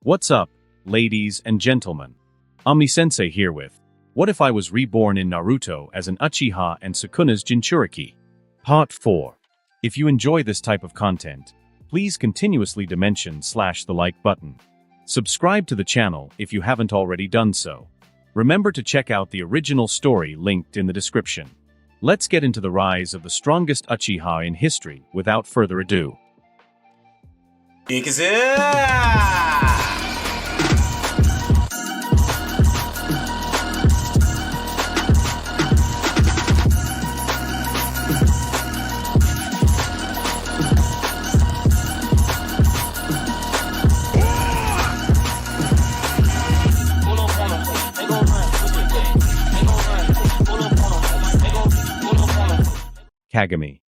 What's up, ladies and gentlemen? Omni-sensei here with What If I Was Reborn in Naruto as an UCHIHA and SUKUNA'S Jinchuriki? Part 4. If you enjoy this type of content, please continuously the like button. Subscribe to the channel if you haven't already done so. Remember to check out the original story linked in the description. Let's get into the rise of the strongest UCHIHA in history without further ado. Kagami.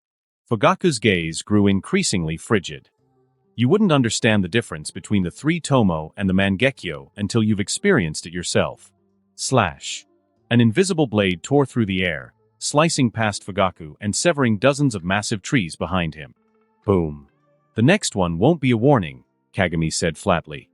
Fugaku's gaze grew increasingly frigid. You wouldn't understand the difference between the three tomo and the Mangekyo until you've experienced it yourself. Slash. An invisible blade tore through the air, slicing past Fugaku and severing dozens of massive trees behind him. Boom. The next one won't be a warning, Kagami said flatly.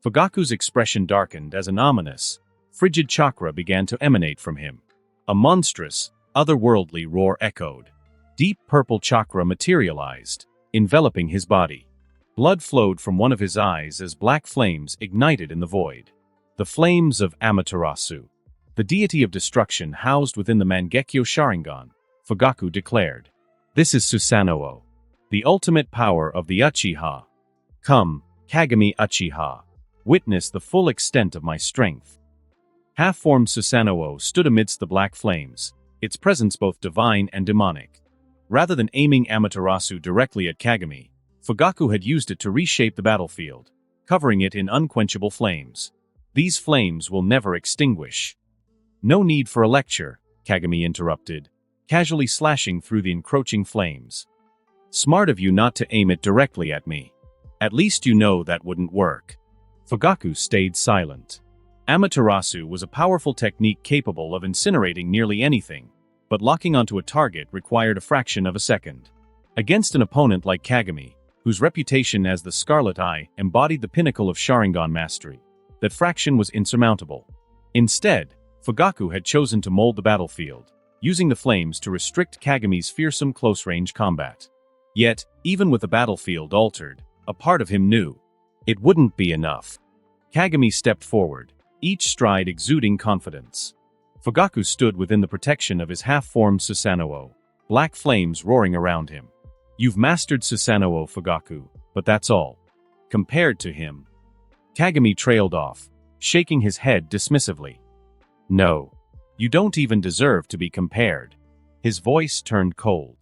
Fugaku's expression darkened as an ominous, frigid chakra began to emanate from him. A monstrous, otherworldly roar echoed. Deep purple chakra materialized, enveloping his body. Blood flowed from one of his eyes as black flames ignited in the void. The flames of Amaterasu, the deity of destruction housed within the Mangekyo Sharingan, Fugaku declared. This is Susanoo, the ultimate power of the Uchiha. Come, Kagami Uchiha, witness the full extent of my strength. Half-formed Susanoo stood amidst the black flames, its presence both divine and demonic. Rather than aiming Amaterasu directly at Kagami, Fugaku had used it to reshape the battlefield, covering it in unquenchable flames. These flames will never extinguish. No need for a lecture, Kagami interrupted, casually slashing through the encroaching flames. Smart of you not to aim it directly at me. At least you know that wouldn't work. Fugaku stayed silent. Amaterasu was a powerful technique capable of incinerating nearly anything, but locking onto a target required a fraction of a second. Against an opponent like Kagami, whose reputation as the Scarlet Eye embodied the pinnacle of Sharingan mastery, that fraction was insurmountable. Instead, Fugaku had chosen to mold the battlefield, using the flames to restrict Kagami's fearsome close-range combat. Yet, even with the battlefield altered, a part of him knew it wouldn't be enough. Kagami stepped forward, each stride exuding confidence. Fugaku stood within the protection of his half-formed Susanoo, black flames roaring around him. You've mastered Susanoo, Fugaku, but that's all. Compared to him. Kagami trailed off, shaking his head dismissively. No. You don't even deserve to be compared. His voice turned cold.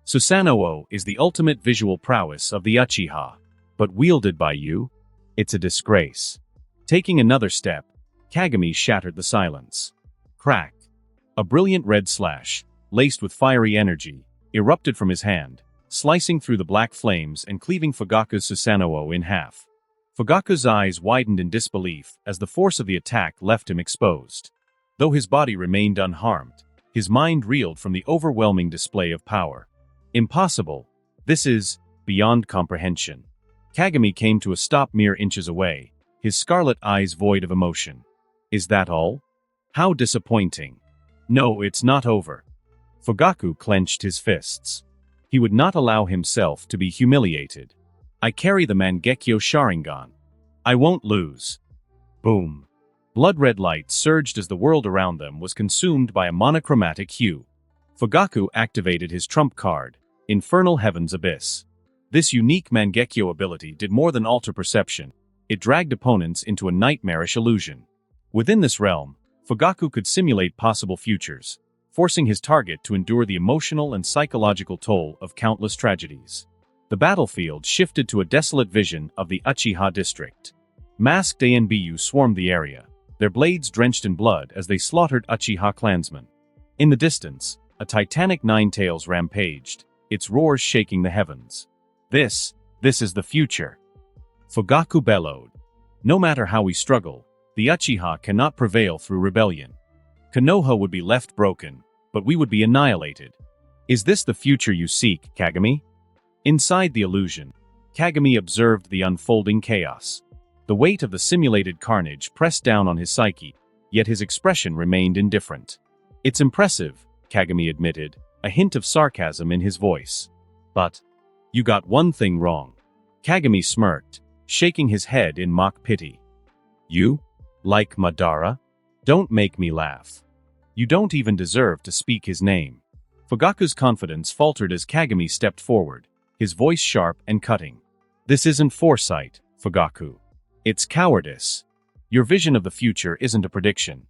Susanoo is the ultimate visual prowess of the Uchiha, but wielded by you? It's a disgrace. Taking another step, Kagami shattered the silence. Crack. A brilliant red slash, laced with fiery energy, erupted from his hand, slicing through the black flames and cleaving Fugaku's Susanoo in half. Fugaku's eyes widened in disbelief as the force of the attack left him exposed. Though his body remained unharmed, his mind reeled from the overwhelming display of power. Impossible. This is beyond comprehension. Kagami came to a stop mere inches away, his scarlet eyes void of emotion. Is that all? How disappointing. No, it's not over. Fugaku clenched his fists. He would not allow himself to be humiliated. I carry the Mangekyo Sharingan. I won't lose. Boom. Blood-red light surged as the world around them was consumed by a monochromatic hue. Fugaku activated his trump card, Infernal Heaven's Abyss. This unique Mangekyo ability did more than alter perception. It dragged opponents into a nightmarish illusion. Within this realm, Fugaku could simulate possible futures, forcing his target to endure the emotional and psychological toll of countless tragedies. The battlefield shifted to a desolate vision of the Uchiha district. Masked ANBU swarmed the area, their blades drenched in blood as they slaughtered Uchiha clansmen. In the distance, a titanic nine-tails rampaged, its roars shaking the heavens. This is the future. Fugaku bellowed. No matter how we struggle, the Uchiha cannot prevail through rebellion. Konoha would be left broken, but we would be annihilated. Is this the future you seek, Kagami? Inside the illusion, Kagami observed the unfolding chaos. The weight of the simulated carnage pressed down on his psyche, yet his expression remained indifferent. "It's impressive," Kagami admitted, a hint of sarcasm in his voice. "But you got one thing wrong." Kagami smirked, shaking his head in mock pity. "You? Like Madara? Don't make me laugh. You don't even deserve to speak his name." Fugaku's confidence faltered as Kagami stepped forward, his voice sharp and cutting. "This isn't foresight, Fugaku. It's cowardice. Your vision of the future isn't a prediction.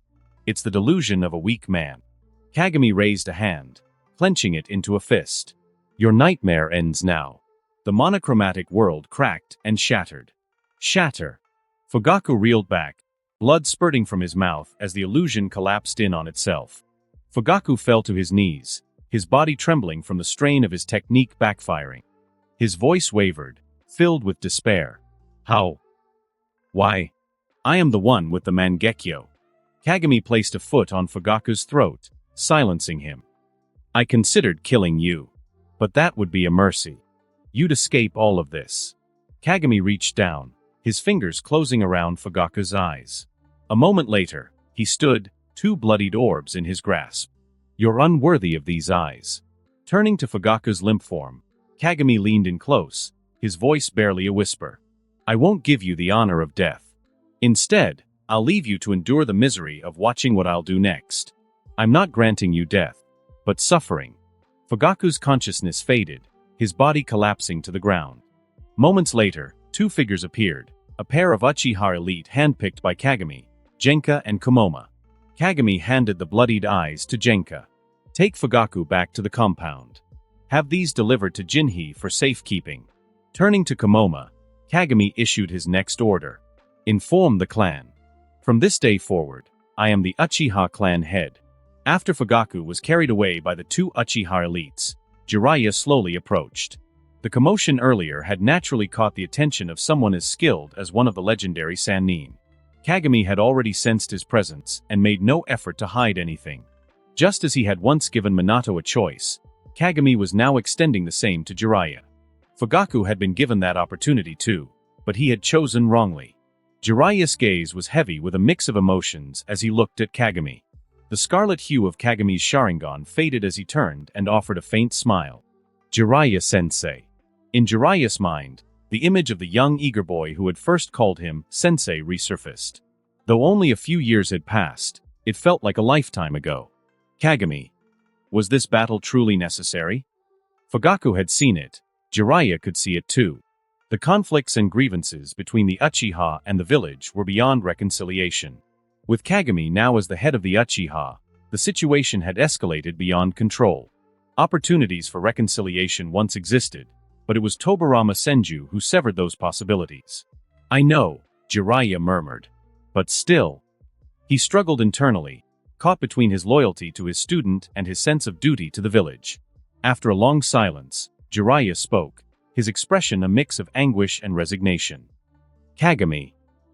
It's the delusion of a weak man." Kagami raised a hand, clenching it into a fist. "Your nightmare ends now." The monochromatic world cracked and shattered. Shatter. Fugaku reeled back, blood spurting from his mouth as the illusion collapsed in on itself. Fugaku fell to his knees, his body trembling from the strain of his technique backfiring. His voice wavered, filled with despair. "How? Why? I am the one with the Mangekyo." Kagami placed a foot on Fugaku's throat, silencing him. "I considered killing you. But that would be a mercy. You'd escape all of this." Kagami reached down, his fingers closing around Fugaku's eyes. A moment later, he stood, two bloodied orbs in his grasp. "You're unworthy of these eyes." Turning to Fugaku's limp form, Kagami leaned in close, his voice barely a whisper. "I won't give you the honor of death. Instead, I'll leave you to endure the misery of watching what I'll do next. I'm not granting you death, but suffering." Fugaku's consciousness faded, his body collapsing to the ground. Moments later, two figures appeared, a pair of Uchiha elite handpicked by Kagami, Genka and Komoma. Kagami handed the bloodied eyes to Genka. "Take Fugaku back to the compound. Have these delivered to Jinhi for safekeeping." Turning to Komoma, Kagami issued his next order. "Inform the clan. From this day forward, I am the Uchiha clan head." After Fugaku was carried away by the two Uchiha elites, Jiraiya slowly approached. The commotion earlier had naturally caught the attention of someone as skilled as one of the legendary Sannin. Kagami had already sensed his presence and made no effort to hide anything. Just as he had once given Minato a choice, Kagami was now extending the same to Jiraiya. Fugaku had been given that opportunity too, but he had chosen wrongly. Jiraiya's gaze was heavy with a mix of emotions as he looked at Kagami. The scarlet hue of Kagami's Sharingan faded as he turned and offered a faint smile. Jiraiya-sensei. In Jiraiya's mind, the image of the young eager boy who had first called him sensei resurfaced. Though only a few years had passed, it felt like a lifetime ago. Kagami. Was this battle truly necessary? Fugaku had seen it. Jiraiya could see it too. The conflicts and grievances between the Uchiha and the village were beyond reconciliation. With Kagami now as the head of the Uchiha, the situation had escalated beyond control. Opportunities for reconciliation once existed, but it was Tobirama Senju who severed those possibilities. "I know," Jiraiya murmured. But still. He struggled internally, caught between his loyalty to his student and his sense of duty to the village. After a long silence, Jiraiya spoke, his expression a mix of anguish and resignation. "Kagami."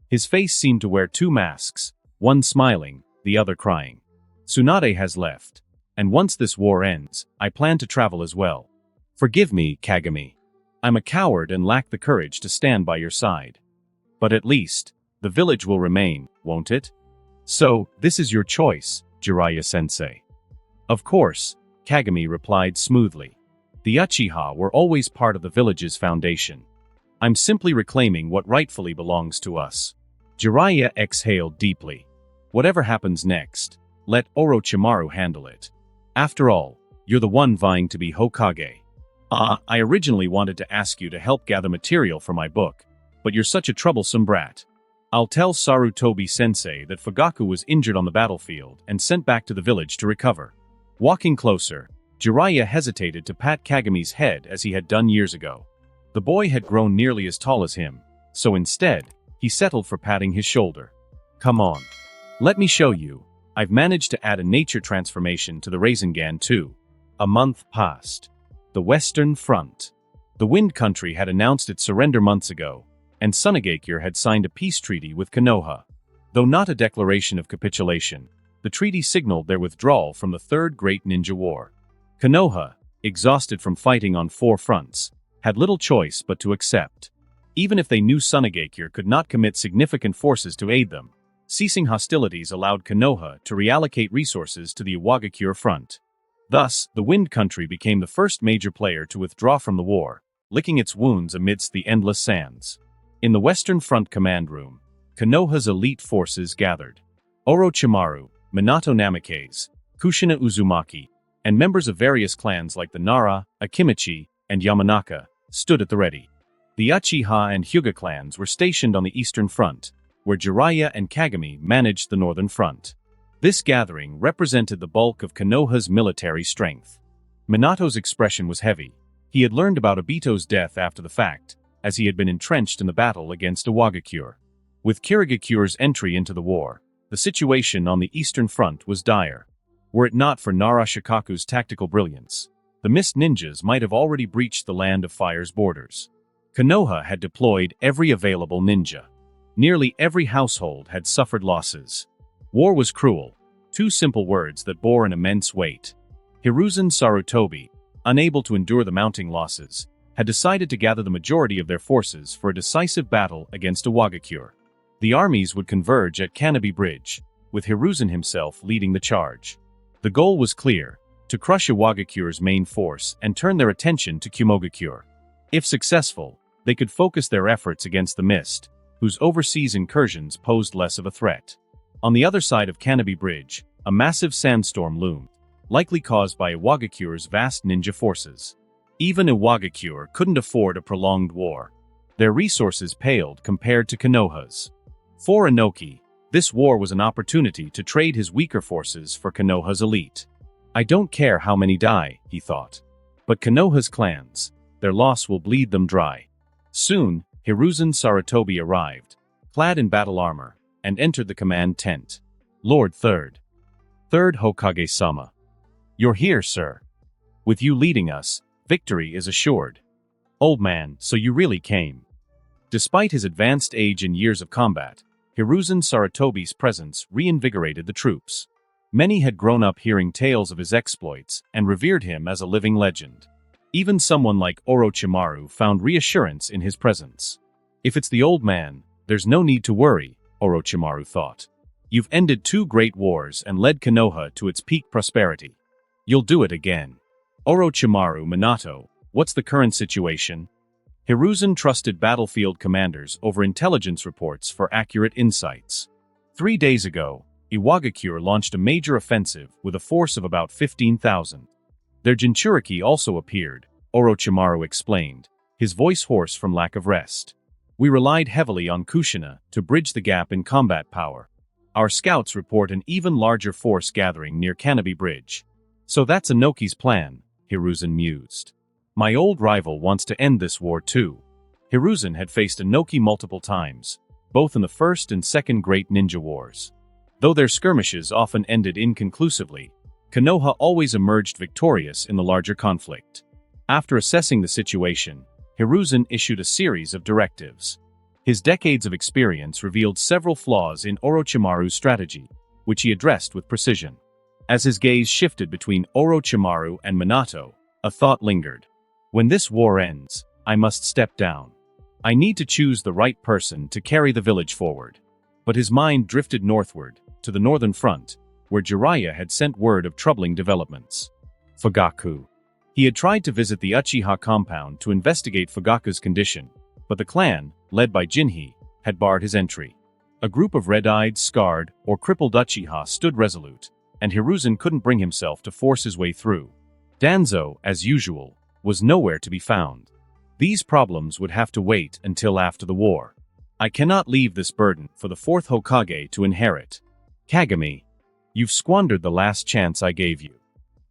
His face seemed to wear two masks, one smiling, the other crying. "Tsunade has left, and once this war ends, I plan to travel as well. Forgive me, Kagami. I'm a coward and lack the courage to stand by your side. But at least, the village will remain, won't it?" "So, this is your choice, Jiraiya-sensei." "Of course," Kagami replied smoothly. "The Uchiha were always part of the village's foundation. I'm simply reclaiming what rightfully belongs to us." Jiraiya exhaled deeply. "Whatever happens next, let Orochimaru handle it. After all, you're the one vying to be Hokage. I originally wanted to ask you to help gather material for my book, but you're such a troublesome brat. I'll tell Sarutobi-sensei that Fugaku was injured on the battlefield and sent back to the village to recover." Walking closer, Jiraiya hesitated to pat Kagami's head as he had done years ago. The boy had grown nearly as tall as him, so instead, he settled for patting his shoulder. "Come on. Let me show you. I've managed to add a nature transformation to the Rasengan too." A month passed. The Western Front. The Wind Country had announced its surrender months ago, and Sunagakure had signed a peace treaty with Konoha. Though not a declaration of capitulation, the treaty signaled their withdrawal from the Third Great Ninja War. Konoha, exhausted from fighting on four fronts, had little choice but to accept. Even if they knew Sunagakure could not commit significant forces to aid them, ceasing hostilities allowed Konoha to reallocate resources to the Iwagakure front. Thus, the Wind Country became the first major player to withdraw from the war, licking its wounds amidst the endless sands. In the Western Front command room, Konoha's elite forces gathered. Orochimaru, Minato Namikaze, Kushina Uzumaki, and members of various clans like the Nara, Akimichi, and Yamanaka stood at the ready. The Uchiha and Hyuga clans were stationed on the Eastern Front, where Jiraiya and Kagami managed the Northern Front. This gathering represented the bulk of Konoha's military strength. Minato's expression was heavy. He had learned about Obito's death after the fact, as he had been entrenched in the battle against Iwagakure. With Kirigakure's entry into the war, the situation on the Eastern Front was dire. Were it not for Nara Shikaku's tactical brilliance, the Mist Ninjas might have already breached the Land of Fire's borders. Konoha had deployed every available ninja. Nearly every household had suffered losses. War was cruel, two simple words that bore an immense weight. Hiruzen Sarutobi, unable to endure the mounting losses, had decided to gather the majority of their forces for a decisive battle against Iwagakure. The armies would converge at Kanabi Bridge, with Hiruzen himself leading the charge. The goal was clear: to crush Iwagakure's main force and turn their attention to Kumogakure. If successful, they could focus their efforts against the Mist, whose overseas incursions posed less of a threat. On the other side of Kanabi Bridge, a massive sandstorm loomed, likely caused by Iwagakure's vast ninja forces. Even Iwagakure couldn't afford a prolonged war. Their resources paled compared to Konoha's. For Inoki, this war was an opportunity to trade his weaker forces for Konoha's elite. I don't care how many die, he thought. But Konoha's clans, their loss will bleed them dry. Soon, Hiruzen Sarutobi arrived, clad in battle armor, and entered the command tent. Lord Third Hokage-sama. You're here, sir. With you leading us, victory is assured. Old man, so you really came. Despite his advanced age and years of combat, Hiruzen Sarutobi's presence reinvigorated the troops. Many had grown up hearing tales of his exploits and revered him as a living legend. Even someone like Orochimaru found reassurance in his presence. If it's the old man, there's no need to worry, Orochimaru thought. You've ended 2 great wars and led Konoha to its peak prosperity. You'll do it again. Orochimaru, Minato, what's the current situation? Hiruzen trusted battlefield commanders over intelligence reports for accurate insights. 3 days ago, Iwagakure launched a major offensive with a force of about 15,000. Their Jinchuriki also appeared, Orochimaru explained, his voice hoarse from lack of rest. We relied heavily on Kushina to bridge the gap in combat power. Our scouts report an even larger force gathering near Kanabi Bridge. So that's Inoki's plan, Hiruzen mused. My old rival wants to end this war too. Hiruzen had faced Inoki multiple times, both in the First and Second Great Ninja Wars. Though their skirmishes often ended inconclusively, Konoha always emerged victorious in the larger conflict. After assessing the situation, Hiruzen issued a series of directives. His decades of experience revealed several flaws in Orochimaru's strategy, which he addressed with precision. As his gaze shifted between Orochimaru and Minato, a thought lingered. When this war ends, I must step down. I need to choose the right person to carry the village forward. But his mind drifted northward, to the northern front, where Jiraiya had sent word of troubling developments. Fugaku. He had tried to visit the Uchiha compound to investigate Fugaku's condition, but the clan, led by Jinhi, had barred his entry. A group of red-eyed, scarred, or crippled Uchiha stood resolute, and Hiruzen couldn't bring himself to force his way through. Danzo, as usual, was nowhere to be found. These problems would have to wait until after the war. I cannot leave this burden for the 4th Hokage to inherit. Kagami, you've squandered the last chance I gave you.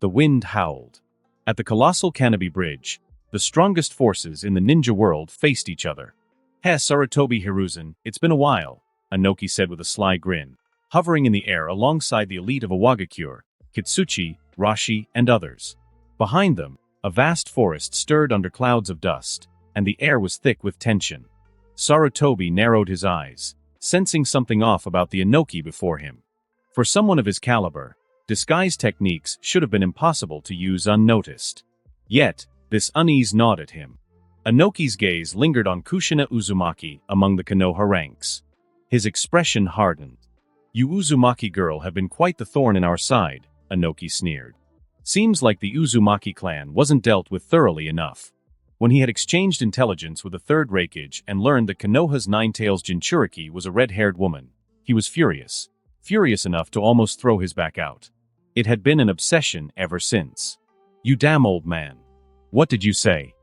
The wind howled. At the colossal Kanabi Bridge, the strongest forces in the ninja world faced each other. Hey, Sarutobi Hiruzen, it's been a while, Inoki said with a sly grin, hovering in the air alongside the elite of Iwagakure, Kitsuchi, Rashi, and others. Behind them, a vast forest stirred under clouds of dust, and the air was thick with tension. Sarutobi narrowed his eyes, sensing something off about the Inoki before him. For someone of his caliber, disguise techniques should have been impossible to use unnoticed. Yet, this unease gnawed at him. Anoki's gaze lingered on Kushina Uzumaki among the Konoha ranks. His expression hardened. You Uzumaki girl have been quite the thorn in our side, Anoki sneered. Seems like the Uzumaki clan wasn't dealt with thoroughly enough. When he had exchanged intelligence with the third Raikage and learned that Konoha's Ninetales Jinchuriki was a red-haired woman, he was furious. Furious enough to almost throw his back out. It had been an obsession ever since. You damn old man. What did you say?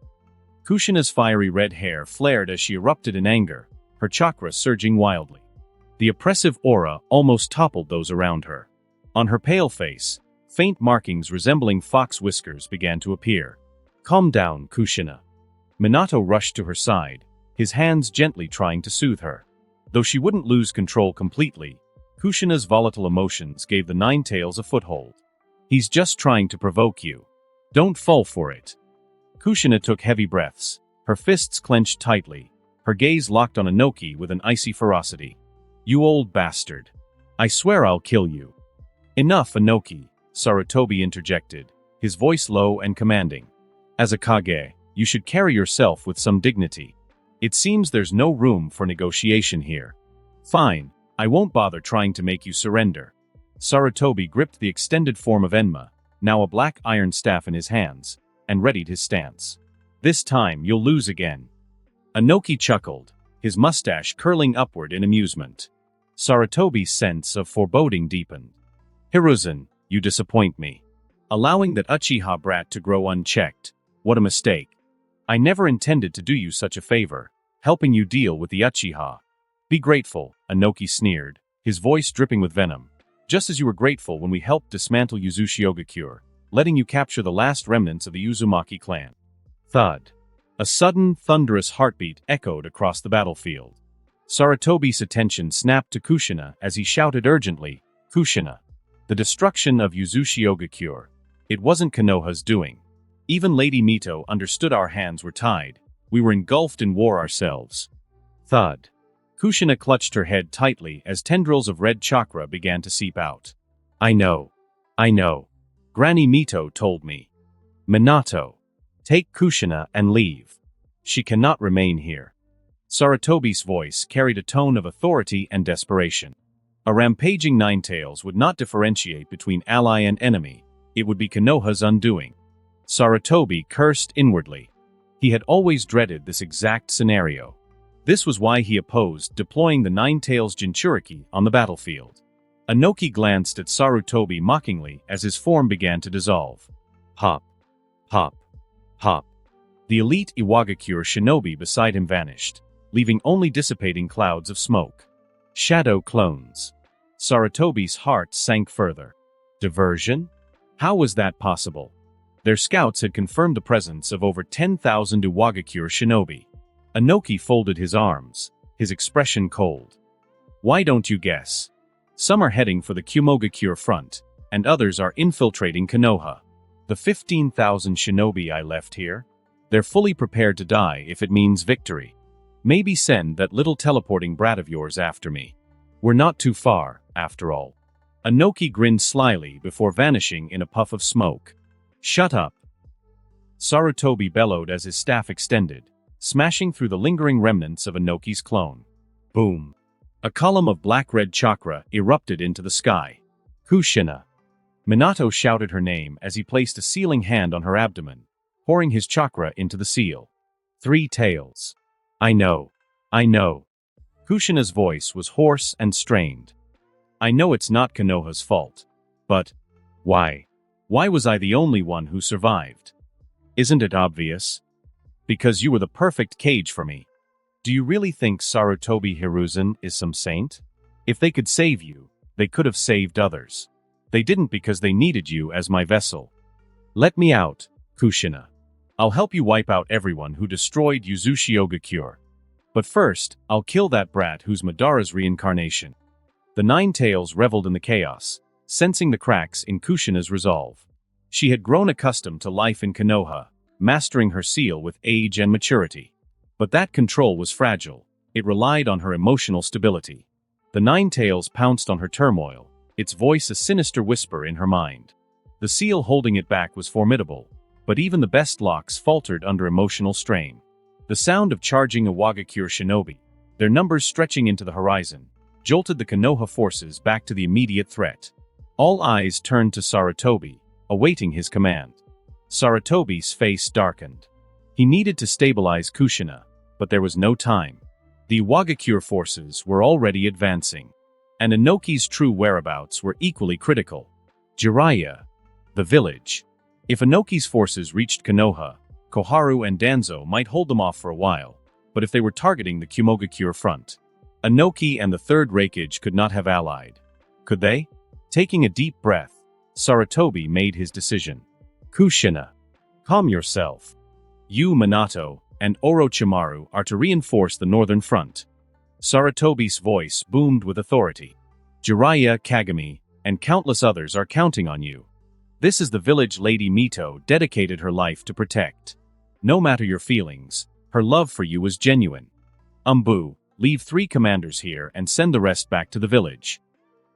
Kushina's fiery red hair flared as she erupted in anger, her chakra surging wildly. The oppressive aura almost toppled those around her. On her pale face, faint markings resembling fox whiskers began to appear. Calm down, Kushina. Minato rushed to her side, his hands gently trying to soothe her. Though she wouldn't lose control completely, Kushina's volatile emotions gave the Ninetales a foothold. He's just trying to provoke you. Don't fall for it. Kushina took heavy breaths, her fists clenched tightly, her gaze locked on Anoki with an icy ferocity. You old bastard. I swear I'll kill you. Enough, Anoki, Sarutobi interjected, his voice low and commanding. As a Kage, you should carry yourself with some dignity. It seems there's no room for negotiation here. Fine, I won't bother trying to make you surrender. Sarutobi gripped the extended form of Enma, now a black iron staff in his hands, and readied his stance. This time you'll lose again. Anoki chuckled, his mustache curling upward in amusement. Sarutobi's sense of foreboding deepened. Hiruzen, you disappoint me. Allowing that Uchiha brat to grow unchecked. What a mistake. I never intended to do you such a favor, helping you deal with the Uchiha. Be grateful, Anoki sneered, his voice dripping with venom. Just as you were grateful when we helped dismantle Uzushiogakure, letting you capture the last remnants of the Uzumaki clan. Thud. A sudden, thunderous heartbeat echoed across the battlefield. Sarutobi's attention snapped to Kushina as he shouted urgently, Kushina. The destruction of Uzushiogakure. It wasn't Konoha's doing. Even Lady Mito understood our hands were tied. We were engulfed in war ourselves. Thud. Kushina clutched her head tightly as tendrils of red chakra began to seep out. I know. Granny Mito told me. Minato. Take Kushina and leave. She cannot remain here. Sarutobi's voice carried a tone of authority and desperation. A rampaging Ninetales would not differentiate between ally and enemy. It would be Konoha's undoing. Sarutobi cursed inwardly. He had always dreaded this exact scenario. This was why he opposed deploying the Ninetales Jinchuriki on the battlefield. Anoki glanced at Sarutobi mockingly as his form began to dissolve. Pop. Pop. Pop. The elite Iwagakure shinobi beside him vanished, leaving only dissipating clouds of smoke. Shadow clones. Sarutobi's heart sank further. Diversion? How was that possible? Their scouts had confirmed the presence of over 10,000 Iwagakure shinobi. Anoki folded his arms, his expression cold. Why don't you guess? Some are heading for the Kumogakure front, and others are infiltrating Konoha. The 15,000 shinobi I left here? They're fully prepared to die if it means victory. Maybe send that little teleporting brat of yours after me. We're not too far, after all. Anoki grinned slyly before vanishing in a puff of smoke. Shut up. Sarutobi bellowed as his staff extended, smashing through the lingering remnants of Anoki's clone. Boom. A column of black-red chakra erupted into the sky. Kushina. Minato shouted her name as he placed a sealing hand on her abdomen, pouring his chakra into the seal. 3 tails. I know. Kushina's voice was hoarse and strained. I know it's not Konoha's fault. But why? Why was I the only one who survived? Isn't it obvious? Because you were the perfect cage for me. Do you really think Sarutobi Hiruzen is some saint? If they could save you, they could have saved others. They didn't because they needed you as my vessel. Let me out, Kushina. I'll help you wipe out everyone who destroyed Uzushiogakure. But first, I'll kill that brat who's Madara's reincarnation. The Ninetales reveled in the chaos, sensing the cracks in Kushina's resolve. She had grown accustomed to life in Konoha, mastering her seal with age and maturity. But that control was fragile. It relied on her emotional stability. The Ninetales pounced on her turmoil, its voice a sinister whisper in her mind. The seal holding it back was formidable, but even the best locks faltered under emotional strain. The sound of charging Iwagakure shinobi, their numbers stretching into the horizon, jolted the Konoha forces back to the immediate threat. All eyes turned to Sarutobi, awaiting his command. Sarutobi's face darkened. He needed to stabilize Kushina, but there was no time. The Iwagakure forces were already advancing, and Inoki's true whereabouts were equally critical. Jiraiya, the village. If Inoki's forces reached Konoha, Koharu and Danzo might hold them off for a while, but if they were targeting the Kumogakure front, Inoki and the Third Raikage could not have allied. Could they? Taking a deep breath, Sarutobi made his decision. Kushina, calm yourself. You, Minato, and Orochimaru are to reinforce the northern front. Sarutobi's voice boomed with authority. Jiraiya, Kagami, and countless others are counting on you. This is the village Lady Mito dedicated her life to protect. No matter your feelings, her love for you was genuine. Umbu, leave 3 commanders here and send the rest back to the village.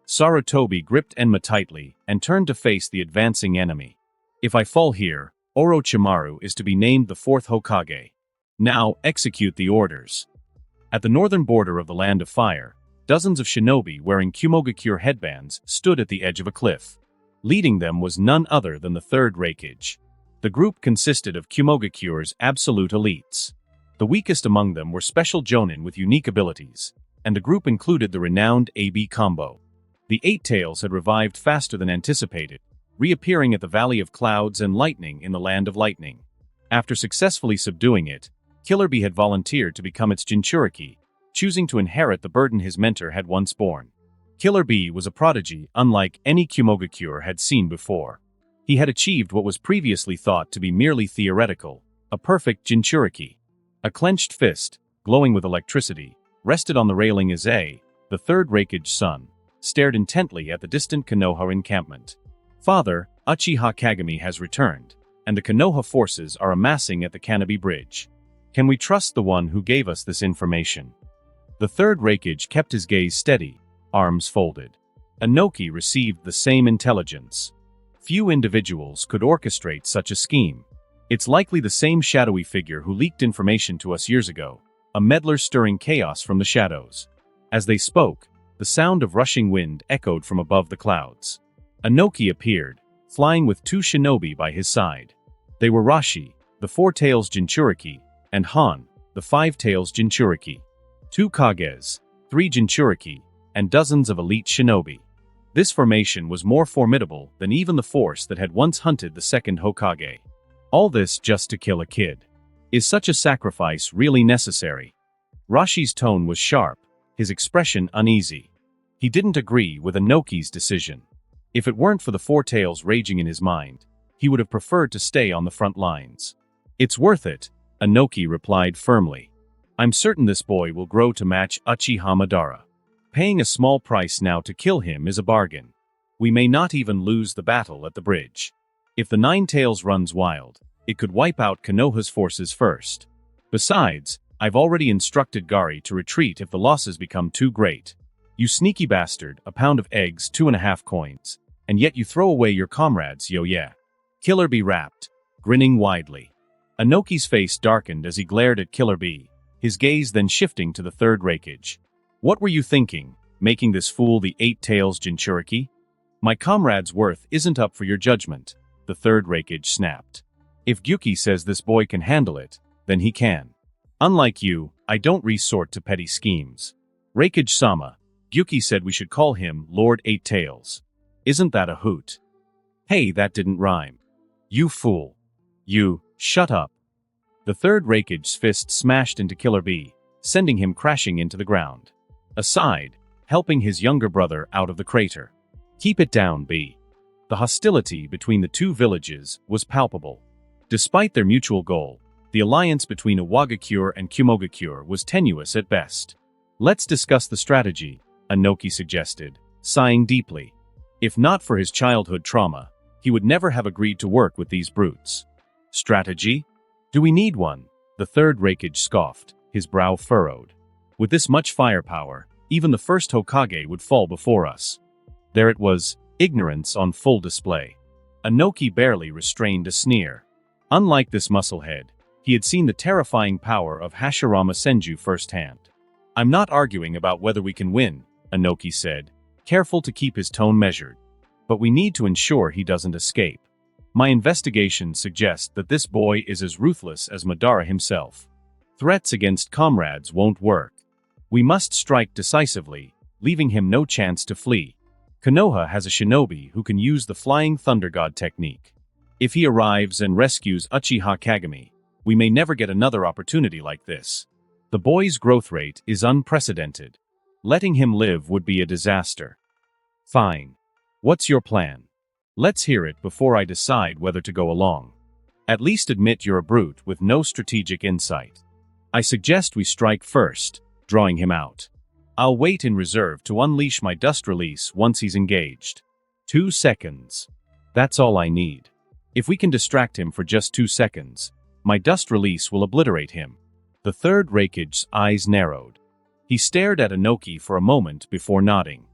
Sarutobi gripped Enma tightly and turned to face the advancing enemy. If I fall here, Orochimaru is to be named the 4th Hokage. Now, execute the orders. At the northern border of the Land of Fire, dozens of shinobi wearing Kumogakure headbands stood at the edge of a cliff. Leading them was none other than the Third Raikage. The group consisted of Kumogakure's absolute elites. The weakest among them were special jonin with unique abilities, and the group included the renowned AB combo. The Eight Tails had revived faster than anticipated, reappearing at the Valley of Clouds and Lightning in the Land of Lightning. After successfully subduing it, Killer Bee had volunteered to become its Jinchuriki, choosing to inherit the burden his mentor had once borne. Killer Bee was a prodigy unlike any Kumogakure had seen before. He had achieved what was previously thought to be merely theoretical, a perfect Jinchuriki. A clenched fist, glowing with electricity, rested on the railing as the Third Raikage's son, stared intently at the distant Konoha encampment. Father, Uchiha Kagami has returned, and the Konoha forces are amassing at the Kanabi Bridge. Can we trust the one who gave us this information? The Third Raikage kept his gaze steady, arms folded. Inoki received the same intelligence. Few individuals could orchestrate such a scheme. It's likely the same shadowy figure who leaked information to us years ago, a meddler stirring chaos from the shadows. As they spoke, the sound of rushing wind echoed from above the clouds. Inoki appeared, flying with 2 shinobi by his side. They were Rashi, the 4 Tails Jinchuriki, and Han, the 5 Tails Jinchuriki. 2 Kages, 3 Jinchuriki, and dozens of elite shinobi. This formation was more formidable than even the force that had once hunted the second Hokage. All this just to kill a kid. Is such a sacrifice really necessary? Rashi's tone was sharp, his expression uneasy. He didn't agree with Inoki's decision. If it weren't for the 4 Tails raging in his mind, he would have preferred to stay on the front lines. It's worth it, Inoki replied firmly. I'm certain this boy will grow to match Uchiha Madara. Paying a small price now to kill him is a bargain. We may not even lose the battle at the bridge. If the 9 Tails runs wild, it could wipe out Konoha's forces first. Besides, I've already instructed Gari to retreat if the losses become too great. You sneaky bastard, a pound of eggs, 2.5 coins. And yet you throw away your comrades, yo yeah. Killer Bee rapped, grinning widely. Inoki's face darkened as he glared at Killer Bee, his gaze then shifting to the Third Raikage. What were you thinking, making this fool the 8 Tails Jinchuriki? My comrade's worth isn't up for your judgment, the Third Raikage snapped. If Gyuki says this boy can handle it, then he can. Unlike you, I don't resort to petty schemes. Raikage-sama, Gyuki said we should call him Lord 8 Tails. Isn't that a hoot? Hey, that didn't rhyme. You fool. You, shut up. The Third Raikage's fist smashed into Killer Bee, sending him crashing into the ground. Aside, helping his younger brother out of the crater. Keep it down, Bee. The hostility between the 2 villages was palpable. Despite their mutual goal, the alliance between Iwagakure and Kumogakure was tenuous at best. Let's discuss the strategy, Inoki suggested, sighing deeply. If not for his childhood trauma, he would never have agreed to work with these brutes. Strategy? Do we need one? The Third Raikage scoffed, his brow furrowed. With this much firepower, even the first Hokage would fall before us. There it was, ignorance on full display. Inoki barely restrained a sneer. Unlike this musclehead, He had seen the terrifying power of Hashirama Senju firsthand. "I'm not arguing about whether we can win," Inoki said, careful to keep his tone measured. "But we need to ensure he doesn't escape. My investigation suggests that this boy is as ruthless as Madara himself. Threats against comrades won't work. We must strike decisively, leaving him no chance to flee. Konoha has a shinobi who can use the Flying Thunder God technique. If he arrives and rescues Uchiha Kagami, we may never get another opportunity like this. The boy's growth rate is unprecedented. Letting him live would be a disaster." "Fine. What's your plan? Let's hear it before I decide whether to go along. At least admit you're a brute with no strategic insight. I suggest we strike first, drawing him out. I'll wait in reserve to unleash my dust release once he's engaged. 2 seconds. That's all I need. If we can distract him for just 2 seconds, my dust release will obliterate him." The third Raikage's eyes narrowed. He stared at Inoki for a moment before nodding.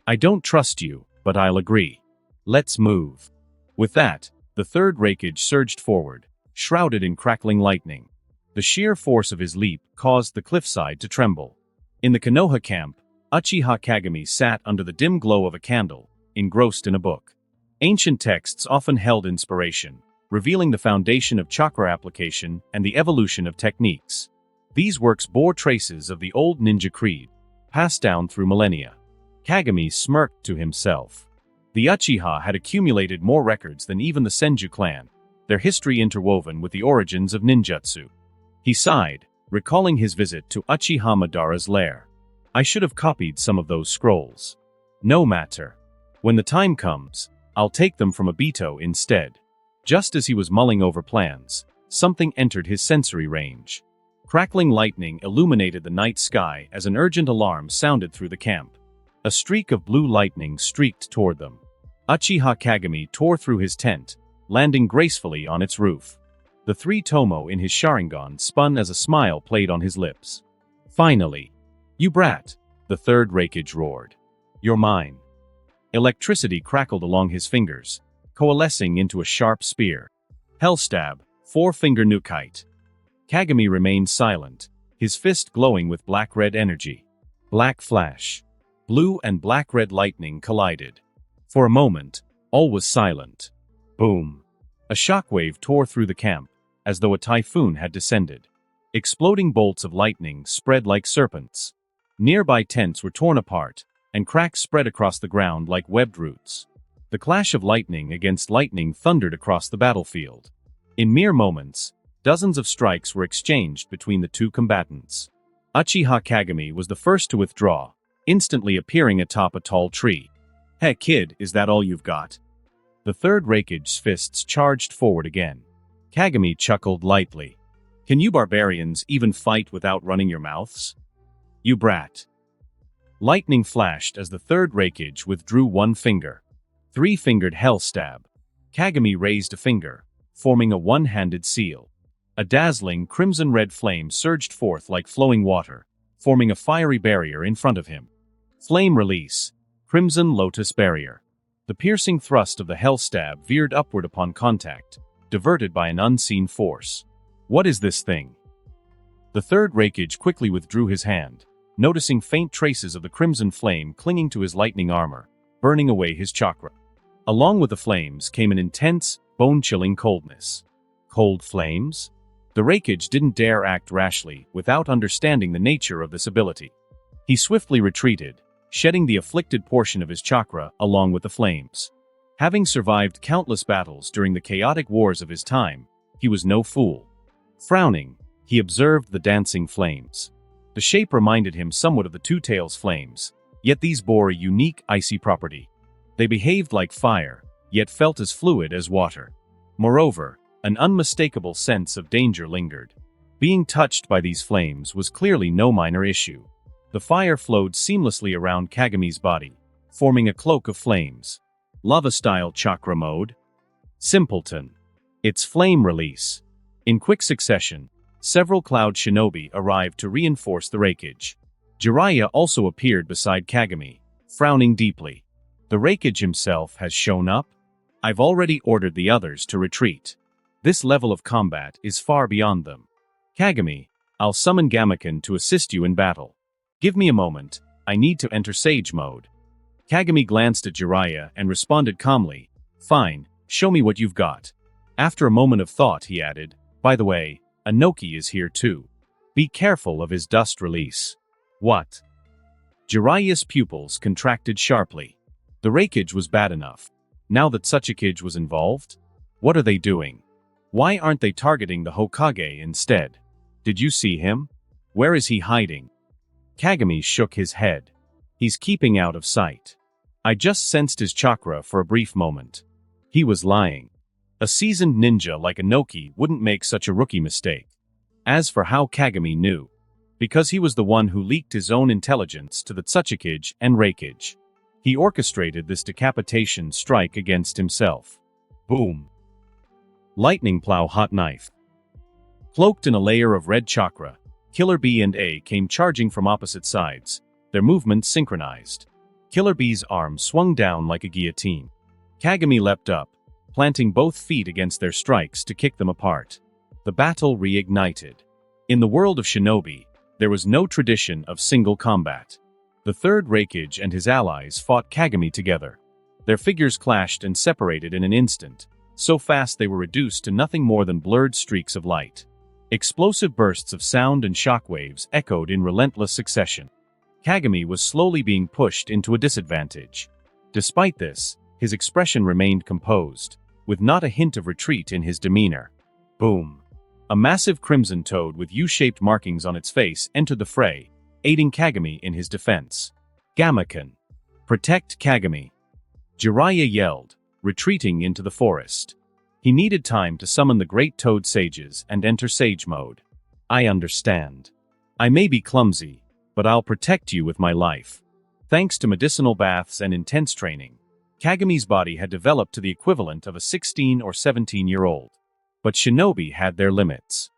"I don't trust you, but I'll agree. Let's move." With that, the third Raikage surged forward, shrouded in crackling lightning. The sheer force of his leap caused the cliffside to tremble. In the Konoha camp, Uchiha Kagami sat under the dim glow of a candle, engrossed in a book. Ancient texts often held inspiration, revealing the foundation of chakra application and the evolution of techniques. These works bore traces of the old ninja creed, passed down through millennia. Kagami smirked to himself. The Uchiha had accumulated more records than even the Senju clan, their history interwoven with the origins of ninjutsu. He sighed, recalling his visit to Uchiha Madara's lair. "I should have copied some of those scrolls. No matter. When the time comes, I'll take them from Obito instead." Just as he was mulling over plans, something entered his sensory range. Crackling lightning illuminated the night sky as an urgent alarm sounded through the camp. A streak of blue lightning streaked toward them. Uchiha Kagami tore through his tent, landing gracefully on its roof. The 3 tomo in his Sharingan spun as a smile played on his lips. "Finally! You brat!" the third Raikage roared. "You're mine." Electricity crackled along his fingers, coalescing into a sharp spear. Hellstab, 4-finger Nukite. Kagami remained silent, his fist glowing with black-red energy. Black flash. Blue and black-red lightning collided. For a moment, all was silent. Boom. A shockwave tore through the camp, as though a typhoon had descended. Exploding bolts of lightning spread like serpents. Nearby tents were torn apart, and cracks spread across the ground like webbed roots. The clash of lightning against lightning thundered across the battlefield. In mere moments, dozens of strikes were exchanged between the two combatants. Uchiha Kagami was the first to withdraw, instantly appearing atop a tall tree. "Hey kid, is that all you've got?" The third Raikage's fists charged forward again. Kagami chuckled lightly. "Can you barbarians even fight without running your mouths? You brat." Lightning flashed as the third Raikage withdrew one finger. 3-fingered Hellstab. Kagami raised a finger, forming a one-handed seal. A dazzling crimson-red flame surged forth like flowing water, forming a fiery barrier in front of him. Flame release. Crimson Lotus Barrier. The piercing thrust of the Hellstab veered upward upon contact, diverted by an unseen force. "What is this thing?" The third Raikage quickly withdrew his hand, noticing faint traces of the crimson flame clinging to his lightning armor, burning away his chakra. Along with the flames came an intense, bone-chilling coldness. Cold flames? The Raikage didn't dare act rashly without understanding the nature of this ability. He swiftly retreated, shedding the afflicted portion of his chakra along with the flames. Having survived countless battles during the chaotic wars of his time, he was no fool. Frowning, he observed the dancing flames. The shape reminded him somewhat of the Two Tails flames, yet these bore a unique icy property. They behaved like fire, yet felt as fluid as water. Moreover, an unmistakable sense of danger lingered. Being touched by these flames was clearly no minor issue. The fire flowed seamlessly around Kagami's body, forming a cloak of flames. Lava-style chakra mode? Simpleton. Its flame release. In quick succession, several cloud shinobi arrived to reinforce the Raikage. Jiraiya also appeared beside Kagami, frowning deeply. "The Raikage himself has shown up? I've already ordered the others to retreat." This level of combat is far beyond them. Kagami, I'll summon Gamaken to assist you in battle. Give me a moment, I need to enter Sage mode. Kagami glanced at Jiraiya and responded calmly, Fine, show me what you've got. After a moment of thought, he added, By the way, Anoki is here too. Be careful of his dust release. What? Jiraiya's pupils contracted sharply. The Reikage was bad enough. Now that Suchikage was involved? What are they doing? Why aren't they targeting the Hokage instead? Did you see him? Where is he hiding? Kagami shook his head. He's keeping out of sight. I just sensed his chakra for a brief moment. He was lying. A seasoned ninja like Anoki wouldn't make such a rookie mistake. As for how Kagami knew, because he was the one who leaked his own intelligence to the Tsuchikage and Reikage. He orchestrated this decapitation strike against himself. Boom. Lightning plow hot knife. Cloaked in a layer of red chakra, Killer B and A came charging from opposite sides, their movements synchronized. Killer B's arm swung down like a guillotine. Kagami leapt up, planting both feet against their strikes to kick them apart. The battle reignited. In the world of shinobi, there was no tradition of single combat. The third Reikage and his allies fought Kagami together. Their figures clashed and separated in an instant, so fast they were reduced to nothing more than blurred streaks of light. Explosive bursts of sound and shockwaves echoed in relentless succession. Kagami was slowly being pushed into a disadvantage. Despite this, his expression remained composed, with not a hint of retreat in his demeanor. Boom. A massive crimson toad with U-shaped markings on its face entered the fray, aiding Kagami in his defense. Gamaken. Protect Kagami. Jiraiya yelled, retreating into the forest. He needed time to summon the great toad sages and enter sage mode. I understand. I may be clumsy, but I'll protect you with my life. Thanks to medicinal baths and intense training, Kagami's body had developed to the equivalent of a 16 or 17-year-old. But shinobi had their limits.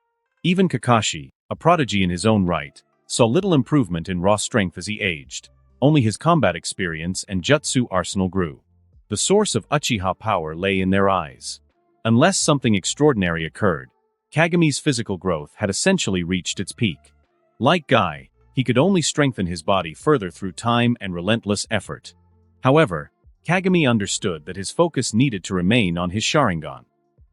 Even Kakashi, a prodigy in his own right, saw little improvement in raw strength as he aged. Only his combat experience and jutsu arsenal grew. The source of Uchiha power lay in their eyes. Unless something extraordinary occurred, Kagami's physical growth had essentially reached its peak. Like Guy, he could only strengthen his body further through time and relentless effort. However, Kagami understood that his focus needed to remain on his Sharingan.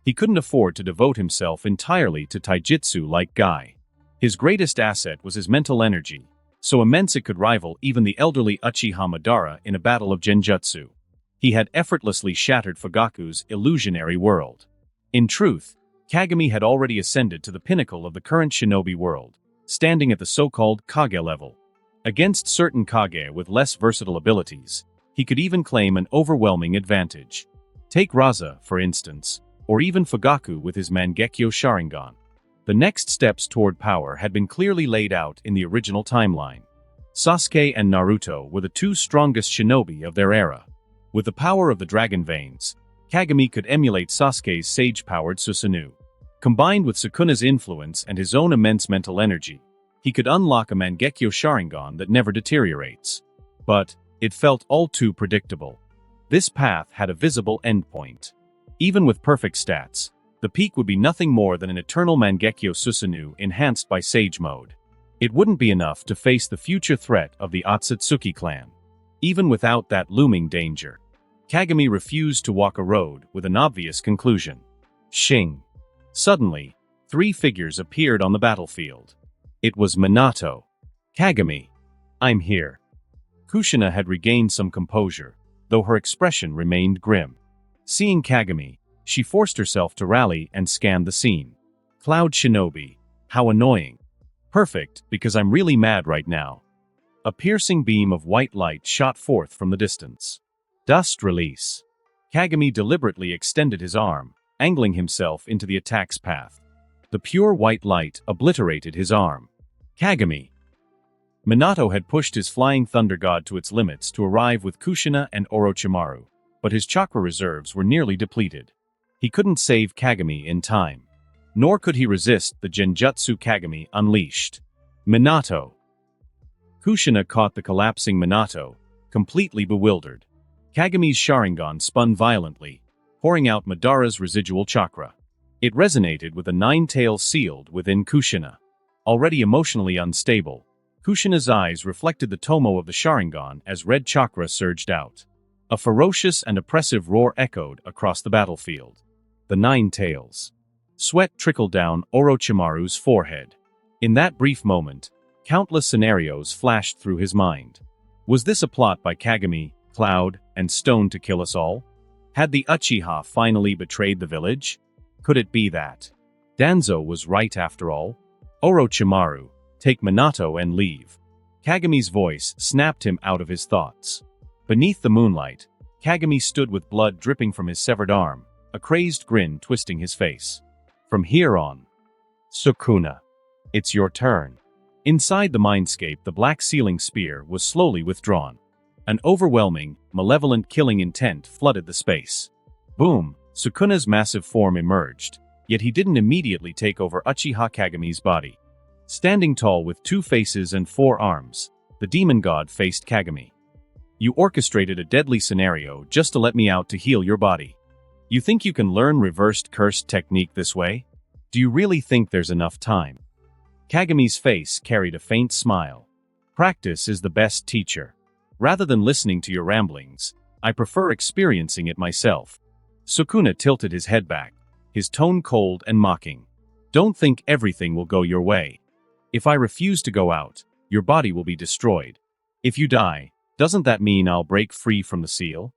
He couldn't afford to devote himself entirely to taijutsu like Guy. His greatest asset was his mental energy, so immense it could rival even the elderly Uchiha Madara in a battle of genjutsu. He had effortlessly shattered Fugaku's illusionary world. In truth, Kagami had already ascended to the pinnacle of the current shinobi world, standing at the so-called Kage level. Against certain Kage with less versatile abilities, he could even claim an overwhelming advantage. Take Raza, for instance, or even Fugaku with his Mangekyo Sharingan. The next steps toward power had been clearly laid out in the original timeline. Sasuke and Naruto were the two strongest shinobi of their era. With the power of the dragon veins, Kagami could emulate Sasuke's sage-powered Susanoo. Combined with Sukuna's influence and his own immense mental energy, he could unlock a Mangekyo Sharingan that never deteriorates. But it felt all too predictable. This path had a visible endpoint. Even with perfect stats, the peak would be nothing more than an eternal Mangekyo Susanoo enhanced by Sage Mode. It wouldn't be enough to face the future threat of the Otsutsuki clan. Even without that looming danger, Kagami refused to walk a road with an obvious conclusion. Shing. Suddenly, three figures appeared on the battlefield. It was Minato. Kagami. I'm here. Kushina had regained some composure, though her expression remained grim. Seeing Kagami, she forced herself to rally and scan the scene. Cloud Shinobi. How annoying. Perfect, because I'm really mad right now. A piercing beam of white light shot forth from the distance. Dust release. Kagami deliberately extended his arm, angling himself into the attack's path. The pure white light obliterated his arm. Kagami. Minato had pushed his flying thunder god to its limits to arrive with Kushina and Orochimaru, but his chakra reserves were nearly depleted. He couldn't save Kagami in time. Nor could he resist the Genjutsu Kagami unleashed. Minato. Kushina caught the collapsing Minato, completely bewildered. Kagami's Sharingan spun violently, pouring out Madara's residual chakra. It resonated with the nine tails sealed within Kushina. Already emotionally unstable, Kushina's eyes reflected the tomo of the Sharingan as red chakra surged out. A ferocious and oppressive roar echoed across the battlefield. The nine tails. Sweat trickled down Orochimaru's forehead. In that brief moment, countless scenarios flashed through his mind. Was this a plot by Kagami, Cloud, and Stone to kill us all? Had the Uchiha finally betrayed the village? Could it be that Danzo was right after all? Orochimaru, take Minato and leave. Kagami's voice snapped him out of his thoughts. Beneath the moonlight, Kagami stood with blood dripping from his severed arm, a crazed grin twisting his face. From here on, Sukuna, it's your turn. Inside the mindscape, the black sealing spear was slowly withdrawn. An overwhelming, malevolent killing intent flooded the space. Boom! Sukuna's massive form emerged, yet he didn't immediately take over Uchiha Kagami's body. Standing tall with 2 faces and 4 arms, the demon god faced Kagami. You orchestrated a deadly scenario just to let me out to heal your body. You think you can learn reversed cursed technique this way? Do you really think there's enough time? Kagami's face carried a faint smile. Practice is the best teacher. Rather than listening to your ramblings, I prefer experiencing it myself. Sukuna tilted his head back, his tone cold and mocking. Don't think everything will go your way. If I refuse to go out, your body will be destroyed. If you die, doesn't that mean I'll break free from the seal?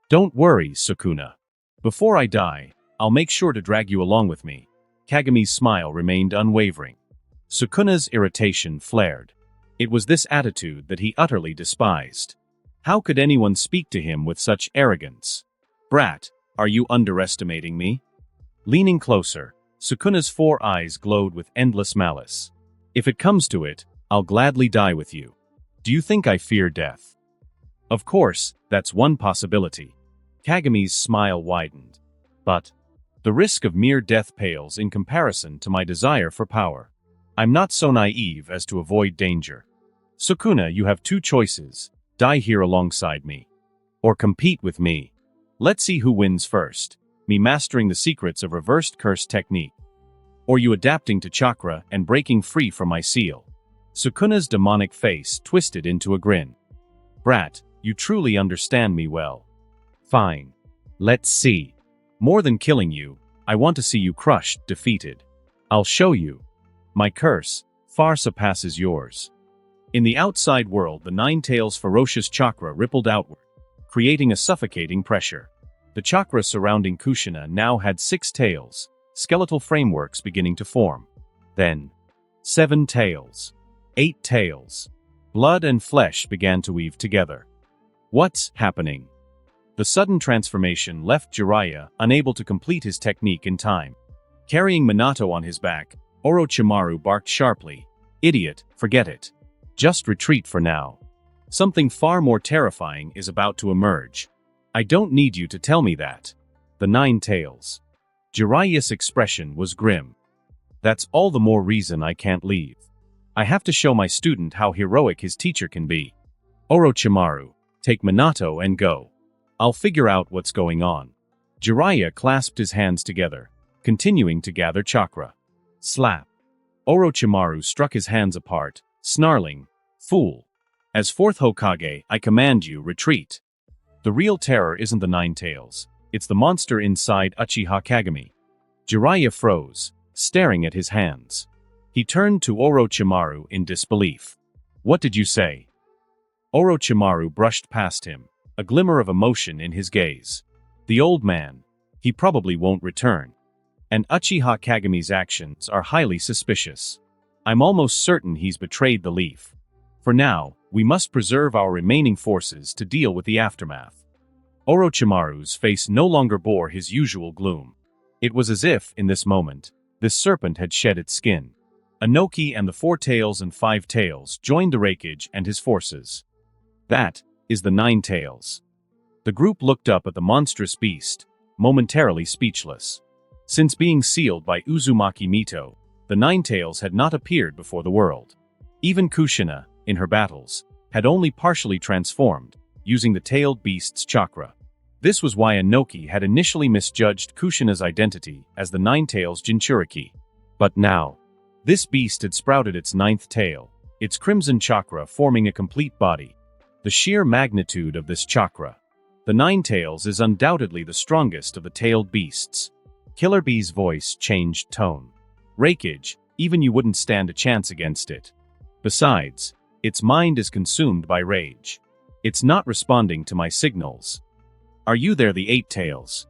Don't worry, Sukuna. Before I die, I'll make sure to drag you along with me. Kagami's smile remained unwavering. Sukuna's irritation flared. It was this attitude that he utterly despised. How could anyone speak to him with such arrogance? Brat, are you underestimating me? Leaning closer, Sukuna's 4 eyes glowed with endless malice. If it comes to it, I'll gladly die with you. Do you think I fear death? Of course, that's one possibility. Kagami's smile widened. But the risk of mere death pales in comparison to my desire for power. I'm not so naive as to avoid danger. Sukuna, you have 2 choices. Die here alongside me. Or compete with me. Let's see who wins first. Me mastering the secrets of reversed curse technique. Or you adapting to chakra and breaking free from my seal. Sukuna's demonic face twisted into a grin. Brat, you truly understand me well. Fine. Let's see. More than killing you, I want to see you crushed, defeated. I'll show you. My curse far surpasses yours. In the outside world, the nine tails' ferocious chakra rippled outward, creating a suffocating pressure. The chakra surrounding Kushina now had 6 tails, skeletal frameworks beginning to form. Then, 7 tails. 8 tails. Blood and flesh began to weave together. What's happening? The sudden transformation left Jiraiya unable to complete his technique in time. Carrying Minato on his back, Orochimaru barked sharply. Idiot, forget it. Just retreat for now. Something far more terrifying is about to emerge. I don't need you to tell me that. The 9 tails. Jiraiya's expression was grim. That's all the more reason I can't leave. I have to show my student how heroic his teacher can be. Orochimaru, take Minato and go. I'll figure out what's going on. Jiraiya clasped his hands together, continuing to gather chakra. Slap. Orochimaru struck his hands apart, snarling, Fool. As 4th Hokage, I command you, retreat. The real terror isn't the 9 tails. It's the monster inside Uchiha Kagami. Jiraiya froze, staring at his hands. He turned to Orochimaru in disbelief. What did you say? Orochimaru brushed past him, a glimmer of emotion in his gaze. The old man. He probably won't return. And Uchiha Kagami's actions are highly suspicious. I'm almost certain he's betrayed the leaf. For now, we must preserve our remaining forces to deal with the aftermath. Orochimaru's face no longer bore his usual gloom. It was as if, in this moment, this serpent had shed its skin. Inoki and the 4 tails and 5 tails joined the Raikage and his forces. That is the 9 tails. The group looked up at the monstrous beast, momentarily speechless. Since being sealed by Uzumaki Mito, the 9 tails had not appeared before the world. Even Kushina, in her battles, had only partially transformed, using the tailed beast's chakra. This was why Inoki had initially misjudged Kushina's identity as the Ninetales Jinchuriki. But now, this beast had sprouted its ninth tail, its crimson chakra forming a complete body. The sheer magnitude of this chakra. The Ninetales is undoubtedly the strongest of the tailed beasts. Killer Bee's voice changed tone. Rakeage, even you wouldn't stand a chance against it. Besides, its mind is consumed by rage. It's not responding to my signals. Are you there, the Eight Tails?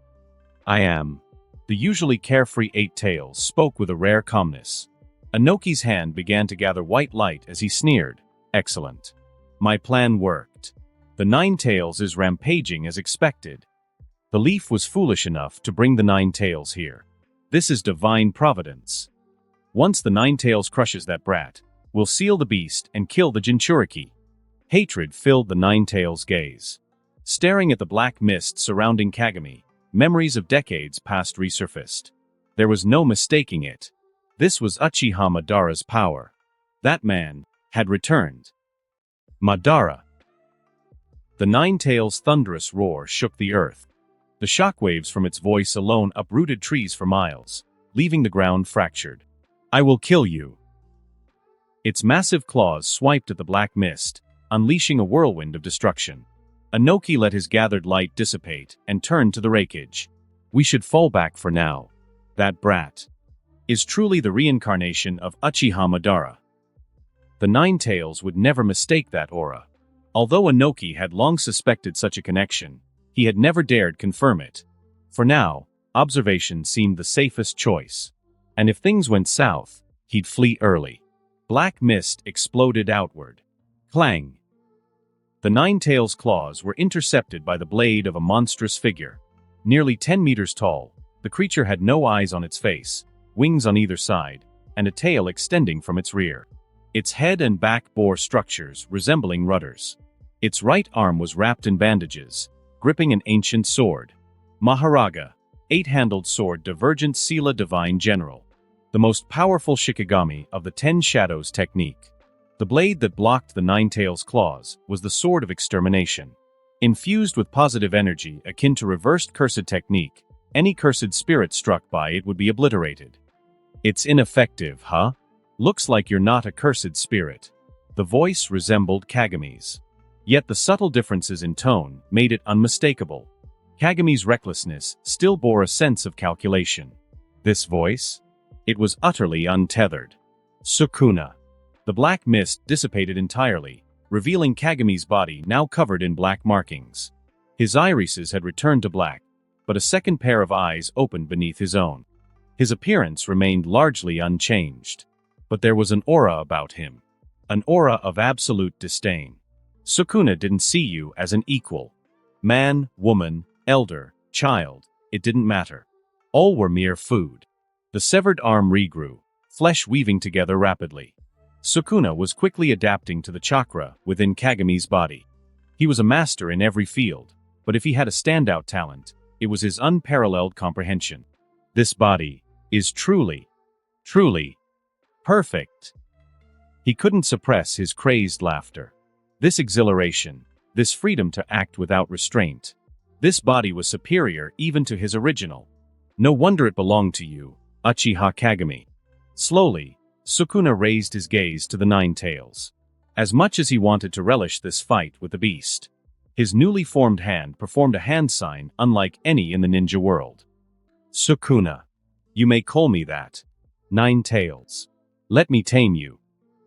I am. The usually carefree Eight Tails spoke with a rare calmness. Inoki's hand began to gather white light as he sneered. Excellent. My plan worked. The Ninetales is rampaging as expected. The leaf was foolish enough to bring the Ninetales here. This is divine providence. Once the Ninetales crushes that brat, we'll seal the beast and kill the Jinchuriki. Hatred filled the Ninetales' gaze. Staring at the black mist surrounding Kagami, memories of decades past resurfaced. There was no mistaking it. This was UCHIHA Madara's power. That man had returned. Madara. The Ninetales' thunderous roar shook the earth. The shockwaves from its voice alone uprooted trees for miles, leaving the ground fractured. I will kill you. Its massive claws swiped at the black mist, unleashing a whirlwind of destruction. Inoki let his gathered light dissipate and turned to the Rakeage. We should fall back for now. That brat is truly the reincarnation of UCHIHA Madara. The Ninetales would never mistake that aura. Although Inoki had long suspected such a connection, he had never dared confirm it. For now, observation seemed the safest choice. And if things went south, he'd flee early. Black mist exploded outward. Clang! The Ninetales' claws were intercepted by the blade of a monstrous figure. Nearly 10 meters tall, the creature had no eyes on its face, wings on either side, and a tail extending from its rear. Its head and back bore structures resembling rudders. Its right arm was wrapped in bandages, gripping an ancient sword. Maharaga, eight-handled sword divergent Sila Divine General. The most powerful Shikigami of the 10 Shadows technique. The blade that blocked the Ninetales' claws was the sword of extermination. Infused with positive energy akin to reversed cursed technique, any cursed spirit struck by it would be obliterated. It's ineffective, huh? Looks like you're not a cursed spirit. The voice resembled Kagami's. Yet the subtle differences in tone made it unmistakable. Kagami's recklessness still bore a sense of calculation. This voice? It was utterly untethered. Sukuna. The black mist dissipated entirely, revealing Kagami's body now covered in black markings. His irises had returned to black, but a second pair of eyes opened beneath his own. His appearance remained largely unchanged. But there was an aura about him. An aura of absolute disdain. Sukuna didn't see you as an equal. Man, woman, elder, child, it didn't matter. All were mere food. The severed arm regrew, flesh weaving together rapidly. Sukuna was quickly adapting to the chakra within Kagami's body. He was a master in every field, but if he had a standout talent, it was his unparalleled comprehension. This body is truly perfect. He couldn't suppress his crazed laughter. This exhilaration, this freedom to act without restraint. This body was superior even to his original. No wonder it belonged to you, UCHIHA Kagami. Slowly, Sukuna raised his gaze to the Ninetales. As much as he wanted to relish this fight with the beast, his newly formed hand performed a hand sign unlike any in the ninja world. Sukuna. You may call me that. Ninetales. Let me tame you.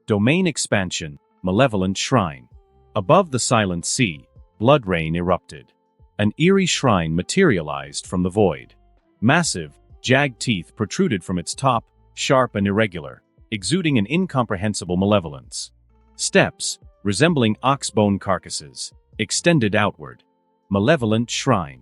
Domain expansion, malevolent shrine. Above the silent sea, blood rain erupted. An eerie shrine materialized from the void. Massive, jagged teeth protruded from its top, sharp and irregular, exuding an incomprehensible malevolence. Steps, resembling ox-bone carcasses, extended outward. Malevolent shrine.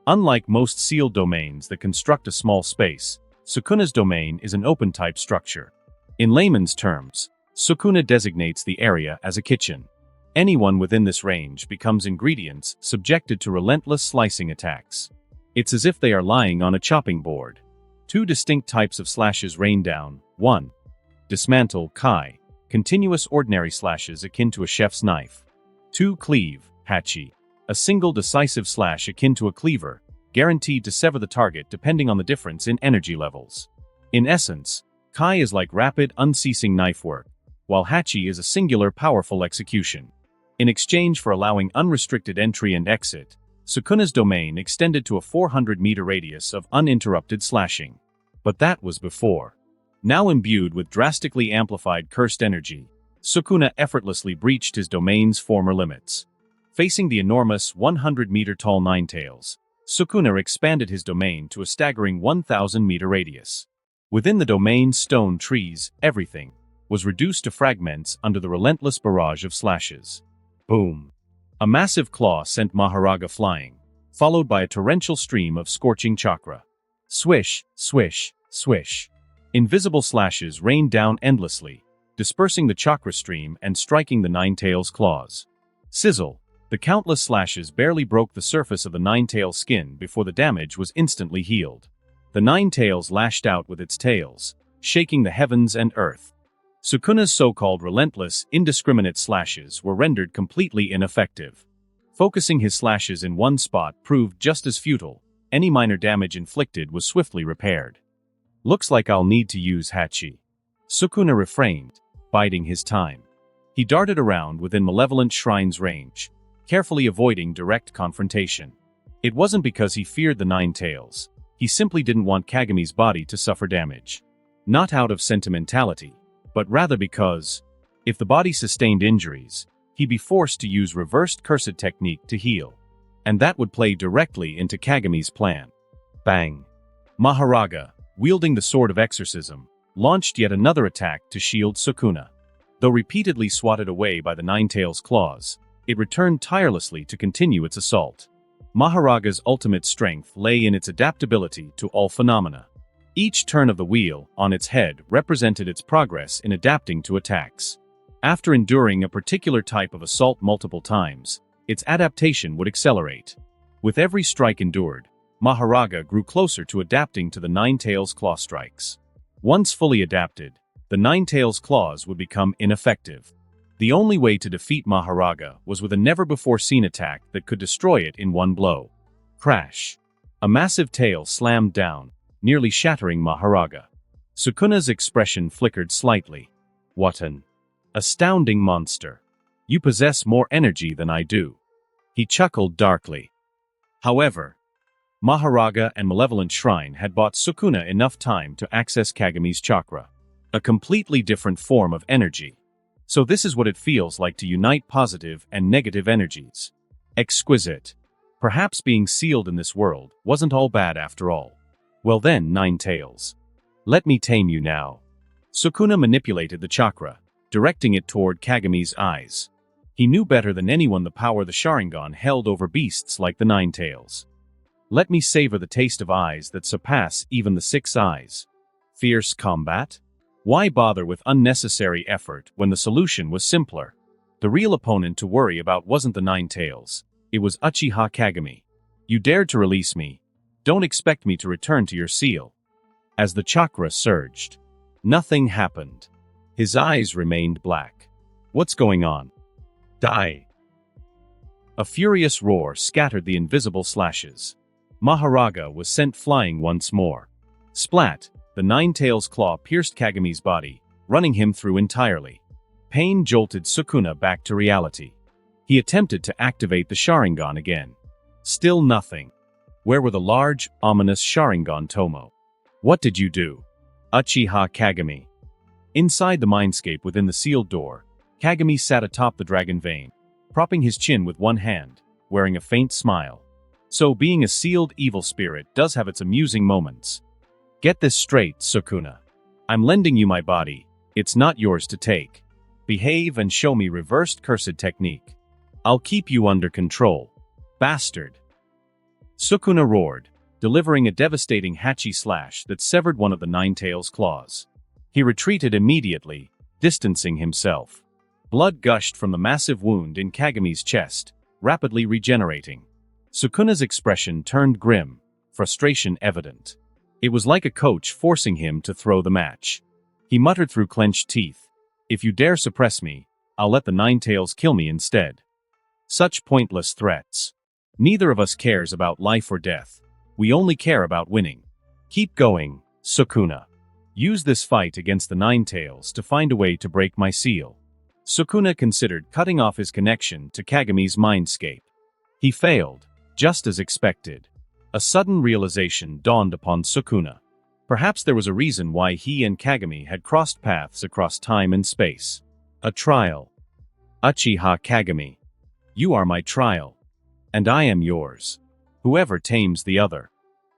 Unlike most sealed domains that construct a small space, Sukuna's domain is an open-type structure. In layman's terms, Sukuna designates the area as a kitchen. Anyone within this range becomes ingredients subjected to relentless slicing attacks. It's as if they are lying on a chopping board. Two distinct types of slashes rain down. 1. Dismantle, kai. Continuous ordinary slashes akin to a chef's knife. 2. Cleave, hachi. a single decisive slash akin to a cleaver, guaranteed to sever the target depending on the difference in energy levels. In essence, Kai is like rapid, unceasing knife work, while Hachi is a singular, powerful execution. In exchange for allowing unrestricted entry and exit, Sukuna's domain extended to a 400-meter radius of uninterrupted slashing. But that was before. Now imbued with drastically amplified cursed energy, Sukuna effortlessly breached his domain's former limits. Facing the enormous 100-meter-tall Ninetales, Sukuna expanded his domain to a staggering 1,000-meter radius. Within the domain's stone trees, everything was reduced to fragments under the relentless barrage of slashes. Boom! A massive claw sent Maharaga flying, followed by a torrential stream of scorching chakra. Swish, swish, swish. Invisible slashes rained down endlessly, dispersing the chakra stream and striking the Ninetales' claws. Sizzle! The countless slashes barely broke the surface of the Ninetales' skin before the damage was instantly healed. The Ninetales lashed out with its tails, shaking the heavens and earth. Sukuna's so-called relentless, indiscriminate slashes were rendered completely ineffective. Focusing his slashes in one spot proved just as futile. Any minor damage inflicted was swiftly repaired. Looks like I'll need to use Hachi. Sukuna refrained, biding his time. He darted around within Malevolent Shrine's range, carefully avoiding direct confrontation. It wasn't because he feared the Ninetales. He simply didn't want Kagami's body to suffer damage. Not out of sentimentality, but rather because, if the body sustained injuries, he'd be forced to use reversed cursed technique to heal. And that would play directly into Kagami's plan. Bang! Maharaga, wielding the Sword of Exorcism, launched yet another attack to shield Sukuna. Though repeatedly swatted away by the Ninetales' claws, it returned tirelessly to continue its assault. Maharaga's ultimate strength lay in its adaptability to all phenomena. Each turn of the wheel on its head represented its progress in adapting to attacks. After enduring a particular type of assault multiple times, its adaptation would accelerate. With every strike endured, Maharaga grew closer to adapting to the Ninetales' claw strikes. Once fully adapted, the Ninetales' claws would become ineffective. The only way to defeat Maharaga was with a never-before-seen attack that could destroy it in one blow. Crash! A massive tail slammed down, nearly shattering Maharaga. Sukuna's expression flickered slightly. What an astounding monster! You possess more energy than I do. He chuckled darkly. However, Maharaga and Malevolent Shrine had bought Sukuna enough time to access Kagami's chakra, a completely different form of energy. So this is what it feels like to unite positive and negative energies. Exquisite. Perhaps being sealed in this world wasn't all bad after all. Well then, Ninetales. Let me tame you now. Sukuna manipulated the chakra, directing it toward Kagami's eyes. He knew better than anyone the power the Sharingan held over beasts like the Ninetales. Let me savor the taste of eyes that surpass even the 6 eyes. Fierce combat? Why bother with unnecessary effort when the solution was simpler? The real opponent to worry about wasn't the Ninetales. It was Uchiha Kagami. You dared to release me. Don't expect me to return to your seal. As the chakra surged, nothing happened. His eyes remained black. What's going on? Die! A furious roar scattered the invisible slashes. Maharaga was sent flying once more. Splat! The Ninetales' claw pierced Kagami's body, running him through entirely. Pain jolted Sukuna back to reality. He attempted to activate the Sharingan again. Still nothing. Where were the large, ominous Sharingan Tomo? What did you do? Uchiha Kagami. Inside the mindscape within the sealed door, Kagami sat atop the dragon vein, propping his chin with one hand, wearing a faint smile. So being a sealed evil spirit does have its amusing moments. Get this straight, Sukuna. I'm lending you my body. It's not yours to take. Behave and show me reversed cursed technique. I'll keep you under control. Bastard. Sukuna roared, delivering a devastating Hachi slash that severed one of the Ninetales' claws. He retreated immediately, distancing himself. Blood gushed from the massive wound in Kagami's chest, rapidly regenerating. Sukuna's expression turned grim, frustration evident. It was like a coach forcing him to throw the match. He muttered through clenched teeth, "If you dare suppress me, I'll let the Ninetales kill me instead." Such pointless threats. Neither of us cares about life or death. We only care about winning. Keep going, Sukuna. Use this fight against the Nine-Tails to find a way to break my seal. Sukuna considered cutting off his connection to Kagami's mindscape. He failed, just as expected. A sudden realization dawned upon Sukuna. Perhaps there was a reason why he and Kagami had crossed paths across time and space. A trial. Uchiha Kagami. You are my trial. And I am yours. Whoever tames the other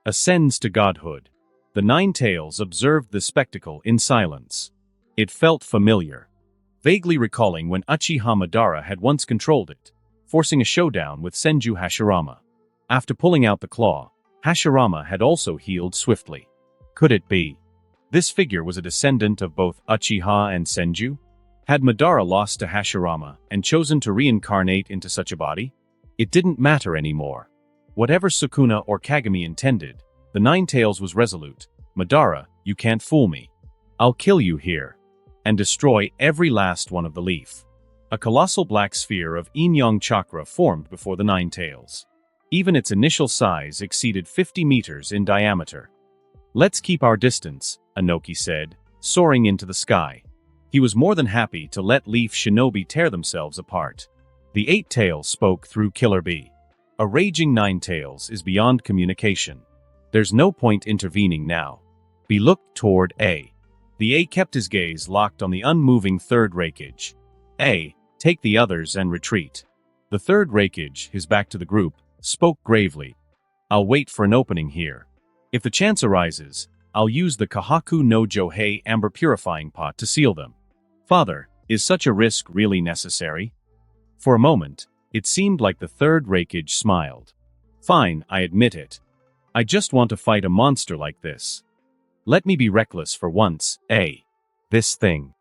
ascends to godhood. The Nine-Tails observed the spectacle in silence. It felt familiar. Vaguely recalling when Uchiha Madara had once controlled it, forcing a showdown with Senju Hashirama. After pulling out the claw, Hashirama had also healed swiftly. Could it be? This figure was a descendant of both Uchiha and Senju? Had Madara lost to Hashirama and chosen to reincarnate into such a body? It didn't matter anymore. Whatever Sukuna or Kagami intended, the Nine-Tails was resolute. Madara, you can't fool me. I'll kill you here. And destroy every last one of the leaf. A colossal black sphere of yin-yang chakra formed before the Nine-Tails. Even its initial size exceeded 50 meters in diameter. Let's keep our distance, Inoki said, soaring into the sky. He was more than happy to let Leaf Shinobi tear themselves apart. The Eight-Tails spoke through Killer Bee. A raging Nine-Tails is beyond communication. There's no point intervening now. B looked toward A. The A kept his gaze locked on the unmoving third Raikage. A, take the others and retreat. The third Raikage, his back to the group, spoke gravely. I'll wait for an opening here. If the chance arises, I'll use the Kahaku no Johei amber purifying pot to seal them. Father, is such a risk really necessary? For a moment, it seemed like the third Raikage smiled. Fine, I admit it. I just want to fight a monster like this. Let me be reckless for once, A. This thing.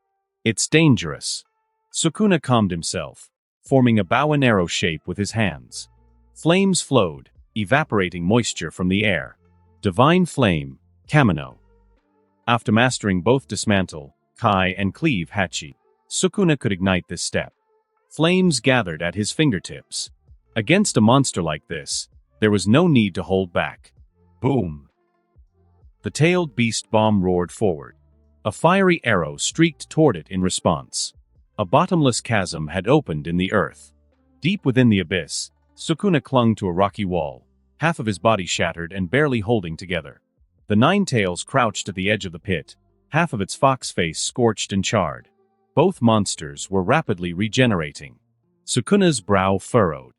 It's dangerous. Sukuna calmed himself, forming a bow and arrow shape with his hands. Flames flowed, evaporating moisture from the air. Divine Flame, Kamino. After mastering both Dismantle, Kai and Cleave Hachi, Sukuna could ignite this step. Flames gathered at his fingertips. Against a monster like this, there was no need to hold back. Boom! The tailed beast bomb roared forward. A fiery arrow streaked toward it in response. A bottomless chasm had opened in the earth. Deep within the abyss, Sukuna clung to a rocky wall, half of his body shattered and barely holding together. The Nine-Tails crouched at the edge of the pit, half of its fox face scorched and charred. Both monsters were rapidly regenerating. Sukuna's brow furrowed.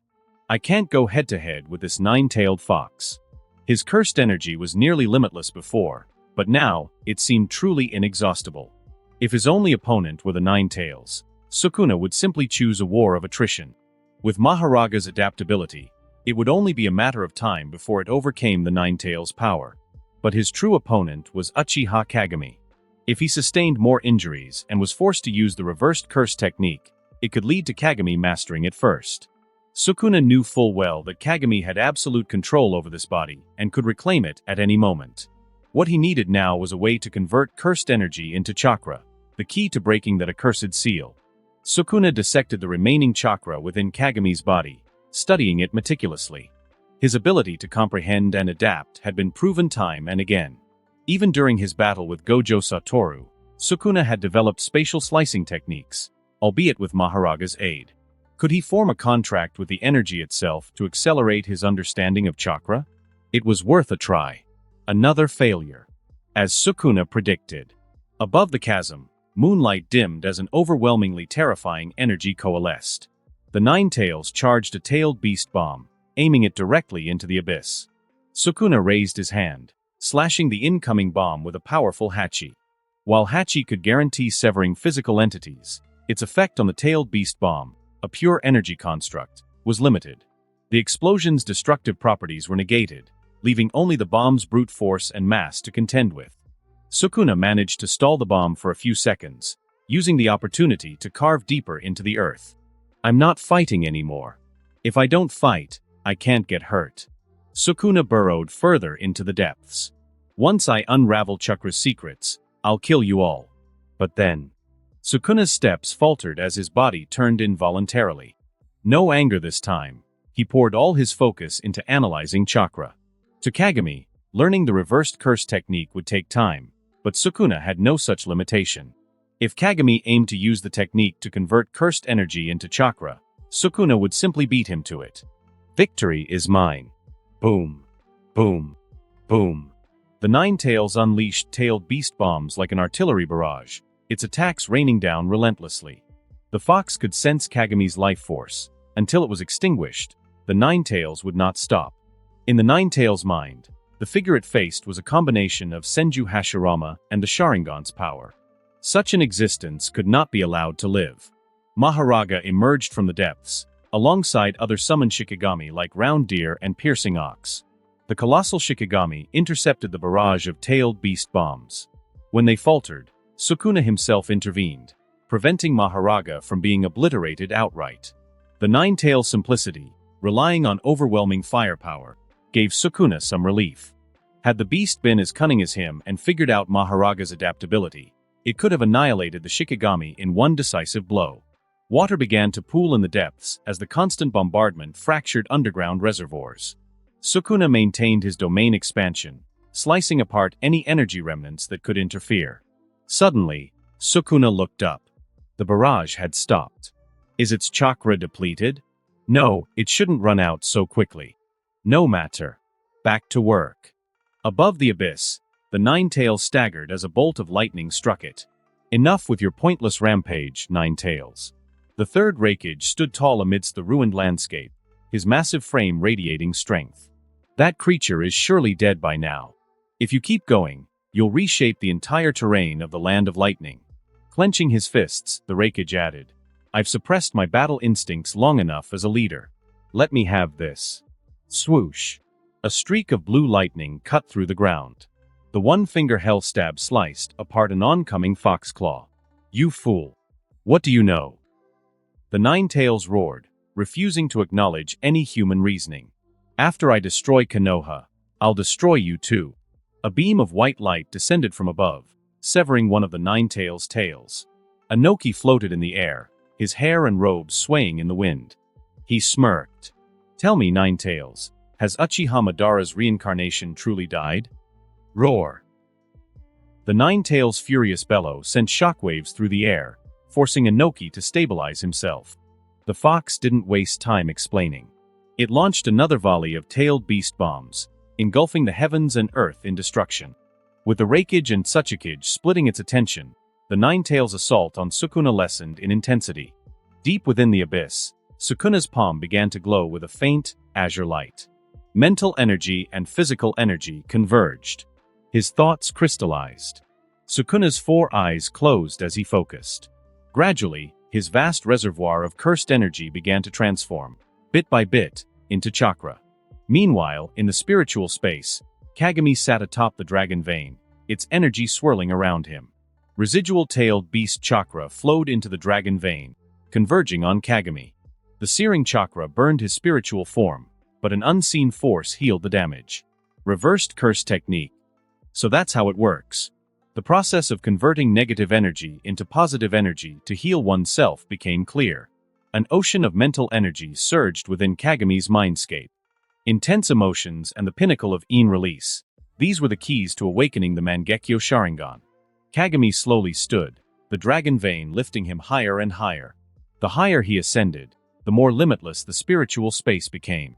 I can't go head-to-head with this nine-tailed fox. His cursed energy was nearly limitless before, but now, it seemed truly inexhaustible. If his only opponent were the Nine-Tails, Sukuna would simply choose a war of attrition. With Maharaga's adaptability, it would only be a matter of time before it overcame the Nine-Tails' power. But his true opponent was Uchiha Kagami. If he sustained more injuries and was forced to use the reversed curse technique, it could lead to Kagami mastering it first. Sukuna knew full well that Kagami had absolute control over this body and could reclaim it at any moment. What he needed now was a way to convert cursed energy into chakra, the key to breaking that accursed seal. Sukuna dissected the remaining chakra within Kagami's body, studying it meticulously. His ability to comprehend and adapt had been proven time and again. Even during his battle with Gojo Satoru, Sukuna had developed spatial slicing techniques, albeit with Maharaga's aid. Could he form a contract with the energy itself to accelerate his understanding of chakra? It was worth a try. Another failure. As Sukuna predicted. Above the chasm, moonlight dimmed as an overwhelmingly terrifying energy coalesced. The Nine-Tails charged a tailed beast bomb, aiming it directly into the abyss. Sukuna raised his hand, slashing the incoming bomb with a powerful Hachi. While Hachi could guarantee severing physical entities, its effect on the tailed beast bomb, a pure energy construct, was limited. The explosion's destructive properties were negated, leaving only the bomb's brute force and mass to contend with. Sukuna managed to stall the bomb for a few seconds, using the opportunity to carve deeper into the earth. I'm not fighting anymore. If I don't fight, I can't get hurt. Sukuna burrowed further into the depths. Once I unravel Chakra's secrets, I'll kill you all. But then, Sukuna's steps faltered as his body turned involuntarily. No anger this time. He poured all his focus into analyzing chakra. To Kagami, learning the reversed curse technique would take time, but Sukuna had no such limitation. If Kagami aimed to use the technique to convert cursed energy into chakra, Sukuna would simply beat him to it. Victory is mine. Boom. Boom. Boom. The Nine Tails unleashed tailed beast bombs like an artillery barrage, its attacks raining down relentlessly. The fox could sense Kagami's life force. Until it was extinguished, the Nine Tails would not stop. In the Nine Tails' mind, the figure it faced was a combination of Senju Hashirama and the Sharingan's power. Such an existence could not be allowed to live. Maharaga emerged from the depths, alongside other summoned Shikigami like Round Deer and Piercing Ox. The colossal Shikigami intercepted the barrage of tailed beast bombs. When they faltered, Sukuna himself intervened, preventing Maharaga from being obliterated outright. The Nine Tails' simplicity, relying on overwhelming firepower, gave Sukuna some relief. Had the beast been as cunning as him and figured out Maharaga's adaptability, it could have annihilated the Shikigami in one decisive blow. Water began to pool in the depths as the constant bombardment fractured underground reservoirs. Sukuna maintained his domain expansion, slicing apart any energy remnants that could interfere. Suddenly, Sukuna looked up. The barrage had stopped. Is its chakra depleted? No, it shouldn't run out so quickly. No matter. Back to work. Above the abyss, the Nine Tails staggered as a bolt of lightning struck it. Enough with your pointless rampage, Nine Tails. The third Reikage stood tall amidst the ruined landscape, his massive frame radiating strength. That creature is surely dead by now. If you keep going, you'll reshape the entire terrain of the Land of Lightning. Clenching his fists, the Reikage added, I've suppressed my battle instincts long enough as a leader. Let me have this. Swoosh. A streak of blue lightning cut through the ground. The one-finger hell stab sliced apart an oncoming fox claw. You fool. What do you know? The Nine Tails roared, refusing to acknowledge any human reasoning. After I destroy Konoha, I'll destroy you too. A beam of white light descended from above, severing one of the Nine Tails' tails. Inoki floated in the air, his hair and robes swaying in the wind. He smirked. Tell me, Nine Tails, has Uchiha Madara's reincarnation truly died? Roar. The Nine Tails' furious bellow sent shockwaves through the air, forcing Inoki to stabilize himself. The fox didn't waste time explaining. It launched another volley of tailed beast bombs, engulfing the heavens and earth in destruction. With the Reikage and Tsuchikage splitting its attention, the Nine Tails' assault on Sukuna lessened in intensity. Deep within the abyss, Sukuna's palm began to glow with a faint, azure light. Mental energy and physical energy converged. His thoughts crystallized. Sukuna's four eyes closed as he focused. Gradually, his vast reservoir of cursed energy began to transform, bit by bit, into chakra. Meanwhile, in the spiritual space, Kagami sat atop the dragon vein, its energy swirling around him. Residual tailed beast chakra flowed into the dragon vein, converging on Kagami. The searing chakra burned his spiritual form, but an unseen force healed the damage. Reversed curse technique. So that's how it works. The process of converting negative energy into positive energy to heal oneself became clear. An ocean of mental energy surged within Kagami's mindscape. Intense emotions and the pinnacle of Yin release. These were the keys to awakening the Mangekyo Sharingan. Kagami slowly stood, the dragon vein lifting him higher and higher. The higher he ascended, the more limitless the spiritual space became.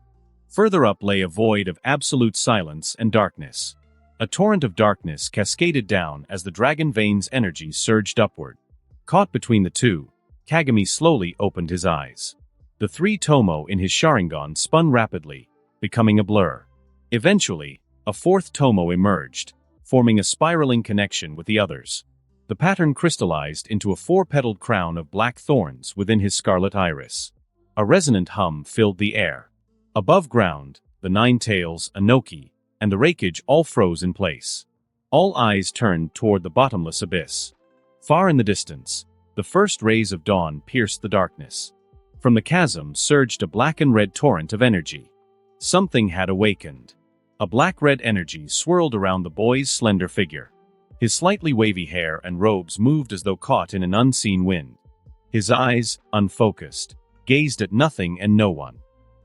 Further up lay a void of absolute silence and darkness. A torrent of darkness cascaded down as the dragon vein's energy surged upward. Caught between the two, Kagami slowly opened his eyes. The three tomo in his Sharingan spun rapidly, becoming a blur. Eventually, a fourth tomo emerged, forming a spiraling connection with the others. The pattern crystallized into a four-petaled crown of black thorns within his scarlet iris. A resonant hum filled the air. Above ground, the Nine Tails, Inoki, and the Reikage all froze in place. All eyes turned toward the bottomless abyss. Far in the distance, the first rays of dawn pierced the darkness. From the chasm surged a black and red torrent of energy. Something had awakened. A black-red energy swirled around the boy's slender figure. His slightly wavy hair and robes moved as though caught in an unseen wind. His eyes, unfocused, gazed at nothing and no one.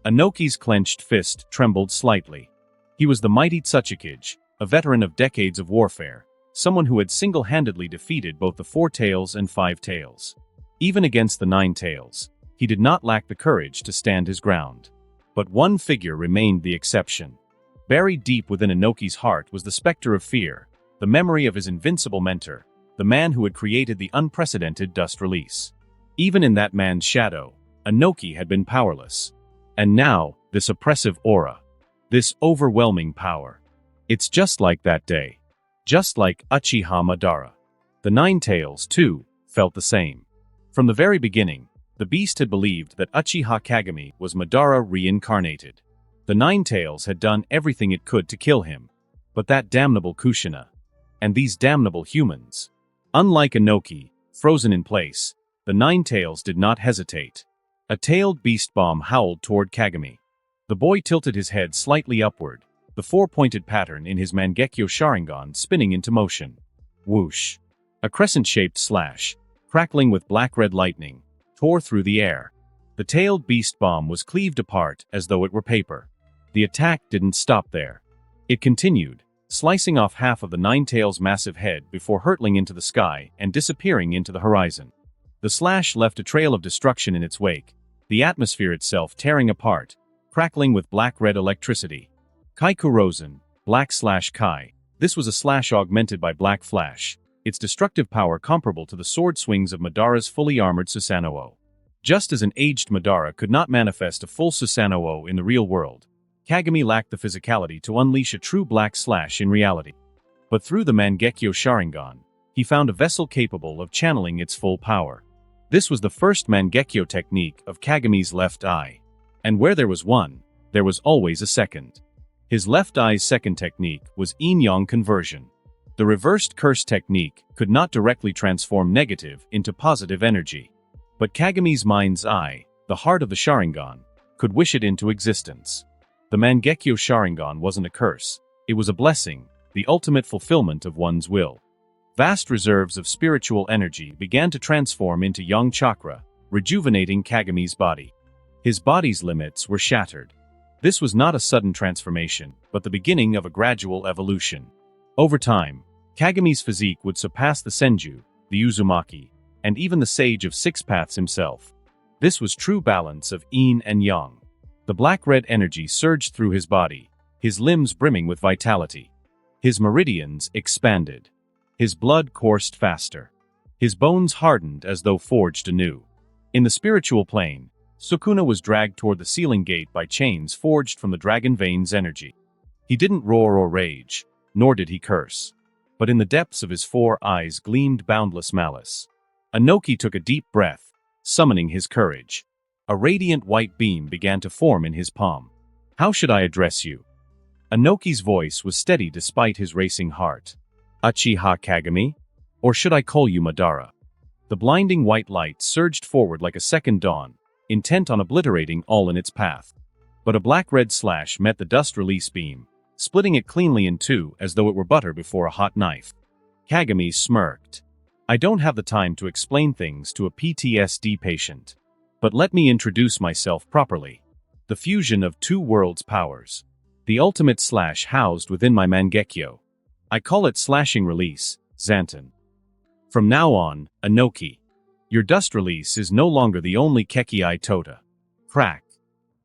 Inoki's clenched fist trembled slightly. He was the mighty UCHIHA, a veteran of decades of warfare, someone who had single-handedly defeated both the Four Tails and Five Tails. Even against the Nine Tails, he did not lack the courage to stand his ground. But one figure remained the exception. Buried deep within Inoki's heart was the specter of fear, the memory of his invincible mentor, the man who had created the unprecedented dust release. Even in that man's shadow, Inoki had been powerless. And now, this oppressive aura. This overwhelming power. It's just like that day. Just like UCHIHA Madara. The Nine Tails, too, felt the same. From the very beginning, the beast had believed that UCHIHA Kagami was Madara reincarnated. The Nine Tails had done everything it could to kill him. But that damnable Kushina. And these damnable humans. Unlike Inoki, frozen in place, the Nine Tails did not hesitate. A tailed beast bomb howled toward Kagami. The boy tilted his head slightly upward, the four-pointed pattern in his Mangekyo Sharingan spinning into motion. Whoosh! A crescent-shaped slash, crackling with black-red lightning, tore through the air. The tailed beast bomb was cleaved apart as though it were paper. The attack didn't stop there. It continued, slicing off half of the Nine Tails' massive head before hurtling into the sky and disappearing into the horizon. The slash left a trail of destruction in its wake, the atmosphere itself tearing apart, crackling with black-red electricity. Kaikurozen, Black/Kai. This was a slash augmented by Black Flash, its destructive power comparable to the sword swings of Madara's fully armored Susanoo. Just as an aged Madara could not manifest a full Susanoo in the real world, Kagami lacked the physicality to unleash a true Black Slash in reality. But through the Mangekyo Sharingan, he found a vessel capable of channeling its full power. This was the first Mangekyo technique of Kagami's left eye. And where there was one, there was always a second. His left eye's second technique was yin-yang conversion. The reversed curse technique could not directly transform negative into positive energy. But Kagami's mind's eye, the heart of the Sharingan, could wish it into existence. The Mangekyo Sharingan wasn't a curse, it was a blessing, the ultimate fulfillment of one's will. Vast reserves of spiritual energy began to transform into yang chakra, rejuvenating Kagami's body. His body's limits were shattered. This was not a sudden transformation, but the beginning of a gradual evolution. Over time, Kagami's physique would surpass the Senju, the Uzumaki, and even the Sage of Six Paths himself. This was true balance of yin and yang. The black-red energy surged through his body, his limbs brimming with vitality. His meridians expanded. His blood coursed faster. His bones hardened as though forged anew. In the spiritual plane, Sukuna was dragged toward the ceiling gate by chains forged from the dragon vein's energy. He didn't roar or rage, nor did he curse. But in the depths of his four eyes gleamed boundless malice. Inoki took a deep breath, summoning his courage. A radiant white beam began to form in his palm. "How should I address you?" Inoki's voice was steady despite his racing heart. "UCHIHA Kagami? Or should I call you Madara?" The blinding white light surged forward like a second dawn, intent on obliterating all in its path. But a black-red slash met the dust release beam, splitting it cleanly in two as though it were butter before a hot knife. Kagami smirked. "I don't have the time to explain things to a PTSD patient. But let me introduce myself properly. The fusion of two worlds' powers. The ultimate slash housed within my Mangekyo. I call it slashing release, Zanten. From now on, Inoki. Your dust release is no longer the only Keki Tota." Crack.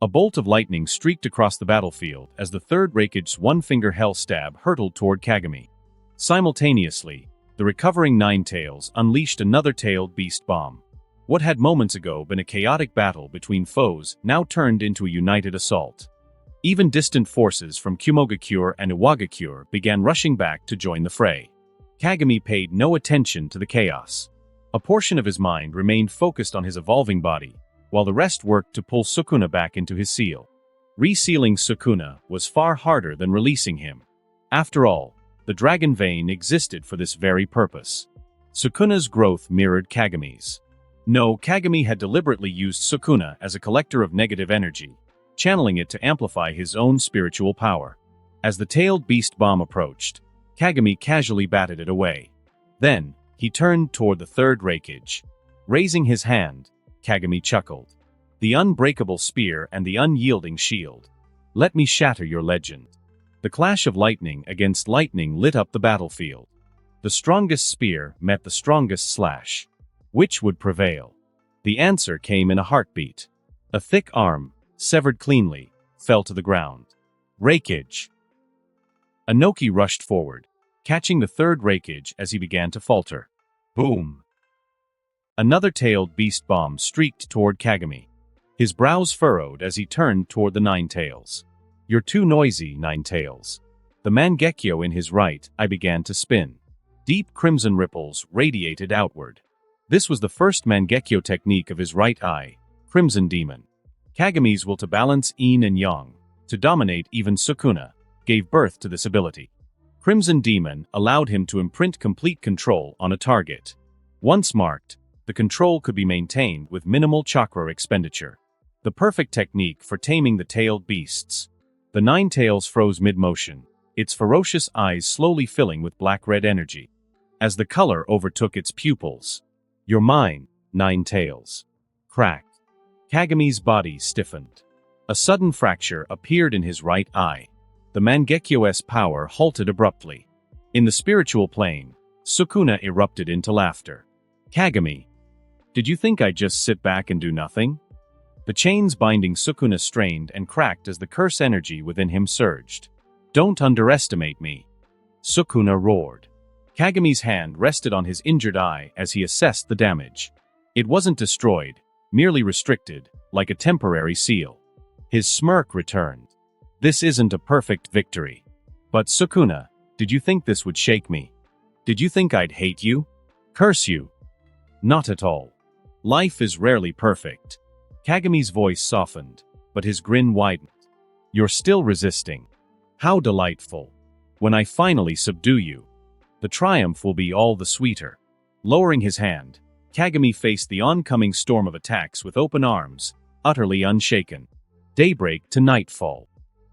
A bolt of lightning streaked across the battlefield as the third Raikage's one-finger hell stab hurtled toward Kagami. Simultaneously, the recovering Nine Tails unleashed another tailed beast bomb. What had moments ago been a chaotic battle between foes now turned into a united assault. Even distant forces from Kumogakure and Iwagakure began rushing back to join the fray. Kagami paid no attention to the chaos. A portion of his mind remained focused on his evolving body, while the rest worked to pull Sukuna back into his seal. Resealing Sukuna was far harder than releasing him. After all, the dragon vein existed for this very purpose. Sukuna's growth mirrored Kagami's. No, Kagami had deliberately used Sukuna as a collector of negative energy, channeling it to amplify his own spiritual power. As the tailed beast bomb approached, Kagami casually batted it away. Then, he turned toward the third Raikage. Raising his hand, Kagami chuckled. The unbreakable spear and the unyielding shield. Let me shatter your legend. The clash of lightning against lightning lit up the battlefield. The strongest spear met the strongest slash. Which would prevail? The answer came in a heartbeat. A thick arm, severed cleanly, fell to the ground. Rakeage. Inoki rushed forward, catching the third rakeage as he began to falter. Boom! Another tailed beast bomb streaked toward Kagami. His brows furrowed as he turned toward the Nine Tails. You're too noisy, Nine Tails. The Mangekyo in his right eye began to spin. Deep crimson ripples radiated outward. This was the first Mangekyo technique of his right eye, Crimson Demon. Kagami's will to balance yin and yang, to dominate even Sukuna, gave birth to this ability. Crimson Demon allowed him to imprint complete control on a target. Once marked, the control could be maintained with minimal chakra expenditure. The perfect technique for taming the tailed beasts. The Nine Tails froze mid-motion, its ferocious eyes slowly filling with black-red energy. As the color overtook its pupils. You're mine, Nine Tails. Crack. Kagami's body stiffened. A sudden fracture appeared in his right eye. The Mangekyo's power halted abruptly. In the spiritual plane, Sukuna erupted into laughter. Kagami, did you think I'd just sit back and do nothing? The chains binding Sukuna strained and cracked as the curse energy within him surged. Don't underestimate me. Sukuna roared. Kagami's hand rested on his injured eye as he assessed the damage. It wasn't destroyed, merely restricted, like a temporary seal. His smirk returned. This isn't a perfect victory. But Sukuna, did you think this would shake me? Did you think I'd hate you? Curse you? Not at all. Life is rarely perfect. Kagami's voice softened, but his grin widened. You're still resisting. How delightful. When I finally subdue you, the triumph will be all the sweeter. Lowering his hand, Kagami faced the oncoming storm of attacks with open arms, utterly unshaken. Daybreak to nightfall.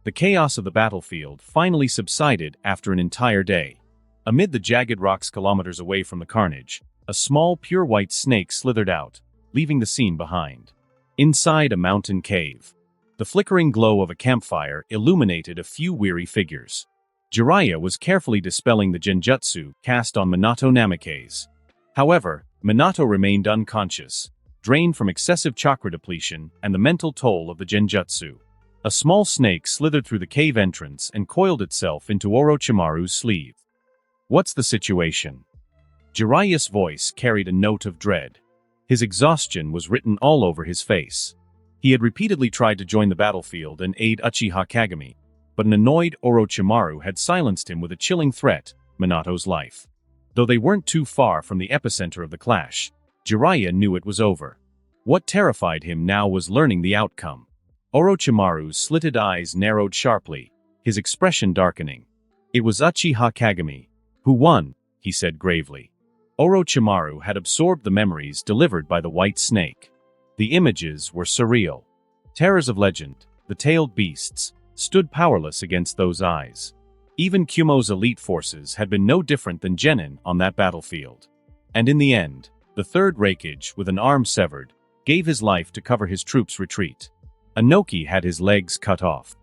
The chaos of the battlefield finally subsided after an entire day. Amid the jagged rocks kilometers away from the carnage, a small pure white snake slithered out, leaving the scene behind. Inside a mountain cave, the flickering glow of a campfire illuminated a few weary figures. Jiraiya was carefully dispelling the genjutsu cast on Minato Namake's. However, Minato remained unconscious, drained from excessive chakra depletion and the mental toll of the genjutsu. A small snake slithered through the cave entrance and coiled itself into Orochimaru's sleeve. What's the situation? Jiraiya's voice carried a note of dread. His exhaustion was written all over his face. He had repeatedly tried to join the battlefield and aid Uchiha Kagami, but an annoyed Orochimaru had silenced him with a chilling threat, Minato's life. Though they weren't too far from the epicenter of the clash, Jiraiya knew it was over. What terrified him now was learning the outcome. Orochimaru's slitted eyes narrowed sharply, his expression darkening. It was Uchiha Kagami who won, he said gravely. Orochimaru had absorbed the memories delivered by the white snake. The images were surreal. Terrors of legend, the tailed beasts, stood powerless against those eyes. Even Kumo's elite forces had been no different than genin on that battlefield. And in the end, the third rakeage, with an arm severed, gave his life to cover his troops' retreat. Inoki had his legs cut off.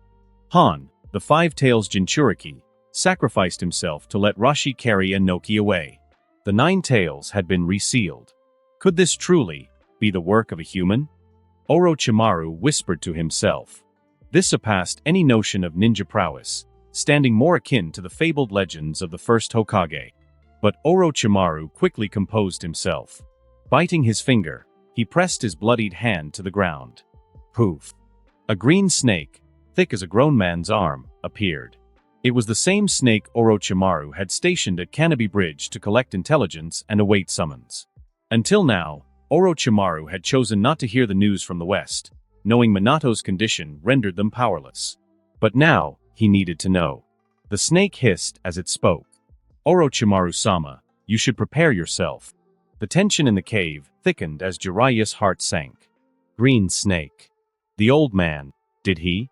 Han, the Five Tails Jinchuriki, sacrificed himself to let Rashi carry Inoki away. The Nine Tails had been resealed. Could this truly be the work of a human? Orochimaru whispered to himself. This surpassed any notion of ninja prowess, standing more akin to the fabled legends of the first Hokage. But Orochimaru quickly composed himself. Biting his finger, he pressed his bloodied hand to the ground. Poof! A green snake, thick as a grown man's arm, appeared. It was the same snake Orochimaru had stationed at Kanabi Bridge to collect intelligence and await summons. Until now, Orochimaru had chosen not to hear the news from the west, knowing Minato's condition rendered them powerless. But now, he needed to know. The snake hissed as it spoke. Orochimaru-sama, you should prepare yourself. The tension in the cave thickened as Jiraiya's heart sank. Green snake. The old man, did he?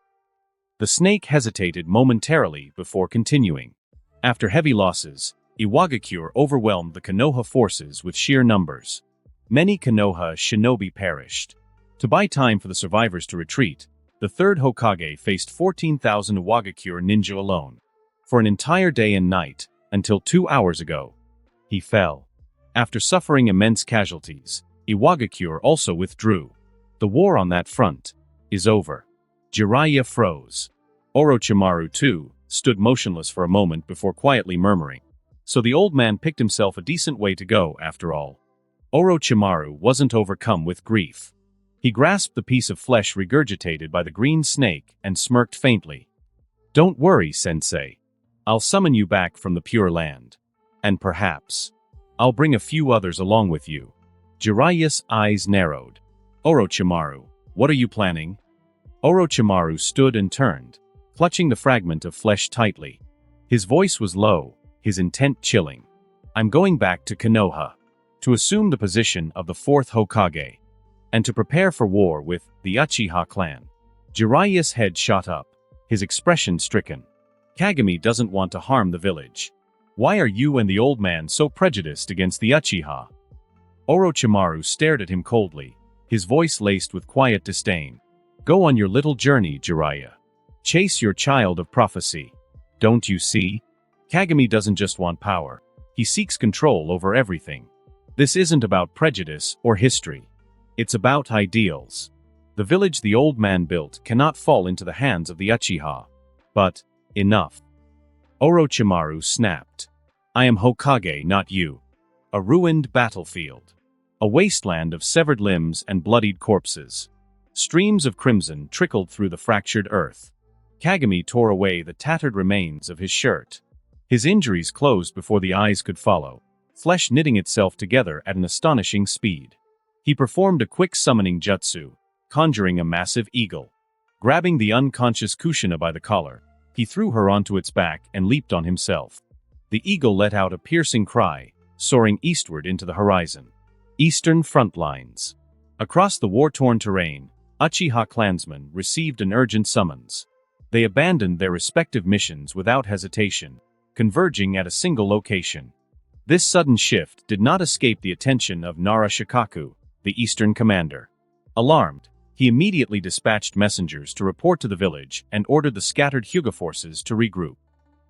The snake hesitated momentarily before continuing. After heavy losses, Iwagakure overwhelmed the Konoha forces with sheer numbers. Many Konoha shinobi perished. To buy time for the survivors to retreat, the third Hokage faced 14,000 Iwagakure ninja alone. For an entire day and night, until 2 hours ago, he fell. After suffering immense casualties, Iwagakure also withdrew. The war on that front is over. Jiraiya froze. Orochimaru, too, stood motionless for a moment before quietly murmuring. So the old man picked himself a decent way to go, after all. Orochimaru wasn't overcome with grief. He grasped the piece of flesh regurgitated by the green snake and smirked faintly. "Don't worry, sensei. I'll summon you back from the Pure Land. And perhaps I'll bring a few others along with you." Jiraiya's eyes narrowed. "Orochimaru, what are you planning?" Orochimaru stood and turned, clutching the fragment of flesh tightly. His voice was low, his intent chilling. "I'm going back to Konoha, to assume the position of the fourth Hokage, and to prepare for war with the Uchiha clan." Jiraiya's head shot up, his expression stricken. "Kagami doesn't want to harm the village. Why are you and the old man so prejudiced against the Uchiha?" Orochimaru stared at him coldly, his voice laced with quiet disdain. "Go on your little journey, Jiraiya. Chase your child of prophecy. Don't you see? Kagami doesn't just want power. He seeks control over everything. This isn't about prejudice or history. It's about ideals. The village the old man built cannot fall into the hands of the Uchiha. But enough." Orochimaru snapped. "I am Hokage, not you." A ruined battlefield. A wasteland of severed limbs and bloodied corpses. Streams of crimson trickled through the fractured earth. Kagami tore away the tattered remains of his shirt. His injuries closed before the eyes could follow, flesh knitting itself together at an astonishing speed. He performed a quick summoning jutsu, conjuring a massive eagle. Grabbing the unconscious Kushina by the collar, he threw her onto its back and leaped on himself. The eagle let out a piercing cry, soaring eastward into the horizon. Eastern front lines. Across the war-torn terrain, Uchiha clansmen received an urgent summons. They abandoned their respective missions without hesitation, converging at a single location. This sudden shift did not escape the attention of Nara Shikaku, the eastern commander. Alarmed, he immediately dispatched messengers to report to the village and ordered the scattered Hyuga forces to regroup.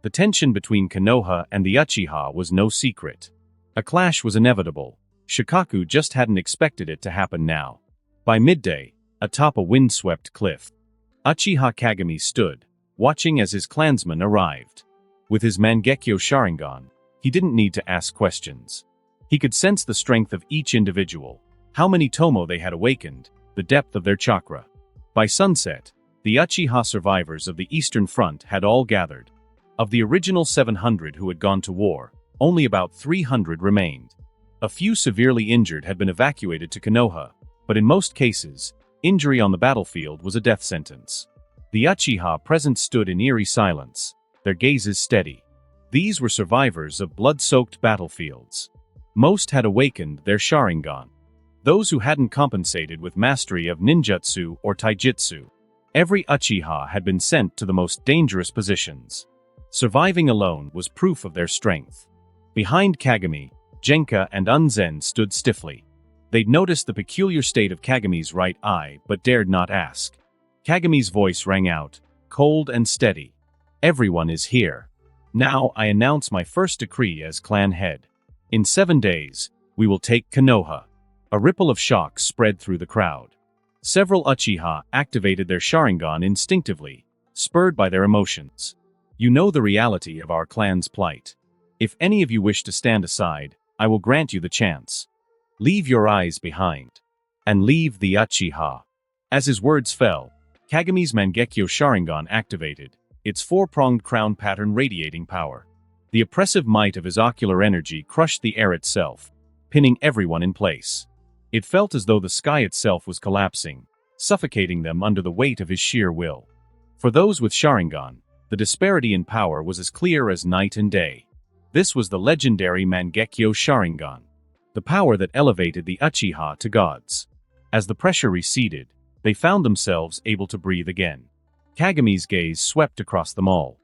The tension between Konoha and the Uchiha was no secret. A clash was inevitable. Shikaku just hadn't expected it to happen now. By midday, atop a windswept cliff, Uchiha Kagami stood, watching as his clansmen arrived. With his Mangekyo Sharingan, he didn't need to ask questions. He could sense the strength of each individual, how many tomo they had awakened, the depth of their chakra. By sunset, the Uchiha survivors of the Eastern Front had all gathered. Of the original 700 who had gone to war, only about 300 remained. A few severely injured had been evacuated to Konoha, but in most cases, injury on the battlefield was a death sentence. The Uchiha present stood in eerie silence, their gazes steady. These were survivors of blood-soaked battlefields. Most had awakened their Sharingan. Those who hadn't compensated with mastery of ninjutsu or taijutsu. Every Uchiha had been sent to the most dangerous positions. Surviving alone was proof of their strength. Behind Kagami, Genka and Unzen stood stiffly. They'd noticed the peculiar state of Kagami's right eye but dared not ask. Kagami's voice rang out, cold and steady. "Everyone is here. Now I announce my first decree as clan head. In 7 days, we will take Konoha." A ripple of shock spread through the crowd. Several Uchiha activated their Sharingan instinctively, spurred by their emotions. "You know the reality of our clan's plight. If any of you wish to stand aside, I will grant you the chance. Leave your eyes behind. And leave the Uchiha." As his words fell, Kagami's Mangekyo Sharingan activated, its four-pronged crown pattern radiating power. The oppressive might of his ocular energy crushed the air itself, pinning everyone in place. It felt as though the sky itself was collapsing, suffocating them under the weight of his sheer will. For those with Sharingan, the disparity in power was as clear as night and day. This was the legendary Mangekyo Sharingan, the power that elevated the Uchiha to gods. As the pressure receded, they found themselves able to breathe again. Kagami's gaze swept across them all.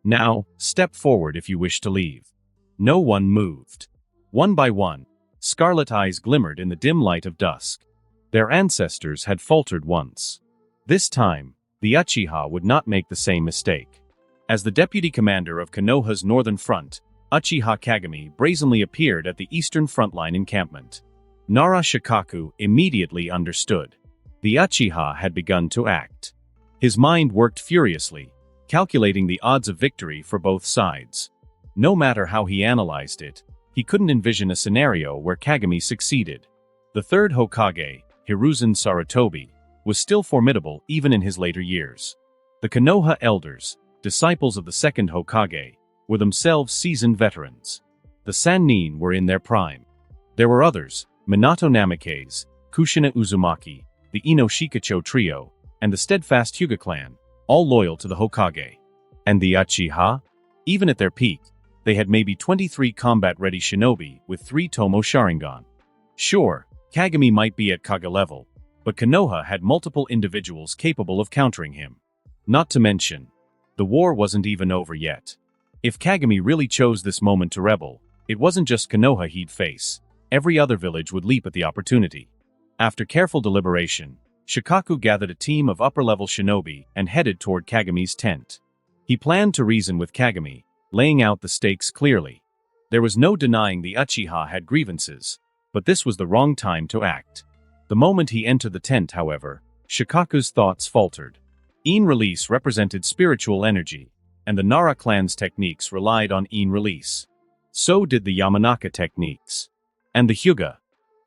"Now, step forward if you wish to leave." No one moved. One by one, scarlet eyes glimmered in the dim light of dusk. Their ancestors had faltered once. This time, the Uchiha would not make the same mistake. As the deputy commander of Konoha's northern front, Uchiha Kagami brazenly appeared at the eastern frontline encampment. Nara Shikaku immediately understood. The Uchiha had begun to act. His mind worked furiously, calculating the odds of victory for both sides. No matter how he analyzed it, he couldn't envision a scenario where Kagami succeeded. The third Hokage, Hiruzen Sarutobi, was still formidable even in his later years. The Konoha elders, disciples of the second Hokage, were themselves seasoned veterans. The Sannin were in their prime. There were others, Minato Namikaze, Kushina Uzumaki, the Ino Shikacho trio, and the steadfast Hyuga clan, all loyal to the Hokage. And the Uchiha? Even at their peak, they had maybe 23 combat-ready shinobi with 3 Tomo Sharingan. Sure, Kagami might be at Kage level, but Konoha had multiple individuals capable of countering him. Not to mention, the war wasn't even over yet. If Kagami really chose this moment to rebel, it wasn't just Konoha he'd face. Every other village would leap at the opportunity. After careful deliberation, Shikaku gathered a team of upper-level shinobi and headed toward Kagami's tent. He planned to reason with Kagami, laying out the stakes clearly. There was no denying the Uchiha had grievances, but this was the wrong time to act. The moment he entered the tent, however, Shikaku's thoughts faltered. In release represented spiritual energy, and the Nara clan's techniques relied on in release. So did the Yamanaka techniques. And the Hyuga.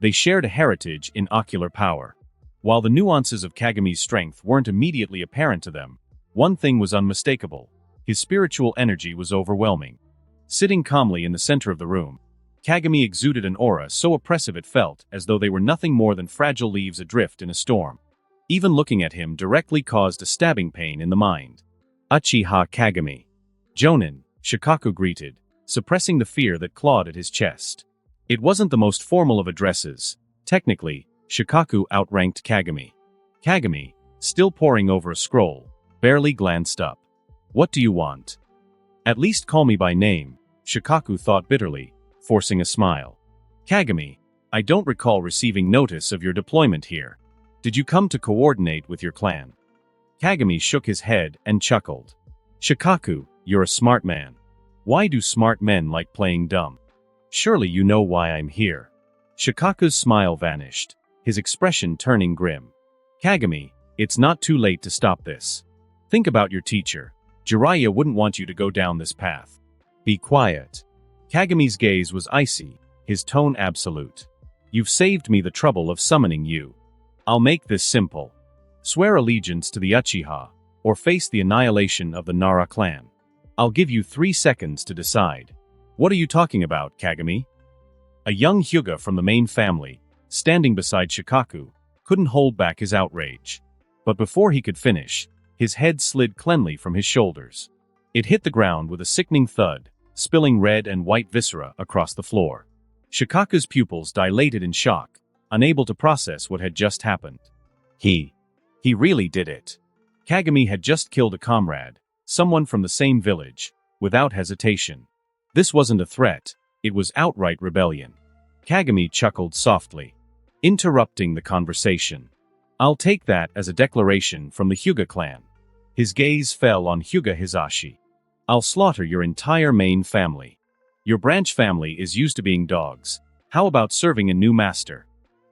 They shared a heritage in ocular power. While the nuances of Kagami's strength weren't immediately apparent to them, one thing was unmistakable. His spiritual energy was overwhelming. Sitting calmly in the center of the room, Kagami exuded an aura so oppressive it felt as though they were nothing more than fragile leaves adrift in a storm. Even looking at him directly caused a stabbing pain in the mind. Uchiha Kagami. Jonin, Shikaku greeted, suppressing the fear that clawed at his chest. It wasn't the most formal of addresses. Technically, Shikaku outranked Kagami. Kagami, still poring over a scroll, barely glanced up. What do you want? At least call me by name, Shikaku thought bitterly, forcing a smile. Kagami, I don't recall receiving notice of your deployment here. Did you come to coordinate with your clan? Kagami shook his head and chuckled. Shikaku, you're a smart man. Why do smart men like playing dumb? Surely you know why I'm here. Shikaku's smile vanished, his expression turning grim. Kagami, it's not too late to stop this. Think about your teacher. Jiraiya wouldn't want you to go down this path. Be quiet. Kagami's gaze was icy, his tone absolute. You've saved me the trouble of summoning you. I'll make this simple. Swear allegiance to the Uchiha, or face the annihilation of the Nara clan. I'll give you 3 seconds to decide. What are you talking about, Kagami? A young Hyuga from the main family, standing beside Shikaku, couldn't hold back his outrage. But before he could finish, his head slid cleanly from his shoulders. It hit the ground with a sickening thud, spilling red and white viscera across the floor. Shikaku's pupils dilated in shock, unable to process what had just happened. He really did it. Kagami had just killed a comrade, someone from the same village, without hesitation. This wasn't a threat, it was outright rebellion. Kagami chuckled softly, interrupting the conversation. I'll take that as a declaration from the Hyuga clan. His gaze fell on Hyuga Hisashi. I'll slaughter your entire main family. Your branch family is used to being dogs. How about serving a new master?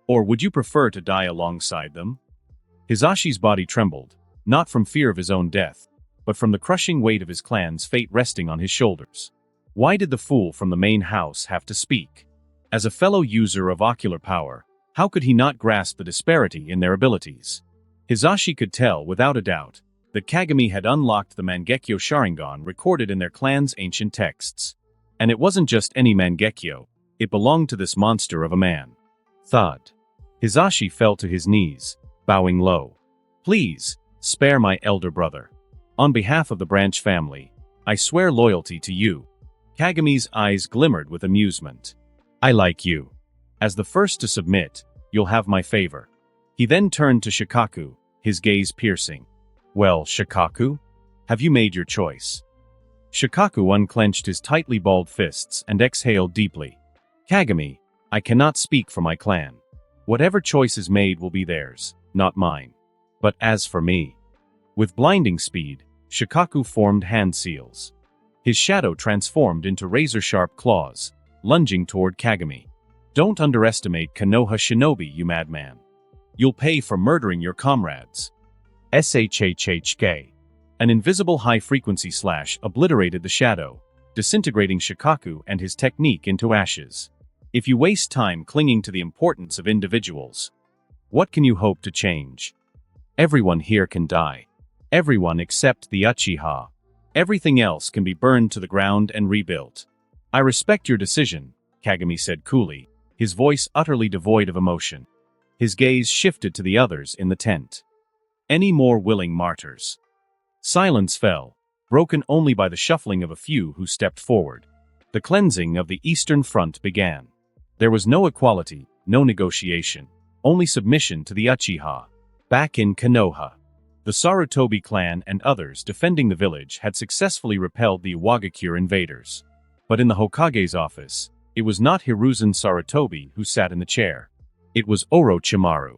Or would you prefer to die alongside them? Hisashi's body trembled, not from fear of his own death, but from the crushing weight of his clan's fate resting on his shoulders. Why did the fool from the main house have to speak? As a fellow user of ocular power, how could he not grasp the disparity in their abilities? Hisashi could tell, without a doubt, that Kagami had unlocked the Mangekyo Sharingan recorded in their clan's ancient texts. And it wasn't just any Mangekyo, it belonged to this monster of a man. Thud. Hisashi fell to his knees, bowing low. Please, spare my elder brother. On behalf of the branch family, I swear loyalty to you. Kagami's eyes glimmered with amusement. I like you. As the first to submit, you'll have my favor. He then turned to Shikaku, his gaze piercing. Well, Shikaku? Have you made your choice? Shikaku unclenched his tightly balled fists and exhaled deeply. Kagami, I cannot speak for my clan. Whatever choice is made will be theirs, not mine. But as for me... With blinding speed, Shikaku formed hand seals. His shadow transformed into razor-sharp claws, lunging toward Kagami. Don't underestimate Konoha Shinobi, you madman. You'll pay for murdering your comrades. SHHHK. An invisible high-frequency slash obliterated the shadow, disintegrating Shikaku and his technique into ashes. If you waste time clinging to the importance of individuals, what can you hope to change? Everyone here can die. Everyone except the Uchiha. Everything else can be burned to the ground and rebuilt. I respect your decision, Kagami said coolly, his voice utterly devoid of emotion. His gaze shifted to the others in the tent. Any more willing martyrs? Silence fell, broken only by the shuffling of a few who stepped forward. The cleansing of the Eastern Front began. There was no equality, no negotiation, only submission to the Uchiha. Back in Konoha, the Sarutobi clan and others defending the village had successfully repelled the Iwagakure invaders. But in the Hokage's office, it was not Hiruzen Sarutobi who sat in the chair. It was Orochimaru.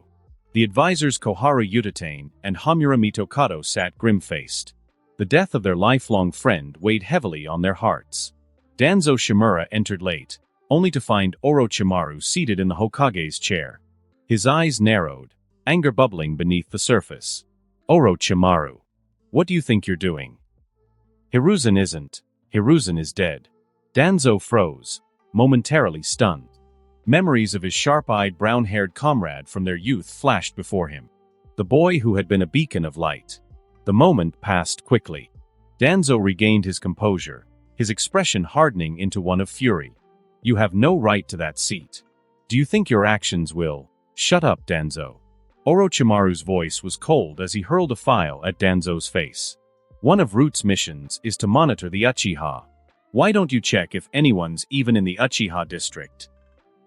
The advisors Koharu Utatane and Hamura Mitokado sat grim-faced. The death of their lifelong friend weighed heavily on their hearts. Danzo Shimura entered late, only to find Orochimaru seated in the Hokage's chair. His eyes narrowed, anger bubbling beneath the surface. Orochimaru, what do you think you're doing? Hiruzen isn't. Hiruzen is dead. Danzo froze, momentarily stunned. Memories of his sharp-eyed, brown-haired comrade from their youth flashed before him. The boy who had been a beacon of light. The moment passed quickly. Danzo regained his composure, his expression hardening into one of fury. You have no right to that seat. Do you think your actions will... Shut up, Danzo. Orochimaru's voice was cold as he hurled a file at Danzo's face. One of Root's missions is to monitor the Uchiha. Why don't you check if anyone's even in the Uchiha district?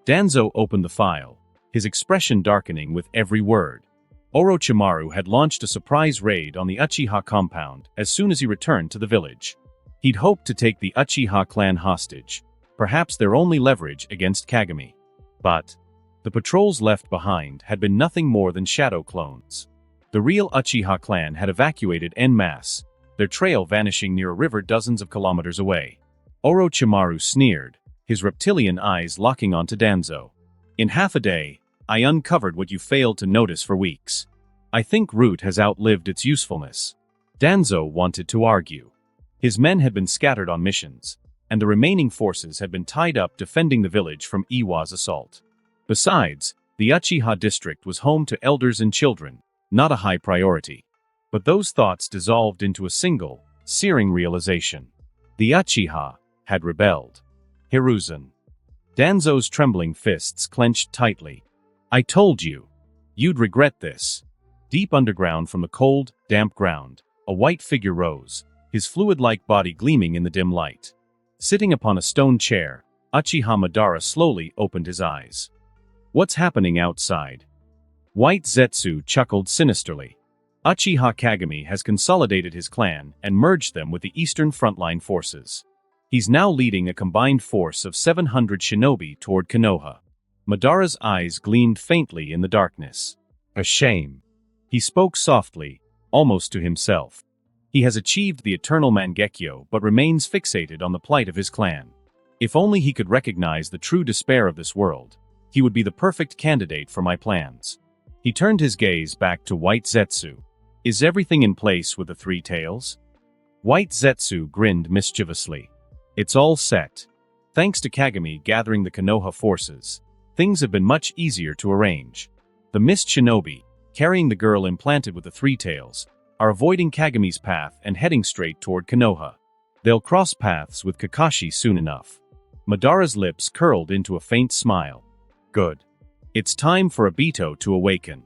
Danzo opened the file, his expression darkening with every word. Orochimaru had launched a surprise raid on the Uchiha compound as soon as he returned to the village. He'd hoped to take the Uchiha clan hostage, perhaps their only leverage against Kagami. But the patrols left behind had been nothing more than shadow clones. The real Uchiha clan had evacuated en masse, their trail vanishing near a river dozens of kilometers away. Orochimaru sneered, his reptilian eyes locking onto Danzo. In half a day, I uncovered what you failed to notice for weeks. I think Root has outlived its usefulness. Danzo wanted to argue. His men had been scattered on missions, and the remaining forces had been tied up defending the village from Iwa's assault. Besides, the Uchiha district was home to elders and children, not a high priority. But those thoughts dissolved into a single, searing realization. The Uchiha had rebelled. Hiruzen. Danzo's trembling fists clenched tightly. I told you. You'd regret this. Deep underground from the cold, damp ground, a white figure rose, his fluid-like body gleaming in the dim light. Sitting upon a stone chair, Uchiha Madara slowly opened his eyes. What's happening outside? White Zetsu chuckled sinisterly. Uchiha Kagami has consolidated his clan and merged them with the Eastern Frontline forces. He's now leading a combined force of 700 shinobi toward Konoha. Madara's eyes gleamed faintly in the darkness. A shame. He spoke softly, almost to himself. He has achieved the eternal Mangekyo but remains fixated on the plight of his clan. If only he could recognize the true despair of this world, he would be the perfect candidate for my plans. He turned his gaze back to White Zetsu. Is everything in place with the three tails? White Zetsu grinned mischievously. It's all set. Thanks to Kagami gathering the Konoha forces, things have been much easier to arrange. The Mist Shinobi, carrying the girl implanted with the three tails, are avoiding Kagami's path and heading straight toward Konoha. They'll cross paths with Kakashi soon enough. Madara's lips curled into a faint smile. Good. It's time for Obito to awaken.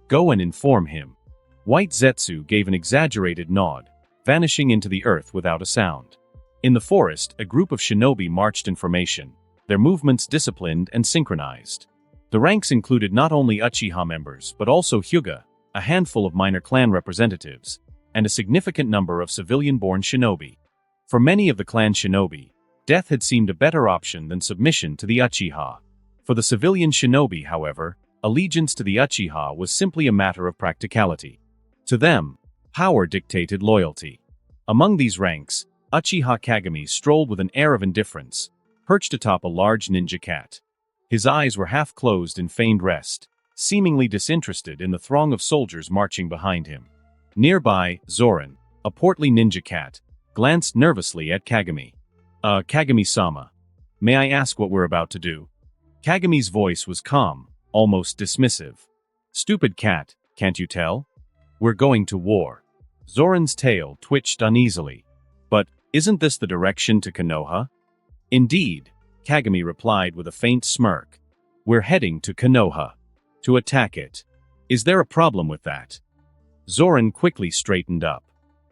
Go and inform him. White Zetsu gave an exaggerated nod, vanishing into the earth without a sound. In the forest, a group of shinobi marched in formation, their movements disciplined and synchronized. The ranks included not only Uchiha members but also Hyuga, a handful of minor clan representatives, and a significant number of civilian-born shinobi. For many of the clan shinobi, death had seemed a better option than submission to the Uchiha. For the civilian shinobi, however, allegiance to the Uchiha was simply a matter of practicality. To them, power dictated loyalty. Among these ranks, Uchiha Kagami strolled with an air of indifference, perched atop a large ninja cat. His eyes were half closed in feigned rest, seemingly disinterested in the throng of soldiers marching behind him. Nearby, Zoran, a portly ninja cat, glanced nervously at Kagami. Kagami-sama, may I ask what we're about to do?" Kagami's voice was calm, almost dismissive. "Stupid cat, can't you tell? We're going to war." Zoran's tail twitched uneasily. "But isn't this the direction to Konoha?" "Indeed," Kagami replied with a faint smirk. "We're heading to Konoha. To attack it. Is there a problem with that?" Zoran quickly straightened up.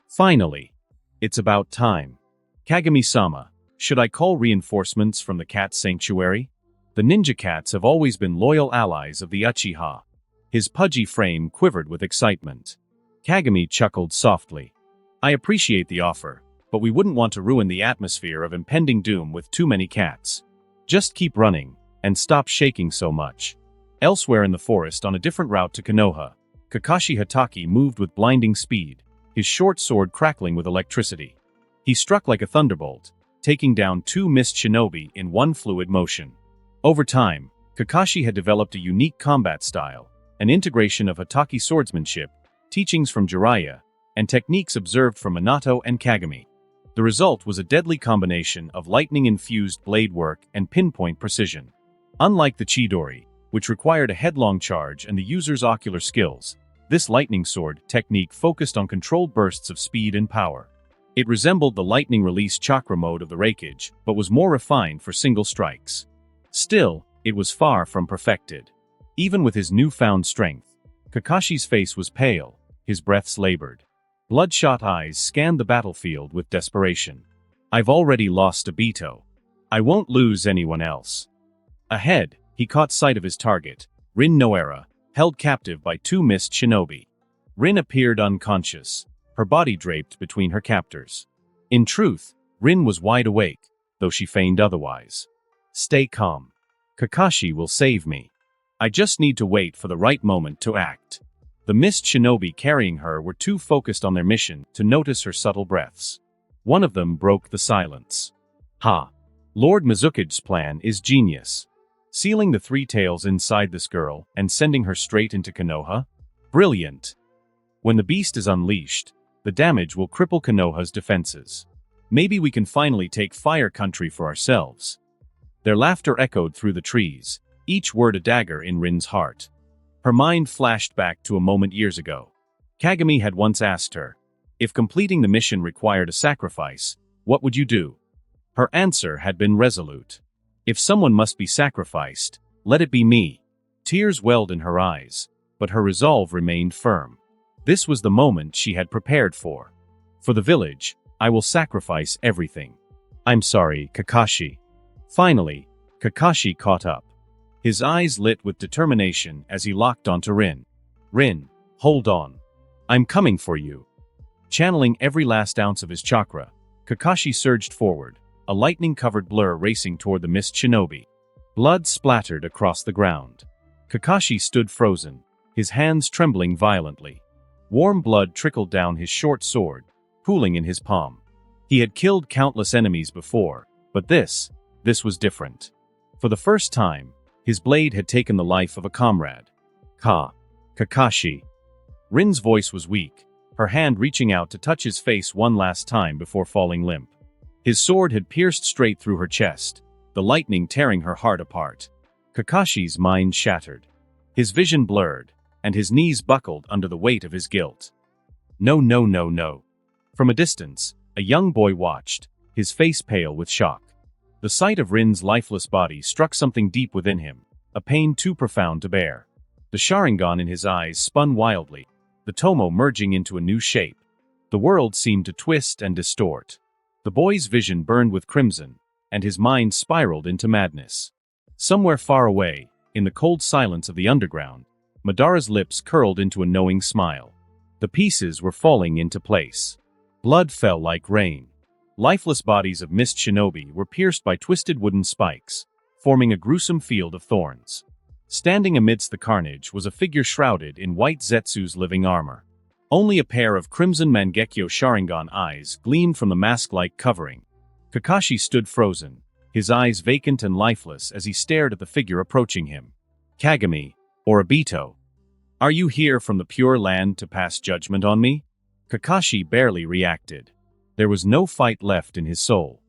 "Finally. It's about time. Kagami-sama, should I call reinforcements from the cat sanctuary? The ninja cats have always been loyal allies of the Uchiha." His pudgy frame quivered with excitement. Kagami chuckled softly. "I appreciate the offer, but we wouldn't want to ruin the atmosphere of impending doom with too many cats. Just keep running, and stop shaking so much." Elsewhere in the forest on a different route to Konoha, Kakashi Hatake moved with blinding speed, his short sword crackling with electricity. He struck like a thunderbolt, taking down 2 mist shinobi in one fluid motion. Over time, Kakashi had developed a unique combat style, an integration of Hatake swordsmanship, teachings from Jiraiya, and techniques observed from Minato and Kagami. The result was a deadly combination of lightning-infused blade work and pinpoint precision. Unlike the Chidori, which required a headlong charge and the user's ocular skills, this lightning sword technique focused on controlled bursts of speed and power. It resembled the lightning release chakra mode of the Reikage, but was more refined for single strikes. Still, it was far from perfected. Even with his newfound strength, Kakashi's face was pale, his breaths labored. Bloodshot eyes scanned the battlefield with desperation. "I've already lost Obito. I won't lose anyone else." Ahead, he caught sight of his target, Rin Noera, held captive by 2 mist shinobi. Rin appeared unconscious, her body draped between her captors. In truth, Rin was wide awake, though she feigned otherwise. "Stay calm. Kakashi will save me. I just need to wait for the right moment to act." The mist shinobi carrying her were too focused on their mission to notice her subtle breaths. One of them broke the silence. "Ha! Lord Mizuki's plan is genius. Sealing the 3 tails inside this girl and sending her straight into Konoha? Brilliant! When the beast is unleashed, the damage will cripple Konoha's defenses. Maybe we can finally take Fire Country for ourselves." Their laughter echoed through the trees, each word a dagger in Rin's heart. Her mind flashed back to a moment years ago. Kagami had once asked her, if completing the mission required a sacrifice, what would you do? Her answer had been resolute. "If someone must be sacrificed, let it be me." Tears welled in her eyes, but her resolve remained firm. This was the moment she had prepared for. "For the village, I will sacrifice everything." "I'm sorry, Kakashi." Finally, Kakashi caught up. His eyes lit with determination as he locked onto Rin. "Rin, hold on. I'm coming for you." Channeling every last ounce of his chakra, Kakashi surged forward, a lightning-covered blur racing toward the mist shinobi. Blood splattered across the ground. Kakashi stood frozen, his hands trembling violently. Warm blood trickled down his short sword, pooling in his palm. He had killed countless enemies before, but this was different. For the first time, his blade had taken the life of a comrade. Kakashi. Rin's voice was weak, her hand reaching out to touch his face one last time before falling limp. His sword had pierced straight through her chest, the lightning tearing her heart apart. Kakashi's mind shattered. His vision blurred, and his knees buckled under the weight of his guilt. No, no, no, no. From a distance, a young boy watched, his face pale with shock. The sight of Rin's lifeless body struck something deep within him, a pain too profound to bear. The Sharingan in his eyes spun wildly, the Tomo merging into a new shape. The world seemed to twist and distort. The boy's vision burned with crimson, and his mind spiraled into madness. Somewhere far away, in the cold silence of the underground, Madara's lips curled into a knowing smile. The pieces were falling into place. Blood fell like rain. Lifeless bodies of mist shinobi were pierced by twisted wooden spikes, forming a gruesome field of thorns. Standing amidst the carnage was a figure shrouded in white Zetsu's living armor. Only a pair of crimson Mangekyo Sharingan eyes gleamed from the mask-like covering. Kakashi stood frozen, his eyes vacant and lifeless as he stared at the figure approaching him. Kagami, or Obito. Are you here from the Pure Land to pass judgment on me? Kakashi barely reacted. There was no fight left in his soul.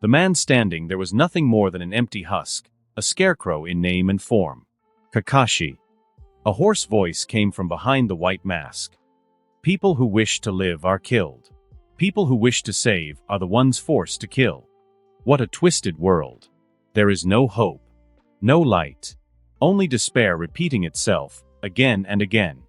The man standing there was nothing more than an empty husk, a scarecrow in name and form. Kakashi. A hoarse voice came from behind the white mask. People who wish to live are killed. People who wish to save are the ones forced to kill. What a twisted world. There is no hope. No light. Only despair repeating itself, again and again.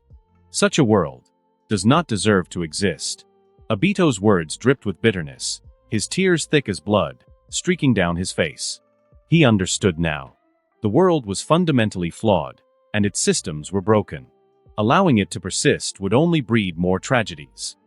Such a world does not deserve to exist. Obito's words dripped with bitterness, his tears thick as blood, streaking down his face. He understood now. The world was fundamentally flawed, and its systems were broken. Allowing it to persist would only breed more tragedies.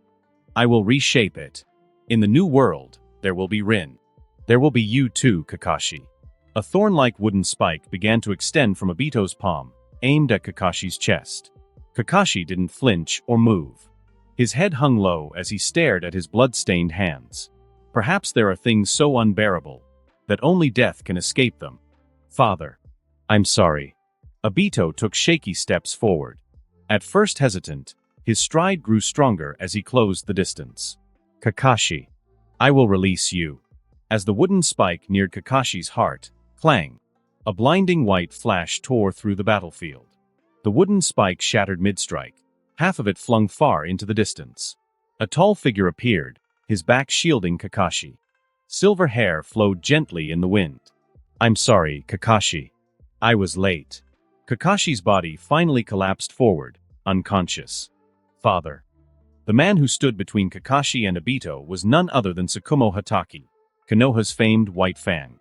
I will reshape it. In the new world, there will be Rin. There will be you too, Kakashi. A thorn-like wooden spike began to extend from Obito's palm, aimed at Kakashi's chest. Kakashi didn't flinch or move. His head hung low as he stared at his blood-stained hands. Perhaps there are things so unbearable that only death can escape them. Father. I'm sorry. Obito took shaky steps forward. At first hesitant, his stride grew stronger as he closed the distance. Kakashi. I will release you. As the wooden spike neared Kakashi's heart, clang. A blinding white flash tore through the battlefield. The wooden spike shattered mid-strike, half of it flung far into the distance. A tall figure appeared, his back shielding Kakashi. Silver hair flowed gently in the wind. I'm sorry, Kakashi. I was late. Kakashi's body finally collapsed forward, unconscious. Father. The man who stood between Kakashi and Obito was none other than Tsukumo Hatake, Konoha's famed White Fang.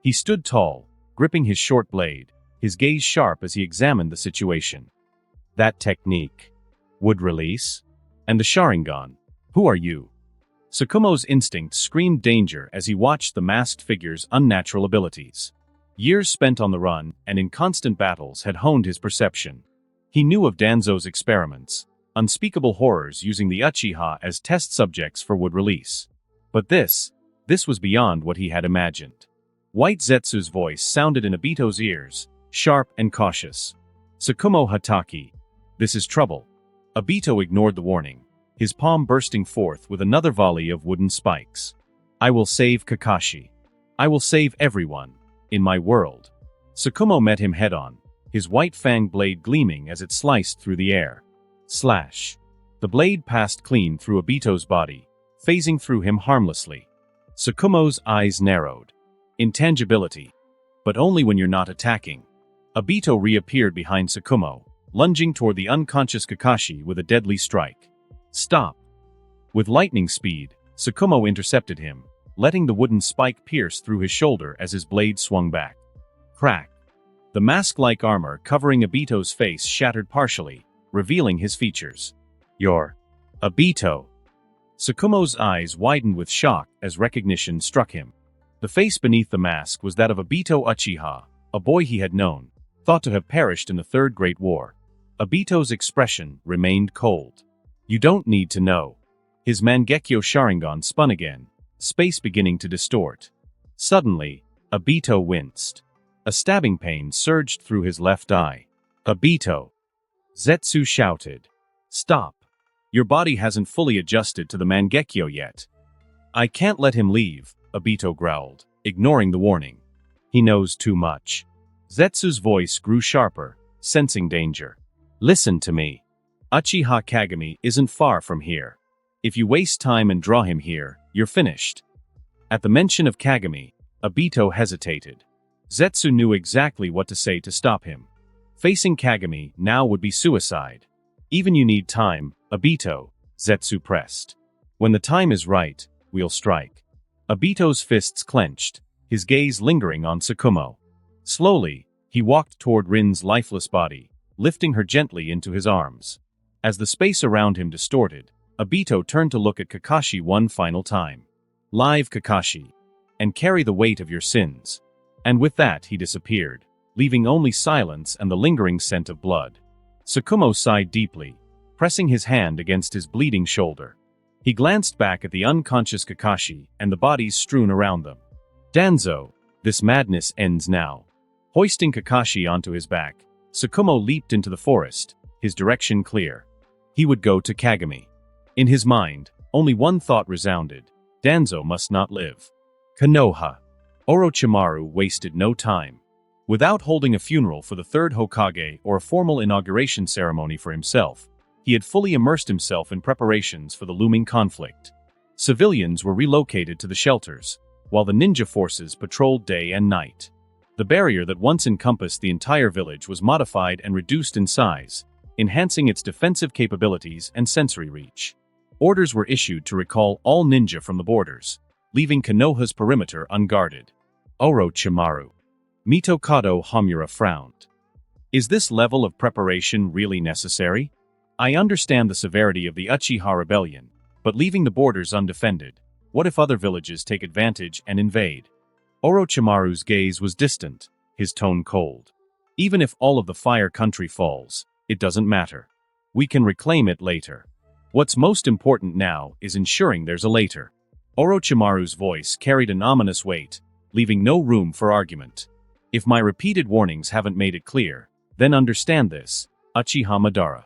He stood tall, gripping his short blade, his gaze sharp as he examined the situation. That technique would release? And the Sharingan? Who are you? Tsukumo's instinct screamed danger as he watched the masked figure's unnatural abilities. Years spent on the run and in constant battles had honed his perception. He knew of Danzo's experiments, unspeakable horrors using the Uchiha as test subjects for wood release. But this was beyond what he had imagined. White Zetsu's voice sounded in Obito's ears, sharp and cautious. Tsukumo Hatake. This is trouble. Obito ignored the warning, his palm bursting forth with another volley of wooden spikes. I will save Kakashi. I will save everyone. In my world. Tsukumo met him head-on, his white fang blade gleaming as it sliced through the air. Slash. The blade passed clean through Obito's body, phasing through him harmlessly. Tsukumo's eyes narrowed. Intangibility. But only when you're not attacking. Obito reappeared behind Tsukumo, lunging toward the unconscious Kakashi with a deadly strike. Stop. With lightning speed, Tsukumo intercepted him, letting the wooden spike pierce through his shoulder as his blade swung back. Crack. The mask-like armor covering Obito's face shattered partially, revealing his features. You're Obito. Tsukumo's eyes widened with shock as recognition struck him. The face beneath the mask was that of Obito Uchiha, a boy he had known, thought to have perished in the Third Great War. Obito's expression remained cold. You don't need to know. His Mangekyo Sharingan spun again, space beginning to distort. Suddenly, Obito winced. A stabbing pain surged through his left eye. Obito! Zetsu shouted. Stop! Your body hasn't fully adjusted to the Mangekyo yet. I can't let him leave, Obito growled, ignoring the warning. He knows too much. Zetsu's voice grew sharper, sensing danger. Listen to me. Uchiha Kagami isn't far from here. If you waste time and draw him here, you're finished. At the mention of Kagami, Obito hesitated. Zetsu knew exactly what to say to stop him. Facing Kagami now would be suicide. Even you need time, Obito, Zetsu pressed. When the time is right, we'll strike. Obito's fists clenched, his gaze lingering on Tsukumo. Slowly, he walked toward Rin's lifeless body, lifting her gently into his arms. As the space around him distorted, Obito turned to look at Kakashi one final time. Live Kakashi. And carry the weight of your sins. And with that he disappeared, leaving only silence and the lingering scent of blood. Sukumo sighed deeply, pressing his hand against his bleeding shoulder. He glanced back at the unconscious Kakashi and the bodies strewn around them. Danzo, this madness ends now. Hoisting Kakashi onto his back, Sukumo leaped into the forest, his direction clear. He would go to Kagami. In his mind, only one thought resounded: Danzo must not live. Konoha. Orochimaru wasted no time. Without holding a funeral for the third Hokage or a formal inauguration ceremony for himself, he had fully immersed himself in preparations for the looming conflict. Civilians were relocated to the shelters, while the ninja forces patrolled day and night. The barrier that once encompassed the entire village was modified and reduced in size, enhancing its defensive capabilities and sensory reach. Orders were issued to recall all ninja from the borders, leaving Konoha's perimeter unguarded. Orochimaru. Mitokado Homura frowned. Is this level of preparation really necessary? I understand the severity of the Uchiha rebellion, but leaving the borders undefended, what if other villages take advantage and invade? Orochimaru's gaze was distant, his tone cold. Even if all of the Fire Country falls, it doesn't matter. We can reclaim it later. What's most important now is ensuring there's a later. Orochimaru's voice carried an ominous weight, leaving no room for argument. If my repeated warnings haven't made it clear, then understand this: Uchiha Madara.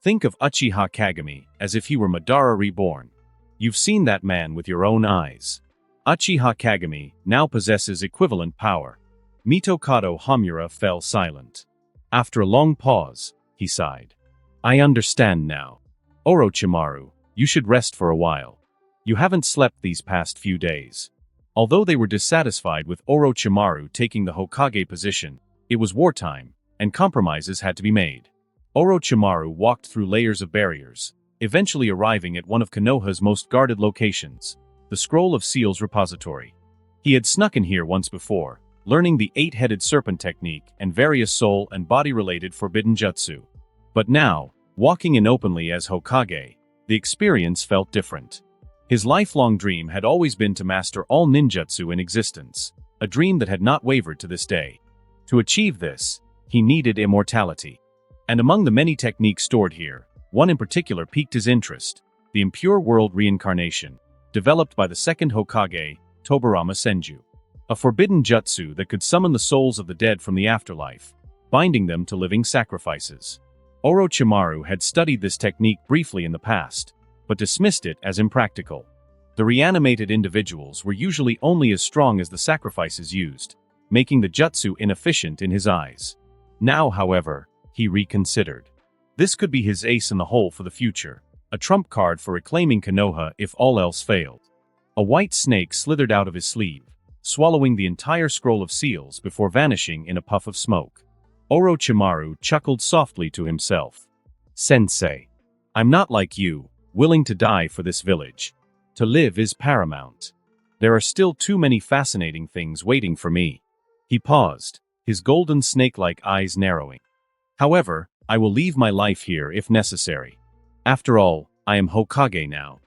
Think of Uchiha Kagami as if he were Madara reborn. You've seen that man with your own eyes. Uchiha Kagami now possesses equivalent power. Mitokado Homura fell silent. After a long pause, he sighed. I understand now. Orochimaru, you should rest for a while. You haven't slept these past few days. Although they were dissatisfied with Orochimaru taking the Hokage position, it was wartime, and compromises had to be made. Orochimaru walked through layers of barriers, eventually arriving at one of Konoha's most guarded locations, the Scroll of Seals repository. He had snuck in here once before, learning the eight-headed serpent technique and various soul and body-related forbidden jutsu. But now, walking in openly as Hokage, the experience felt different. His lifelong dream had always been to master all ninjutsu in existence, a dream that had not wavered to this day. To achieve this, he needed immortality. And among the many techniques stored here, one in particular piqued his interest: the Impure World Reincarnation, developed by the second Hokage, Tobirama Senju. A forbidden jutsu that could summon the souls of the dead from the afterlife, binding them to living sacrifices. Orochimaru had studied this technique briefly in the past, but dismissed it as impractical. The reanimated individuals were usually only as strong as the sacrifices used, making the jutsu inefficient in his eyes. Now, however, he reconsidered. This could be his ace in the hole for the future, a trump card for reclaiming Konoha if all else failed. A white snake slithered out of his sleeve, swallowing the entire scroll of seals before vanishing in a puff of smoke. Orochimaru chuckled softly to himself. Sensei, I'm not like you, willing to die for this village. To live is paramount. There are still too many fascinating things waiting for me. He paused, his golden snake-like eyes narrowing. However, I will leave my life here if necessary. After all, I am Hokage now.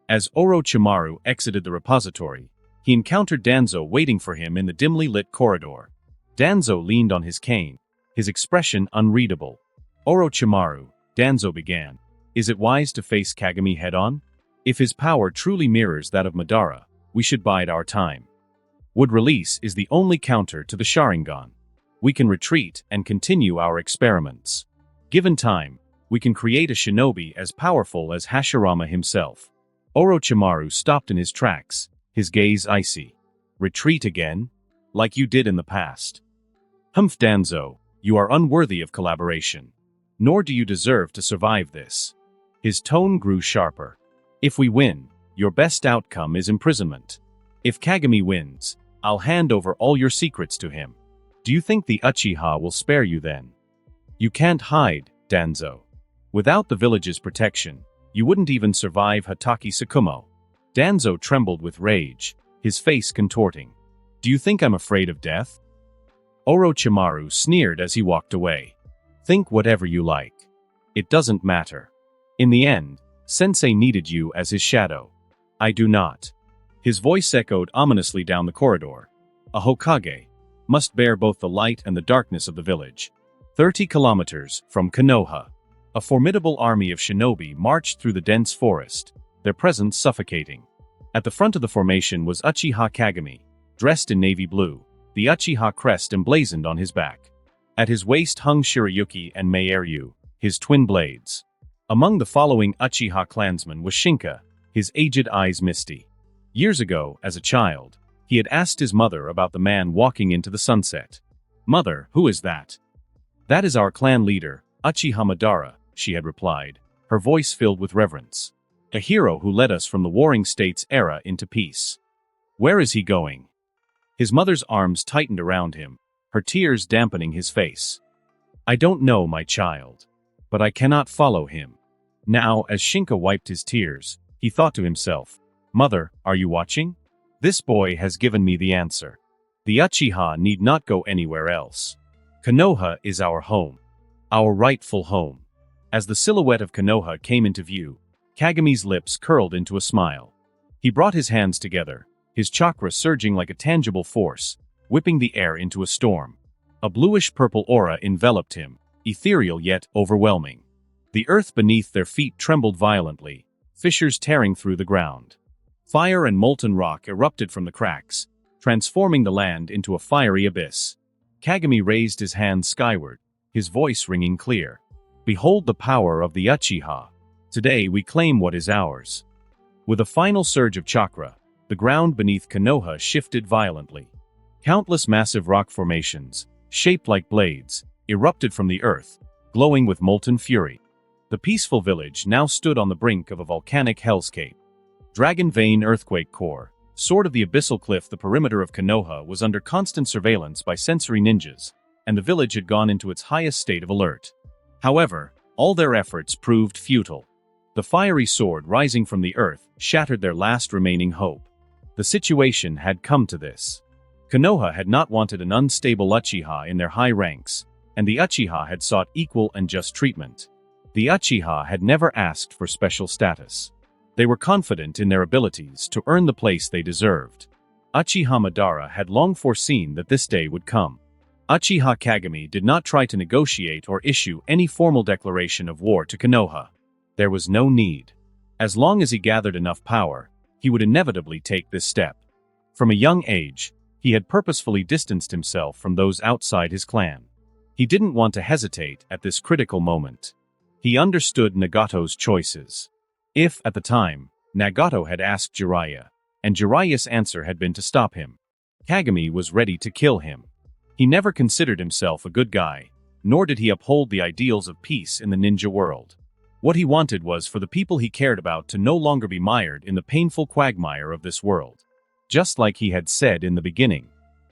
As Orochimaru exited the repository, he encountered Danzo waiting for him in the dimly lit corridor. Danzo leaned on his cane, his expression unreadable. Orochimaru, Danzo began. Is it wise to face Kagami head-on? If his power truly mirrors that of Madara, we should bide our time. Wood release is the only counter to the Sharingan. We can retreat and continue our experiments. Given time, we can create a shinobi as powerful as Hashirama himself. Orochimaru stopped in his tracks, his gaze icy. Retreat again? Like you did in the past. Humph, Danzo, you are unworthy of collaboration. Nor do you deserve to survive this. His tone grew sharper. If we win, your best outcome is imprisonment. If Kagami wins, I'll hand over all your secrets to him. Do you think the Uchiha will spare you then? You can't hide, Danzo. Without the village's protection, you wouldn't even survive Hatake Tsukumo. Danzo trembled with rage, his face contorting. Do you think I'm afraid of death? Orochimaru sneered as he walked away. Think whatever you like. It doesn't matter. In the end, Sensei needed you as his shadow. I do not. His voice echoed ominously down the corridor. A Hokage. must bear both the light and the darkness of the village. 30 kilometers from Konoha, a formidable army of shinobi marched through the dense forest, their presence suffocating. At the front of the formation was Uchiha Kagami, dressed in navy blue, the Uchiha crest emblazoned on his back. At his waist hung Shirayuki and Meiryu, his twin blades. Among the following Uchiha clansmen was Shinka, his aged eyes misty. Years ago, as a child, he had asked his mother about the man walking into the sunset. "Mother, who is that?" "That is our clan leader, Uchiha Madara," she had replied, her voice filled with reverence. "A hero who led us from the Warring States era into peace." "Where is he going?" His mother's arms tightened around him, her tears dampening his face. "I don't know, my child. But I cannot follow him." Now, as Shinka wiped his tears, he thought to himself, "Mother, are you watching? This boy has given me the answer. The Uchiha need not go anywhere else. Konoha is our home. Our rightful home." As the silhouette of Konoha came into view, Kagami's lips curled into a smile. He brought his hands together, his chakra surging like a tangible force, whipping the air into a storm. A bluish-purple aura enveloped him, ethereal yet overwhelming. The earth beneath their feet trembled violently, fissures tearing through the ground. Fire and molten rock erupted from the cracks, transforming the land into a fiery abyss. Kagami raised his hands skyward, his voice ringing clear. "Behold the power of the Uchiha. Today we claim what is ours." With a final surge of chakra, the ground beneath Konoha shifted violently. Countless massive rock formations, shaped like blades, erupted from the earth, glowing with molten fury. The peaceful village now stood on the brink of a volcanic hellscape. Dragon Vein Earthquake Core, sword of the abyssal cliff. The perimeter of Konoha was under constant surveillance by sensory ninjas, and the village had gone into its highest state of alert. However, all their efforts proved futile. The fiery sword rising from the earth shattered their last remaining hope. The situation had come to this. Konoha had not wanted an unstable Uchiha in their high ranks, and the Uchiha had sought equal and just treatment. The Uchiha had never asked for special status. They were confident in their abilities to earn the place they deserved. Uchiha Madara had long foreseen that this day would come. Uchiha Kagami did not try to negotiate or issue any formal declaration of war to Konoha. There was no need. As long as he gathered enough power, he would inevitably take this step. From a young age, he had purposefully distanced himself from those outside his clan. He didn't want to hesitate at this critical moment. He understood Nagato's choices. If, at the time, Nagato had asked Jiraiya, and Jiraiya's answer had been to stop him, Kagami was ready to kill him. He never considered himself a good guy, nor did he uphold the ideals of peace in the ninja world. What he wanted was for the people he cared about to no longer be mired in the painful quagmire of this world. Just like he had said in the beginning,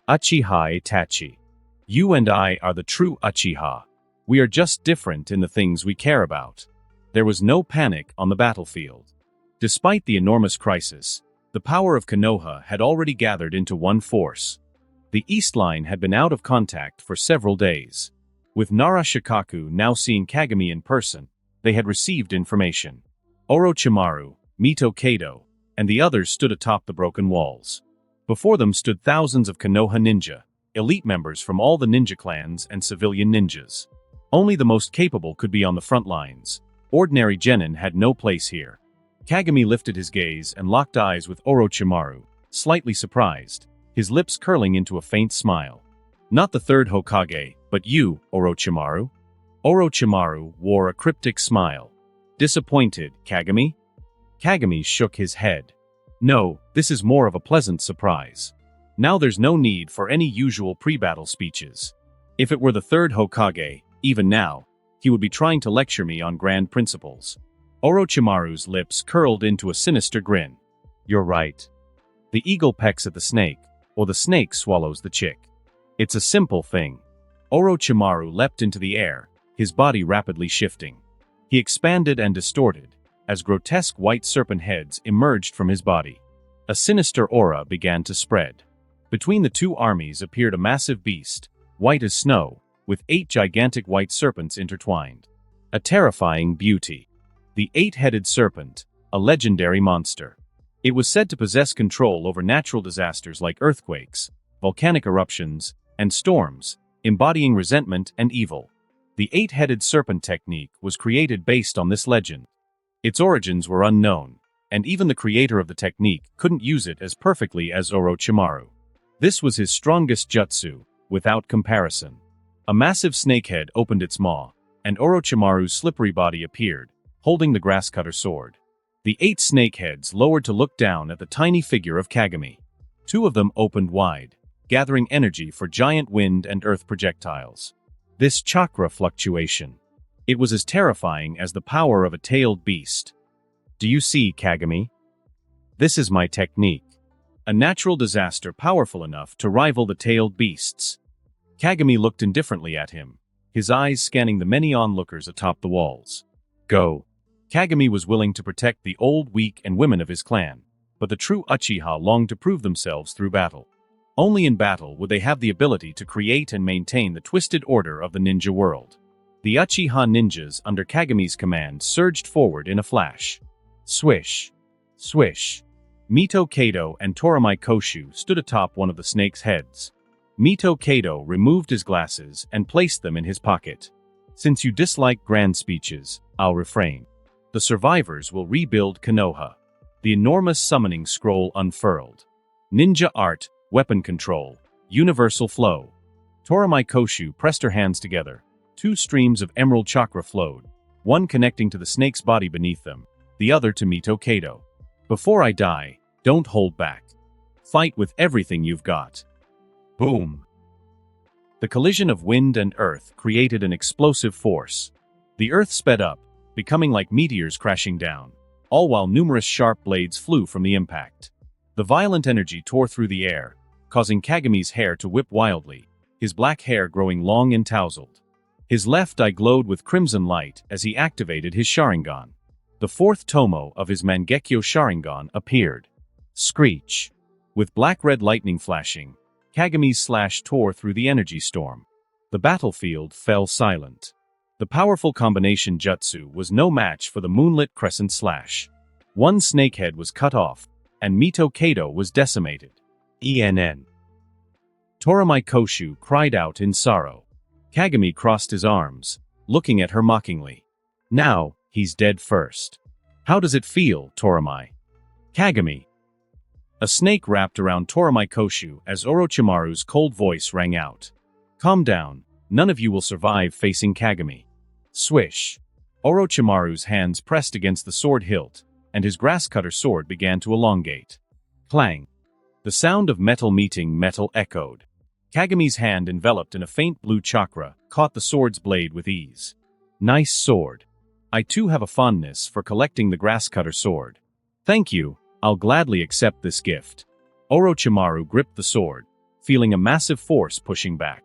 "Uchiha Itachi. You and I are the true Uchiha. We are just different in the things we care about." There was no panic on the battlefield. Despite the enormous crisis, the power of Konoha had already gathered into one force. The East Line had been out of contact for several days. With Nara Shikaku now seeing Kagami in person, they had received information. Orochimaru, Mito Kado, and the others stood atop the broken walls. Before them stood thousands of Konoha ninja, elite members from all the ninja clans and civilian ninjas. Only the most capable could be on the front lines. Ordinary genin had no place here. Kagami lifted his gaze and locked eyes with Orochimaru, slightly surprised, his lips curling into a faint smile. "Not the third Hokage, but you, Orochimaru." Orochimaru wore a cryptic smile. "Disappointed, Kagami?" Kagami shook his head. "No, this is more of a pleasant surprise. Now there's no need for any usual pre-battle speeches. If it were the third Hokage, even now, he would be trying to lecture me on grand principles." Orochimaru's lips curled into a sinister grin. "You're right. The eagle pecks at the snake, or the snake swallows the chick. It's a simple thing." Orochimaru leapt into the air, his body rapidly shifting. He expanded and distorted, as grotesque white serpent heads emerged from his body. A sinister aura began to spread. Between the two armies appeared a massive beast, white as snow, with 8 gigantic white serpents intertwined. A terrifying beauty. The 8-headed serpent, a legendary monster. It was said to possess control over natural disasters like earthquakes, volcanic eruptions, and storms, embodying resentment and evil. The eight-headed serpent technique was created based on this legend. Its origins were unknown, and even the creator of the technique couldn't use it as perfectly as Orochimaru. This was his strongest jutsu, without comparison. A massive snakehead opened its maw, and Orochimaru's slippery body appeared, holding the grasscutter sword. The 8 snakeheads lowered to look down at the tiny figure of Kagami. 2 of them opened wide, gathering energy for giant wind and earth projectiles. This chakra fluctuation. It was as terrifying as the power of a tailed beast. Do you see, Kagami? This is my technique. A natural disaster powerful enough to rival the tailed beasts. Kagami looked indifferently at him, his eyes scanning the many onlookers atop the walls. Go. Kagami was willing to protect the old, weak, and women of his clan, but the true Uchiha longed to prove themselves through battle. Only in battle would they have the ability to create and maintain the twisted order of the ninja world. The Uchiha ninjas under Kagami's command surged forward in a flash. Swish. Swish. Mito Kato and Toramai Koshu stood atop one of the snake's heads. Mito Kato removed his glasses and placed them in his pocket. Since you dislike grand speeches, I'll refrain. The survivors will rebuild Konoha. The enormous summoning scroll unfurled. Ninja art, weapon control, universal flow. Toramai Koshu pressed her hands together. 2 streams of emerald chakra flowed, one connecting to the snake's body beneath them, the other to Mito Kato. Before I die, don't hold back. Fight with everything you've got. Boom! The collision of wind and earth created an explosive force. The earth sped up, becoming like meteors crashing down, all while numerous sharp blades flew from the impact. The violent energy tore through the air, causing Kagami's hair to whip wildly, his black hair growing long and tousled. His left eye glowed with crimson light as he activated his Sharingan. The 4th tomo of his Mangekyo Sharingan appeared. Screech. With black-red lightning flashing, Kagami's slash tore through the energy storm. The battlefield fell silent. The powerful combination jutsu was no match for the moonlit crescent slash. One snakehead was cut off, and Mito Kato was decimated. ENN. Toramai Koshu cried out in sorrow. Kagami crossed his arms, looking at her mockingly. Now, he's dead first. How does it feel, Toramai? Kagami. A snake wrapped around Toramai Koshu as Orochimaru's cold voice rang out. Calm down, none of you will survive facing Kagami. Swish. Orochimaru's hands pressed against the sword hilt, and his grasscutter sword began to elongate. Clang. The sound of metal meeting metal echoed. Kagami's hand, enveloped in a faint blue chakra, caught the sword's blade with ease. Nice sword. I too have a fondness for collecting the grasscutter sword. Thank you, I'll gladly accept this gift. Orochimaru gripped the sword, feeling a massive force pushing back.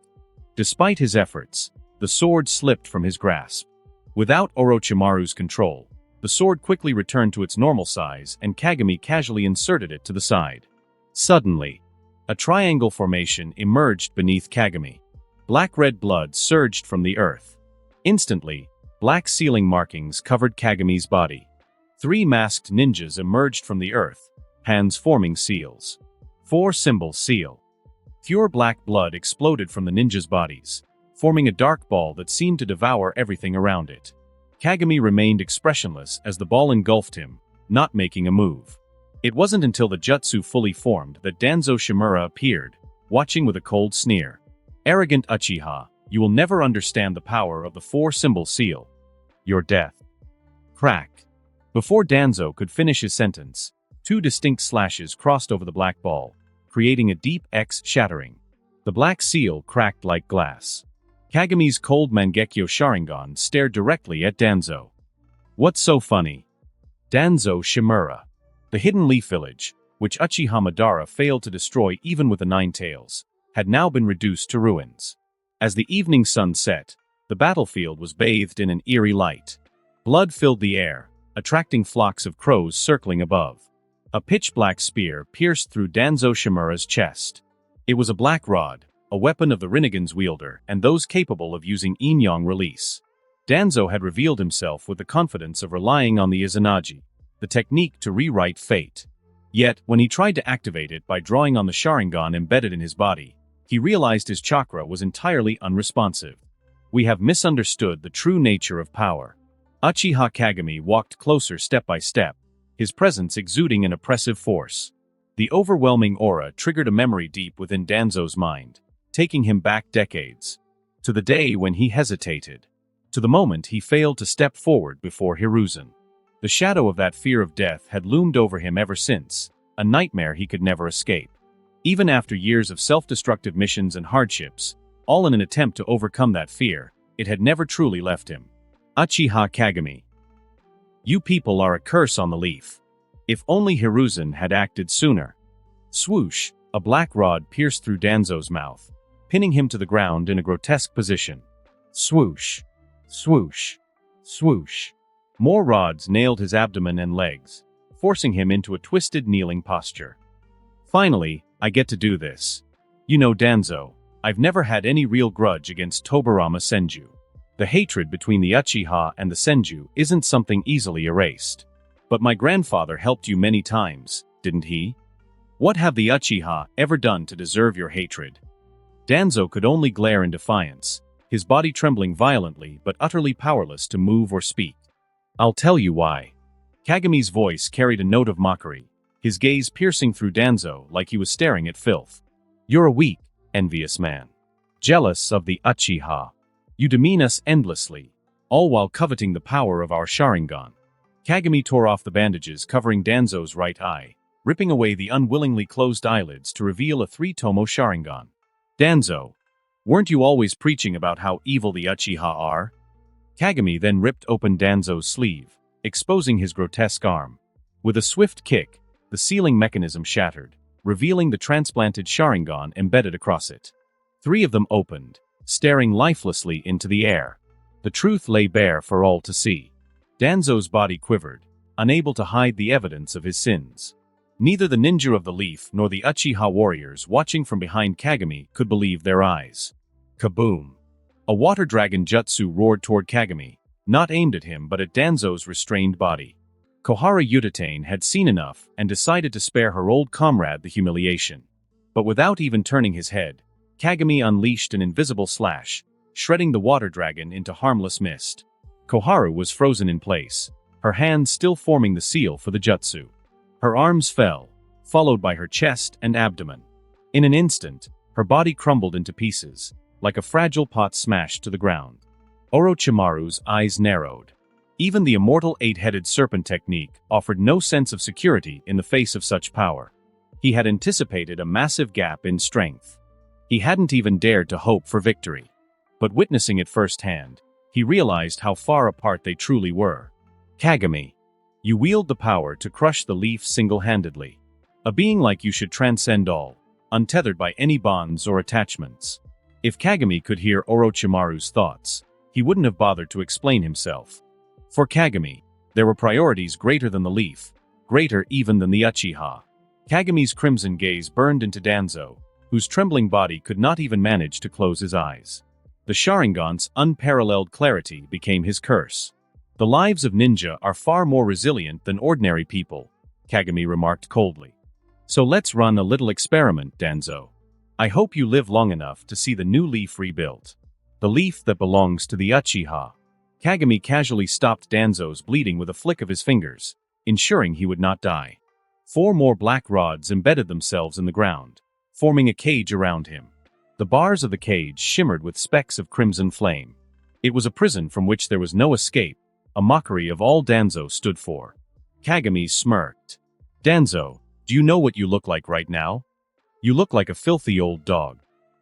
Despite his efforts, the sword slipped from his grasp. Without Orochimaru's control, the sword quickly returned to its normal size and Kagami casually inserted it to the side. Suddenly, a triangle formation emerged beneath Kagami. Black-red blood surged from the earth. Instantly, black sealing markings covered Kagami's body. 3 masked ninjas emerged from the earth, hands forming seals. 4 symbol seal. Pure black blood exploded from the ninjas' bodies, forming a dark ball that seemed to devour everything around it. Kagami remained expressionless as the ball engulfed him, not making a move. It wasn't until the jutsu fully formed that Danzo Shimura appeared, watching with a cold sneer. Arrogant Uchiha, you will never understand the power of the 4 symbol seal. Your death. Crack. Before Danzo could finish his sentence, 2 distinct slashes crossed over the black ball, creating a deep X shattering. The black seal cracked like glass. Kagami's cold Mangekyo Sharingan stared directly at Danzo. What's so funny? Danzo Shimura. The hidden leaf village, which Uchiha Madara failed to destroy even with the 9 tails, had now been reduced to ruins. As the evening sun set, the battlefield was bathed in an eerie light. Blood filled the air, attracting flocks of crows circling above. A pitch-black spear pierced through Danzo Shimura's chest. It was a black rod, a weapon of the Rinnegan's wielder and those capable of using Yin-Yang release. Danzo had revealed himself with the confidence of relying on the Izanagi, the technique to rewrite fate. Yet, when he tried to activate it by drawing on the Sharingan embedded in his body, He realized his chakra was entirely unresponsive. We have misunderstood the true nature of power. Uchiha Kagami walked closer step by step, his presence exuding an oppressive force. The overwhelming aura triggered a memory deep within Danzo's mind, taking him back decades. To the day when he hesitated. To the moment he failed to step forward before Hiruzen. The shadow of that fear of death had loomed over him ever since, a nightmare he could never escape. Even after years of self-destructive missions and hardships, all in an attempt to overcome that fear, it had never truly left him. Uchiha Kagami. You people are a curse on the leaf. If only Hiruzen had acted sooner. Swoosh, a black rod pierced through Danzo's mouth, pinning him to the ground in a grotesque position. Swoosh, swoosh, swoosh. More rods nailed his abdomen and legs, forcing him into a twisted kneeling posture. Finally, I get to do this. You know, Danzo, I've never had any real grudge against Tobirama Senju. The hatred between the Uchiha and the Senju isn't something easily erased. But my grandfather helped you many times, didn't he? What have the Uchiha ever done to deserve your hatred? Danzo could only glare in defiance, his body trembling violently but utterly powerless to move or speak. I'll tell you why. Kagami's voice carried a note of mockery, his gaze piercing through Danzo like he was staring at filth. You're a weak, envious man. Jealous of the Uchiha. You demean us endlessly, all while coveting the power of our Sharingan. Kagami tore off the bandages covering Danzo's right eye, ripping away the unwillingly closed eyelids to reveal a 3-tomo Sharingan. Danzo, weren't you always preaching about how evil the Uchiha are? Kagami then ripped open Danzo's sleeve, exposing his grotesque arm. With a swift kick, the sealing mechanism shattered, revealing the transplanted Sharingan embedded across it. 3 of them opened, staring lifelessly into the air. The truth lay bare for all to see. Danzo's body quivered, unable to hide the evidence of his sins. Neither the ninja of the leaf nor the Uchiha warriors watching from behind Kagami could believe their eyes. Kaboom! A water dragon jutsu roared toward Kagami, not aimed at him but at Danzo's restrained body. Kohara Utatane had seen enough and decided to spare her old comrade the humiliation. But without even turning his head, Kagami unleashed an invisible slash, shredding the water dragon into harmless mist. Koharu was frozen in place, her hands still forming the seal for the jutsu. Her arms fell, followed by her chest and abdomen. In an instant, her body crumbled into pieces, like a fragile pot smashed to the ground. Orochimaru's eyes narrowed. Even the immortal 8-headed serpent technique offered no sense of security in the face of such power. He had anticipated a massive gap in strength. He hadn't even dared to hope for victory. But witnessing it firsthand, he realized how far apart they truly were. Kagami, you wield the power to crush the leaf single-handedly. A being like you should transcend all, untethered by any bonds or attachments. If Kagami could hear Orochimaru's thoughts, he wouldn't have bothered to explain himself. For Kagami, there were priorities greater than the leaf, greater even than the Uchiha. Kagami's crimson gaze burned into Danzo, whose trembling body could not even manage to close his eyes. The Sharingan's unparalleled clarity became his curse. The lives of ninja are far more resilient than ordinary people, Kagami remarked coldly. So let's run a little experiment, Danzo. I hope you live long enough to see the new leaf rebuilt. The leaf that belongs to the Uchiha. Kagami casually stopped Danzo's bleeding with a flick of his fingers, ensuring he would not die. 4 more black rods embedded themselves in the ground, forming a cage around him. The bars of the cage shimmered with specks of crimson flame. It was a prison from which there was no escape, a mockery of all Danzo stood for. Kagami smirked. Danzo, do you know what you look like right now? You look like a filthy old dog.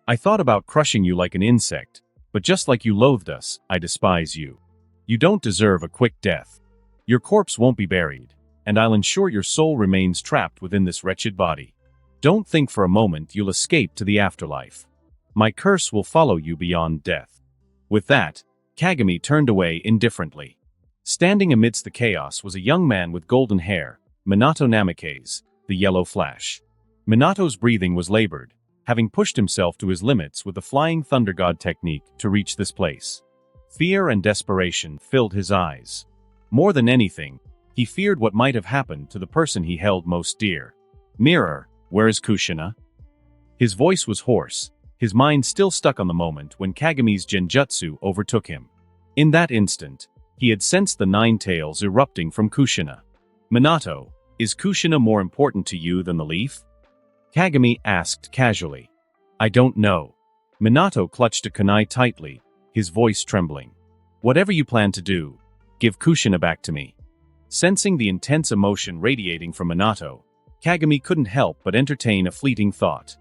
I thought about crushing you like an insect, but just like you loathed us, I despise you. You don't deserve a quick death. Your corpse won't be buried, and I'll ensure your soul remains trapped within this wretched body. Don't think for a moment you'll escape to the afterlife. My curse will follow you beyond death. With that, Kagami turned away indifferently. Standing amidst the chaos was a young man with golden hair, Minato Namikaze, the Yellow Flash. Minato's breathing was labored, having pushed himself to his limits with the Flying Thunder God technique to reach this place. Fear and desperation filled his eyes. More than anything, he feared what might have happened to the person he held most dear. Mirror, where is Kushina? His voice was hoarse, his mind still stuck on the moment when Kagami's genjutsu overtook him. In that instant, he had sensed the nine tails erupting from Kushina. "Minato, is Kushina more important to you than the leaf?" Kagami asked casually. "I don't know." Minato clutched a kunai tightly, his voice trembling. "Whatever you plan to do, give Kushina back to me." Sensing the intense emotion radiating from Minato, Kagami couldn't help but entertain a fleeting thought.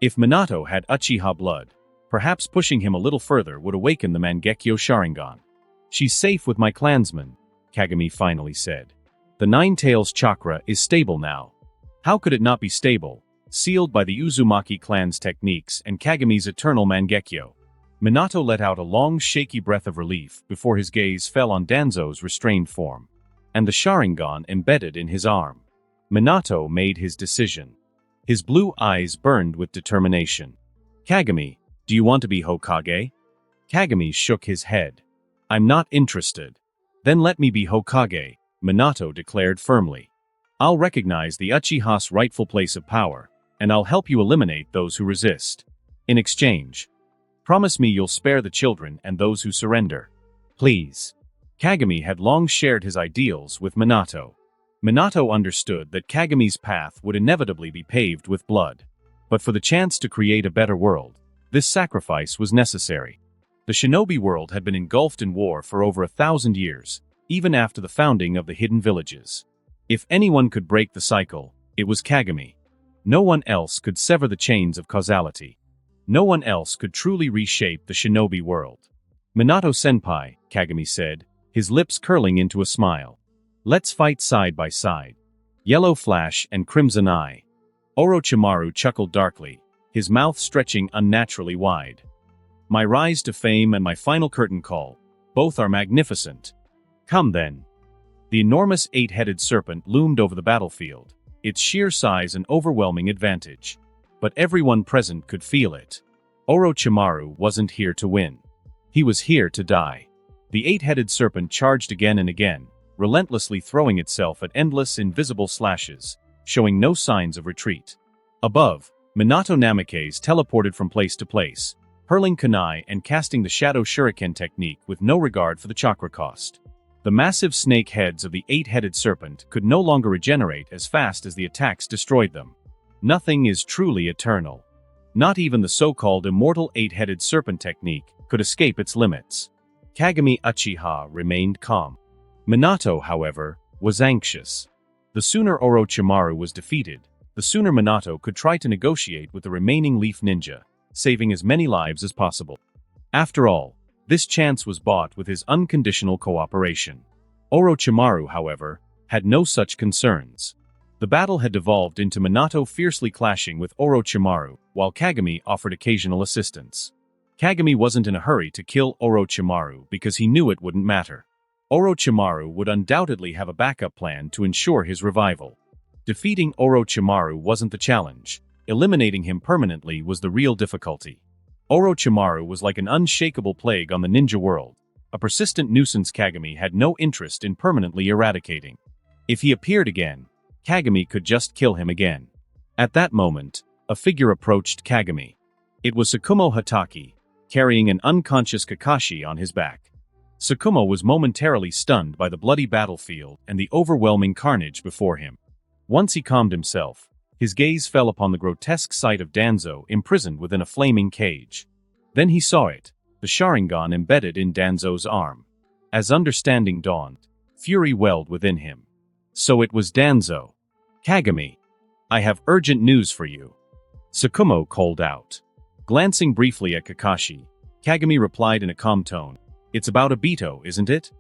If Minato had Uchiha blood, perhaps pushing him a little further would awaken the Mangekyo Sharingan. "She's safe with my clansmen," Kagami finally said. "The Nine Tails chakra is stable now." How could it not be stable, sealed by the Uzumaki clan's techniques and Kagami's eternal Mangekyo? Minato let out a long shaky breath of relief before his gaze fell on Danzo's restrained form, and the Sharingan embedded in his arm. Minato made his decision. His blue eyes burned with determination. "Kagami, do you want to be Hokage?" Kagami shook his head. "I'm not interested." "Then let me be Hokage," Minato declared firmly. "I'll recognize the Uchiha's rightful place of power, and I'll help you eliminate those who resist. In exchange, promise me you'll spare the children and those who surrender. Please." Kagami had long shared his ideals with Minato. Minato understood that Kagami's path would inevitably be paved with blood. But for the chance to create a better world, this sacrifice was necessary. The shinobi world had been engulfed in war for over 1,000 years, even after the founding of the hidden villages. If anyone could break the cycle, it was Kagami. No one else could sever the chains of causality. No one else could truly reshape the shinobi world. "Minato-senpai," Kagami said, his lips curling into a smile. "Let's fight side by side." Yellow flash and crimson eye. Orochimaru chuckled darkly, his mouth stretching unnaturally wide. "My rise to fame and my final curtain call, both are magnificent. Come then." The enormous eight-headed serpent loomed over the battlefield, its sheer size an overwhelming advantage. But everyone present could feel it. Orochimaru wasn't here to win. He was here to die. The eight-headed serpent charged again and again, relentlessly throwing itself at endless invisible slashes, showing no signs of retreat. Above, Minato Namikaze teleported from place to place, hurling kunai and casting the shadow shuriken technique with no regard for the chakra cost. The massive snake heads of the eight-headed serpent could no longer regenerate as fast as the attacks destroyed them. Nothing is truly eternal. Not even the so-called immortal eight-headed serpent technique could escape its limits. Kagami Uchiha remained calm. Minato, however, was anxious. The sooner Orochimaru was defeated, the sooner Minato could try to negotiate with the remaining Leaf Ninja, saving as many lives as possible. After all, this chance was bought with his unconditional cooperation. Orochimaru, however, had no such concerns. The battle had devolved into Minato fiercely clashing with Orochimaru, while Kagami offered occasional assistance. Kagami wasn't in a hurry to kill Orochimaru because he knew it wouldn't matter. Orochimaru would undoubtedly have a backup plan to ensure his revival. Defeating Orochimaru wasn't the challenge. Eliminating him permanently was the real difficulty. Orochimaru was like an unshakable plague on the ninja world, a persistent nuisance Kagami had no interest in permanently eradicating. If he appeared again, Kagami could just kill him again. At that moment, a figure approached Kagami. It was Tsukumo Hatake, carrying an unconscious Kakashi on his back. Tsukumo was momentarily stunned by the bloody battlefield and the overwhelming carnage before him. Once he calmed himself, his gaze fell upon the grotesque sight of Danzo imprisoned within a flaming cage. Then he saw it, the Sharingan embedded in Danzo's arm. As understanding dawned, fury welled within him. So it was Danzo. "Kagami, I have urgent news for you," Tsukumo called out. Glancing briefly at Kakashi, Kagami replied in a calm tone. "It's about Obito, isn't it?"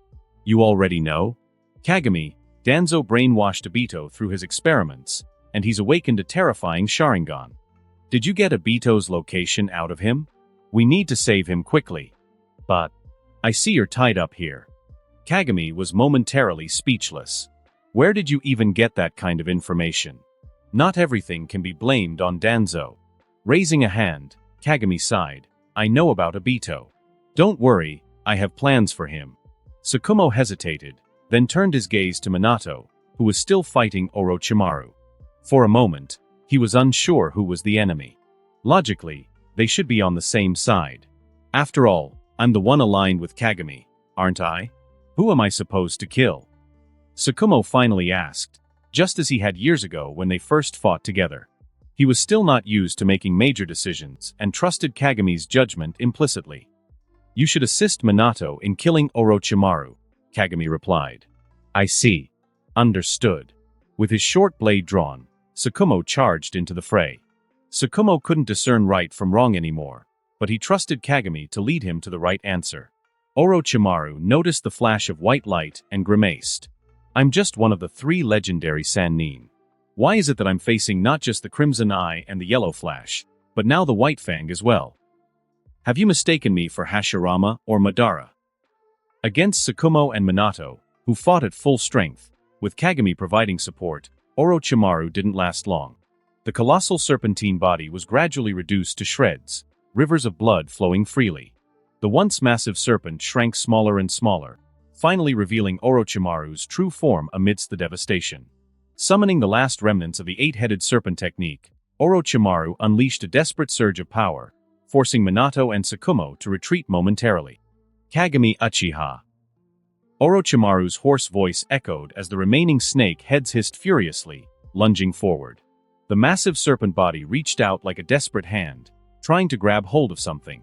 "You already know?" "Kagami, Danzo brainwashed Obito through his experiments, and he's awakened a terrifying Sharingan. Did you get Obito's location out of him? We need to save him quickly." "But I see you're tied up here." Kagami was momentarily speechless. Where did you even get that kind of information? Not everything can be blamed on Danzo. Raising a hand, Kagami sighed. "I know about Obito. Don't worry, I have plans for him." Tsukumo hesitated, then turned his gaze to Minato, who was still fighting Orochimaru. For a moment, he was unsure who was the enemy. Logically, They should be on the same side. After all, I'm the one aligned with Kagami, aren't I? Who am I supposed to kill? Tsukumo finally asked, just as he had years ago when they first fought together. He was still not used to making major decisions and trusted Kagami's judgment implicitly. You should assist Minato in killing Orochimaru, Kagami replied. I see. Understood. With his short blade drawn, Tsukumo charged into the fray. Tsukumo couldn't discern right from wrong anymore, but he trusted Kagami to lead him to the right answer. Orochimaru noticed the flash of white light and grimaced. I'm just one of the 3 legendary Sannin. Why is it that I'm facing not just the Crimson Eye and the Yellow Flash, but now the White Fang as well? Have you mistaken me for Hashirama or Madara? Against Tsukumo and Minato, who fought at full strength, with Kagami providing support, Orochimaru didn't last long. The colossal serpentine body was gradually reduced to shreds, rivers of blood flowing freely. The once massive serpent shrank smaller and smaller, finally revealing Orochimaru's true form amidst the devastation. Summoning the last remnants of the 8-headed serpent technique, Orochimaru unleashed a desperate surge of power, forcing Minato and Tsukumo to retreat momentarily. Kagami Uchiha. Orochimaru's hoarse voice echoed as the remaining snake heads hissed furiously, lunging forward. The massive serpent body reached out like a desperate hand, trying to grab hold of something.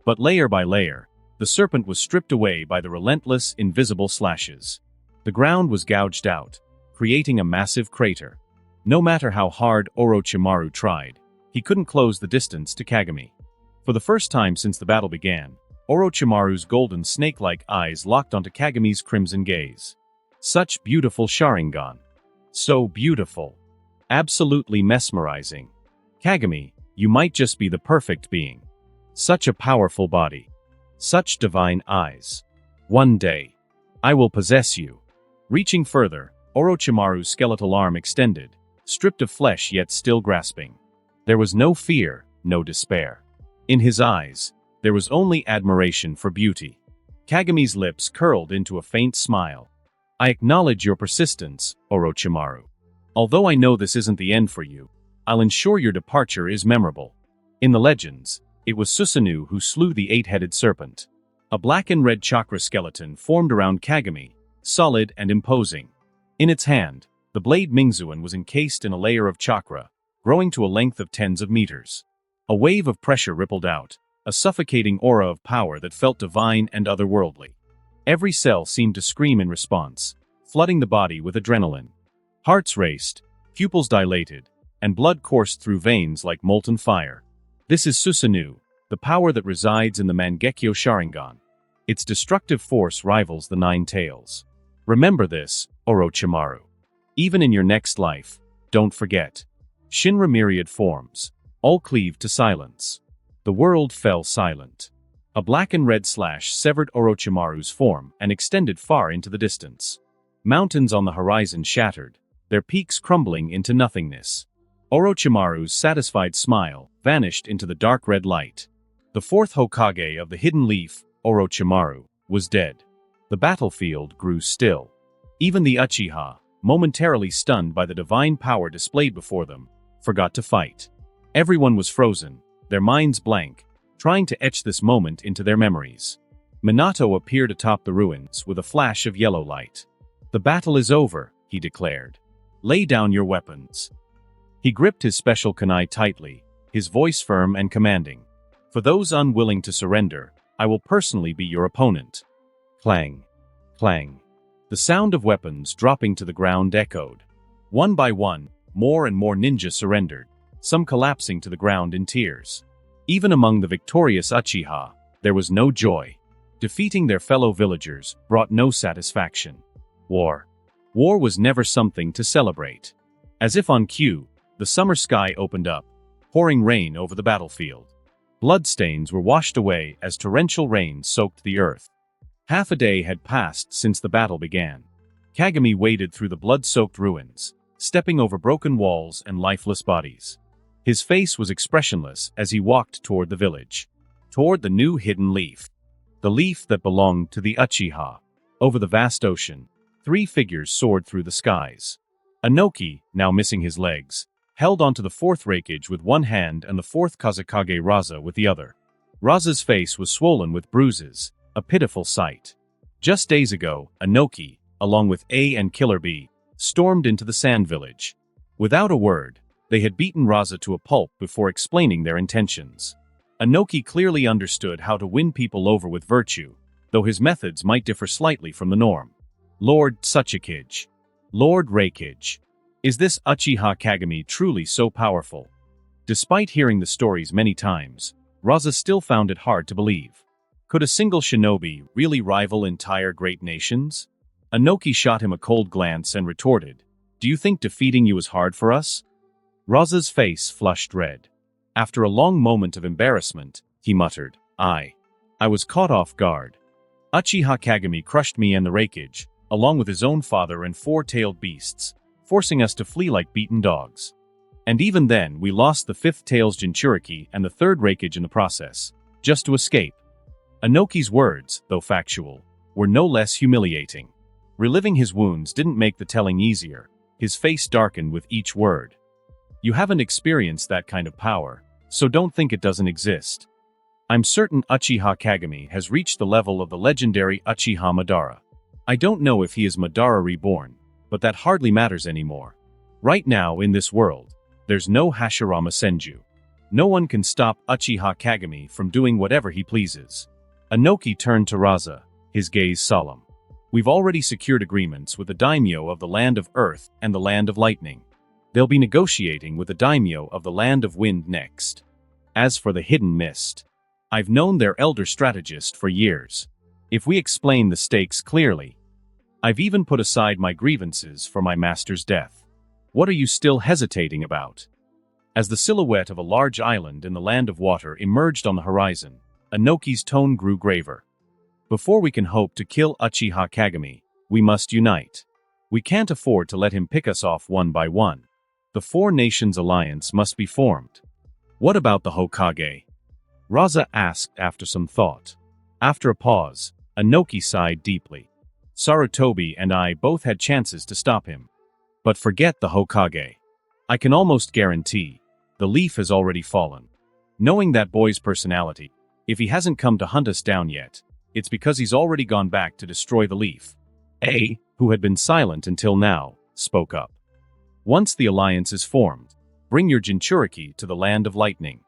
But layer by layer, the serpent was stripped away by the relentless, invisible slashes. The ground was gouged out, creating a massive crater. No matter how hard Orochimaru tried, he couldn't close the distance to Kagami. For the first time since the battle began, Orochimaru's golden snake-like eyes locked onto Kagami's crimson gaze. Such beautiful Sharingan. So beautiful. Absolutely mesmerizing. Kagami, you might just be the perfect being. Such a powerful body. Such divine eyes. One day, I will possess you. Reaching further, Orochimaru's skeletal arm extended, stripped of flesh yet still grasping. There was no fear, no despair. In his eyes, there was only admiration for beauty. Kagami's lips curled into a faint smile. I acknowledge your persistence, Orochimaru. Although I know this isn't the end for you, I'll ensure your departure is memorable. In the legends, it was Susanoo who slew the 8-headed serpent. A black and red chakra skeleton formed around Kagami, solid and imposing. In its hand, the blade Mingzuan was encased in a layer of chakra, growing to a length of tens of meters. A wave of pressure rippled out, a suffocating aura of power that felt divine and otherworldly. Every cell seemed to scream in response, flooding the body with adrenaline. Hearts raced, pupils dilated, and blood coursed through veins like molten fire. This is Susanoo, the power that resides in the Mangekyo Sharingan. Its destructive force rivals the 9 tails. Remember this, Orochimaru. Even in your next life, don't forget. Shinra myriad forms, all cleaved to silence. The world fell silent. A black and red slash severed Orochimaru's form and extended far into the distance. Mountains on the horizon shattered, their peaks crumbling into nothingness. Orochimaru's satisfied smile vanished into the dark red light. The 4th Hokage of the Hidden Leaf, Orochimaru, was dead. The battlefield grew still. Even the Uchiha, momentarily stunned by the divine power displayed before them, forgot to fight. Everyone was frozen, their minds blank, trying to etch this moment into their memories. Minato appeared atop the ruins with a flash of yellow light. The battle is over, he declared. Lay down your weapons. He gripped his special kunai tightly, his voice firm and commanding. For those unwilling to surrender, I will personally be your opponent. Clang. Clang. The sound of weapons dropping to the ground echoed. One by one, more and more ninja surrendered, some collapsing to the ground in tears. Even among the victorious Uchiha, there was no joy. Defeating their fellow villagers brought no satisfaction. War was never something to celebrate. As if on cue, the summer sky opened up, pouring rain over the battlefield. Bloodstains were washed away as torrential rain soaked the earth. Half a day had passed since the battle began. Kagami waded through the blood-soaked ruins, stepping over broken walls and lifeless bodies. His face was expressionless as he walked toward the village, toward the new hidden leaf. The leaf that belonged to the Uchiha. Over the vast ocean, 3 figures soared through the skies. Inoki, now missing his legs, held onto the fourth raikage with one hand and the fourth Kazekage Raza with the other. Raza's face was swollen with bruises, a pitiful sight. Just days ago, Inoki, along with A and Killer B, stormed into the sand village. Without a word, they had beaten Raza to a pulp before explaining their intentions. Inoki clearly understood how to win people over with virtue, though his methods might differ slightly from the norm. Lord Tsuchikage. Lord Raikage. Is this Uchiha Kagami truly so powerful? Despite hearing the stories many times, Raza still found it hard to believe. Could a single shinobi really rival entire great nations? Inoki shot him a cold glance and retorted, "Do you think defeating you is hard for us?" Raza's face flushed red. After a long moment of embarrassment, he muttered, I was caught off guard. Uchiha Kagami crushed me and the Raikage, along with his own father and four-tailed beasts, forcing us to flee like beaten dogs. And even then, we lost the fifth tail's Jinchuriki and the third Raikage in the process, just to escape. Inoki's words, though factual, were no less humiliating. Reliving his wounds didn't make the telling easier. His face darkened with each word. You haven't experienced that kind of power, so don't think it doesn't exist. I'm certain Uchiha Kagami has reached the level of the legendary Uchiha Madara. I don't know if he is Madara Reborn, but that hardly matters anymore. Right now in this world, there's no Hashirama Senju. No one can stop Uchiha Kagami from doing whatever he pleases. Inoki turned to Raza, his gaze solemn. We've already secured agreements with the daimyo of the Land of Earth and the Land of Lightning. They'll be negotiating with the daimyo of the Land of Wind next. As for the Hidden Mist, I've known their elder strategist for years. If we explain the stakes clearly, I've even put aside my grievances for my master's death. What are you still hesitating about? As the silhouette of a large island in the Land of Water emerged on the horizon, Inoki's tone grew graver. Before we can hope to kill Uchiha Kagami, we must unite. We can't afford to let him pick us off one by one. The Four Nations Alliance must be formed. What about the Hokage? Raza asked after some thought. After a pause, Inoki sighed deeply. Sarutobi and I both had chances to stop him. But forget the Hokage. I can almost guarantee, the leaf has already fallen. Knowing that boy's personality, if he hasn't come to hunt us down yet, it's because he's already gone back to destroy the leaf. A, who had been silent until now, spoke up. Once the alliance is formed, bring your Jinchuriki to the Land of Lightning.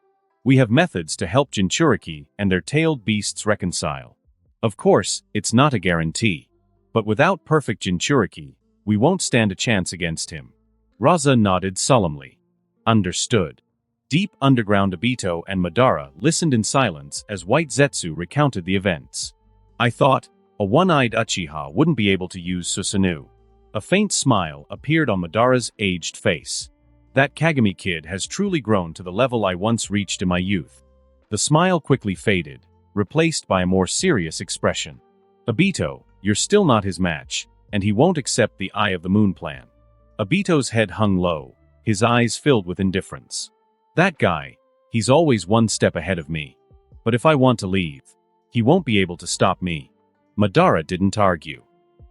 We have methods to help Jinchuriki and their tailed beasts reconcile. Of course, it's not a guarantee. But without perfect Jinchuriki, we won't stand a chance against him. Raza nodded solemnly. Understood. Deep underground Obito and Madara listened in silence as White Zetsu recounted the events. I thought, a one-eyed Uchiha wouldn't be able to use Susanoo. A faint smile appeared on Madara's aged face. That Kagami kid has truly grown to the level I once reached in my youth. The smile quickly faded, replaced by a more serious expression. Obito, you're still not his match, and he won't accept the Eye of the Moon plan. Obito's head hung low, his eyes filled with indifference. That guy, he's always one step ahead of me. But if I want to leave, he won't be able to stop me. Madara didn't argue.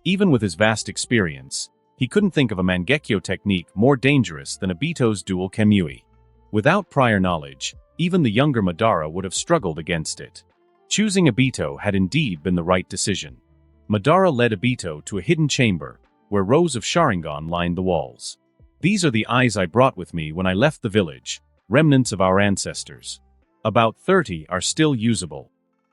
Even with his vast experience, he couldn't think of a Mangekyo technique more dangerous than Obito's dual Kamui. Without prior knowledge, even the younger Madara would have struggled against it. Choosing Obito had indeed been the right decision. Madara led Obito to a hidden chamber, where rows of Sharingan lined the walls. These are the eyes I brought with me when I left the village, remnants of our ancestors. About 30 are still usable.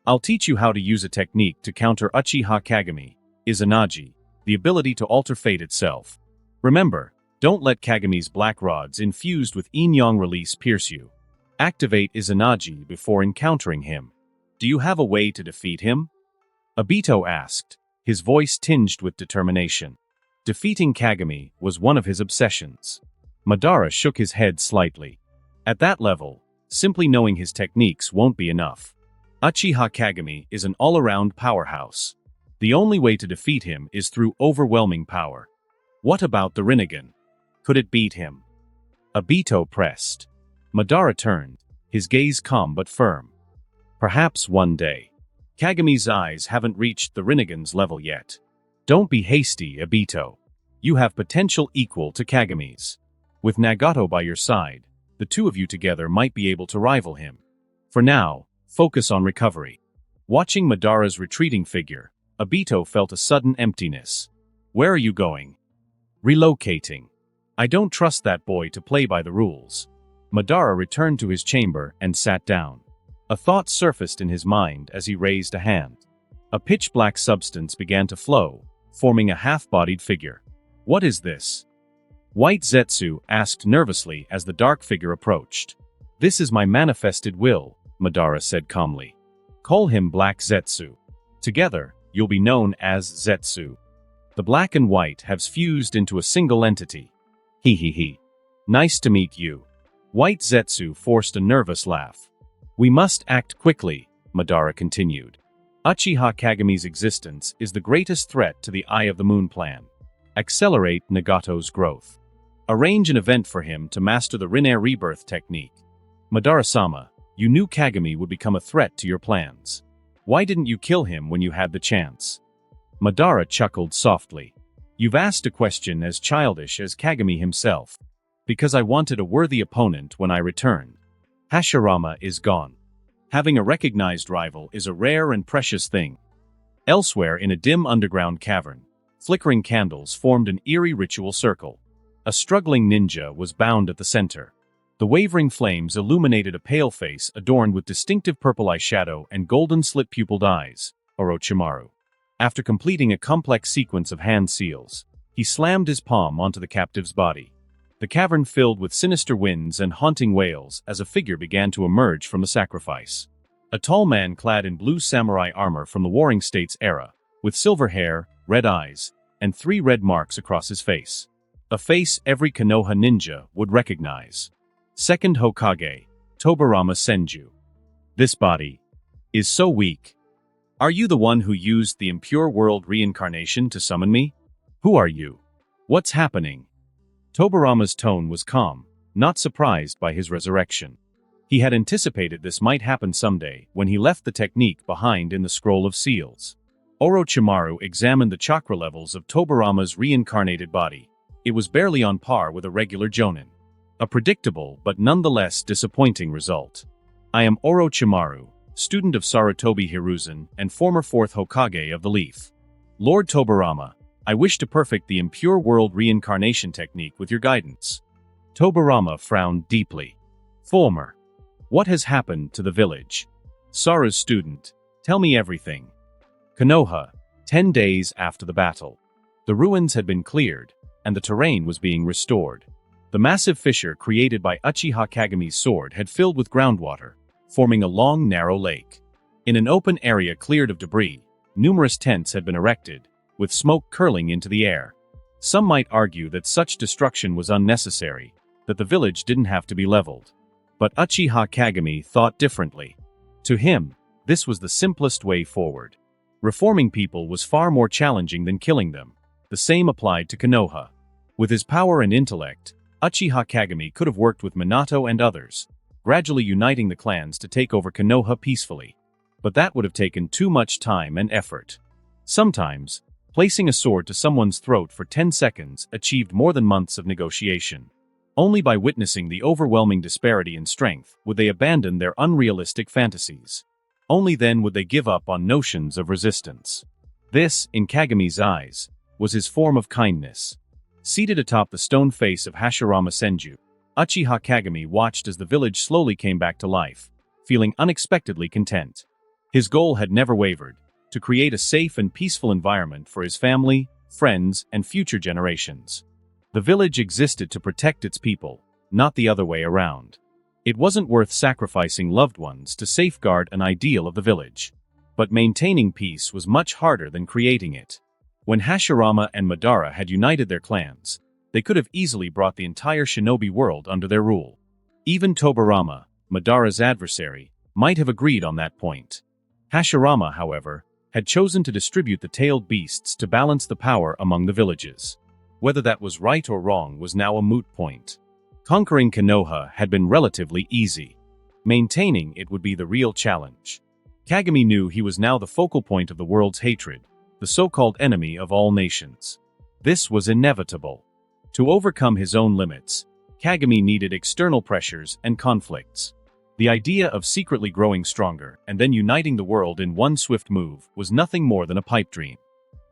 I'll teach you how to use a technique to counter Uchiha Kagami, Izanagi, the ability to alter fate itself. Remember, don't let Kagami's black rods infused with yin-yang release pierce you. Activate Izanagi before encountering him. Do you have a way to defeat him? Obito asked, his voice tinged with determination. Defeating Kagami was one of his obsessions. Madara shook his head slightly. At that level, simply knowing his techniques won't be enough. Uchiha Kagami is an all-around powerhouse. The only way to defeat him is through overwhelming power. What about the Rinnegan? Could it beat him? Obito pressed. Madara turned, his gaze calm but firm. Perhaps one day. Kagami's eyes haven't reached the Rinnegan's level yet. Don't be hasty, Obito. You have potential equal to Kagami's. With Nagato by your side, the two of you together might be able to rival him. For now, focus on recovery. Watching Madara's retreating figure, Obito felt a sudden emptiness. Where are you going? Relocating. I don't trust that boy to play by the rules. Madara returned to his chamber and sat down. A thought surfaced in his mind as he raised a hand. A pitch-black substance began to flow, forming a half-bodied figure. What is this? White Zetsu asked nervously as the dark figure approached. This is my manifested will, Madara said calmly. Call him Black Zetsu. Together, you'll be known as Zetsu. The black and white have fused into a single entity. He. Nice to meet you. White Zetsu forced a nervous laugh. We must act quickly, Madara continued. Uchiha Kageme's existence is the greatest threat to the Eye of the Moon plan. Accelerate Nagato's growth. Arrange an event for him to master the Rinne rebirth technique. Madara-sama, you knew Kagami would become a threat to your plans. Why didn't you kill him when you had the chance? Madara chuckled softly. You've asked a question as childish as Kagami himself. Because I wanted a worthy opponent when I returned. Hashirama is gone. Having a recognized rival is a rare and precious thing. Elsewhere in a dim underground cavern, flickering candles formed an eerie ritual circle. A struggling ninja was bound at the center. The wavering flames illuminated a pale face adorned with distinctive purple eyeshadow and golden slit-pupiled eyes, Orochimaru. After completing a complex sequence of hand seals, he slammed his palm onto the captive's body. The cavern filled with sinister winds and haunting wails as a figure began to emerge from the sacrifice. A tall man clad in blue samurai armor from the Warring States era, with silver hair, red eyes, and 3 red marks across his face. A face every Konoha ninja would recognize. Second Hokage, Tobirama Senju. This body is so weak. Are you the one who used the impure world reincarnation to summon me? Who are you? What's happening? Tobirama's tone was calm, not surprised by his resurrection. He had anticipated this might happen someday when he left the technique behind in the Scroll of Seals. Orochimaru examined the chakra levels of Tobirama's reincarnated body. It was barely on par with a regular Jonin. A predictable but nonetheless disappointing result. I am Orochimaru, student of Sarutobi Hiruzen and former 4th Hokage of the Leaf. Lord Tobirama, I wish to perfect the impure world reincarnation technique with your guidance. Tobirama frowned deeply. Former. What has happened to the village? Sara's student. Tell me everything. Konoha, 10 days after the battle. The ruins had been cleared, and the terrain was being restored. The massive fissure created by Uchiha Kageme's sword had filled with groundwater, forming a long, narrow lake. In an open area cleared of debris, numerous tents had been erected, with smoke curling into the air. Some might argue that such destruction was unnecessary, that the village didn't have to be leveled. But Uchiha Kagame thought differently. To him, this was the simplest way forward. Reforming people was far more challenging than killing them. The same applied to Konoha. With his power and intellect, Uchiha Kagame could have worked with Minato and others, gradually uniting the clans to take over Konoha peacefully. But that would have taken too much time and effort. Sometimes, placing a sword to someone's throat for 10 seconds achieved more than months of negotiation. Only by witnessing the overwhelming disparity in strength would they abandon their unrealistic fantasies. Only then would they give up on notions of resistance. This, in Kagame's eyes, was his form of kindness. Seated atop the stone face of Hashirama Senju, Uchiha Kagame watched as the village slowly came back to life, feeling unexpectedly content. His goal had never wavered, to create a safe and peaceful environment for his family, friends, and future generations. The village existed to protect its people, not the other way around. It wasn't worth sacrificing loved ones to safeguard an ideal of the village. But maintaining peace was much harder than creating it. When Hashirama and Madara had united their clans, they could have easily brought the entire shinobi world under their rule. Even Tobirama, Madara's adversary, might have agreed on that point. Hashirama, however, had chosen to distribute the tailed beasts to balance the power among the villages. Whether that was right or wrong was now a moot point. Conquering Konoha had been relatively easy. Maintaining it would be the real challenge. Kagame knew he was now the focal point of the world's hatred, the so-called enemy of all nations. This was inevitable. To overcome his own limits, Kagami needed external pressures and conflicts. The idea of secretly growing stronger and then uniting the world in one swift move was nothing more than a pipe dream.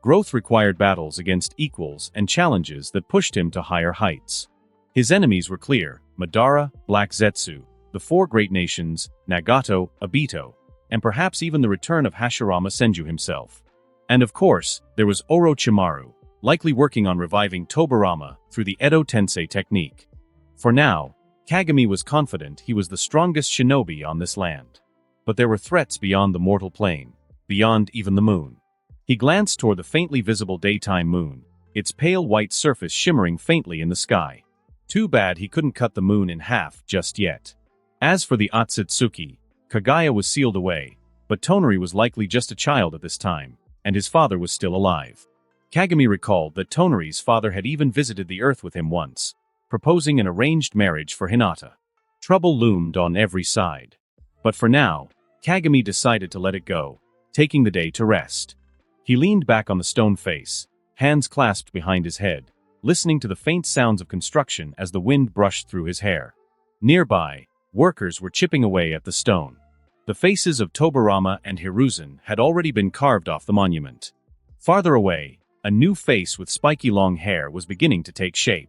Growth required battles against equals and challenges that pushed him to higher heights. His enemies were clear: Madara, Black Zetsu, the four great nations, Nagato, Obito, and perhaps even the return of Hashirama Senju himself. And of course, there was Orochimaru, likely working on reviving Tobirama through the Edo Tensei technique. For now, Kagami was confident he was the strongest shinobi on this land. But there were threats beyond the mortal plane, beyond even the moon. He glanced toward the faintly visible daytime moon, its pale white surface shimmering faintly in the sky. Too bad he couldn't cut the moon in half just yet. As for the Otsutsuki, Kagaya was sealed away, but Tonari was likely just a child at this time, and his father was still alive. Kagami recalled that Tonari's father had even visited the Earth with him once, proposing an arranged marriage for Hinata. Trouble loomed on every side. But for now, Kagami decided to let it go, taking the day to rest. He leaned back on the stone face, hands clasped behind his head, listening to the faint sounds of construction as the wind brushed through his hair. Nearby, workers were chipping away at the stone. The faces of Tobirama and Hiruzen had already been carved off the monument. Farther away, a new face with spiky long hair was beginning to take shape.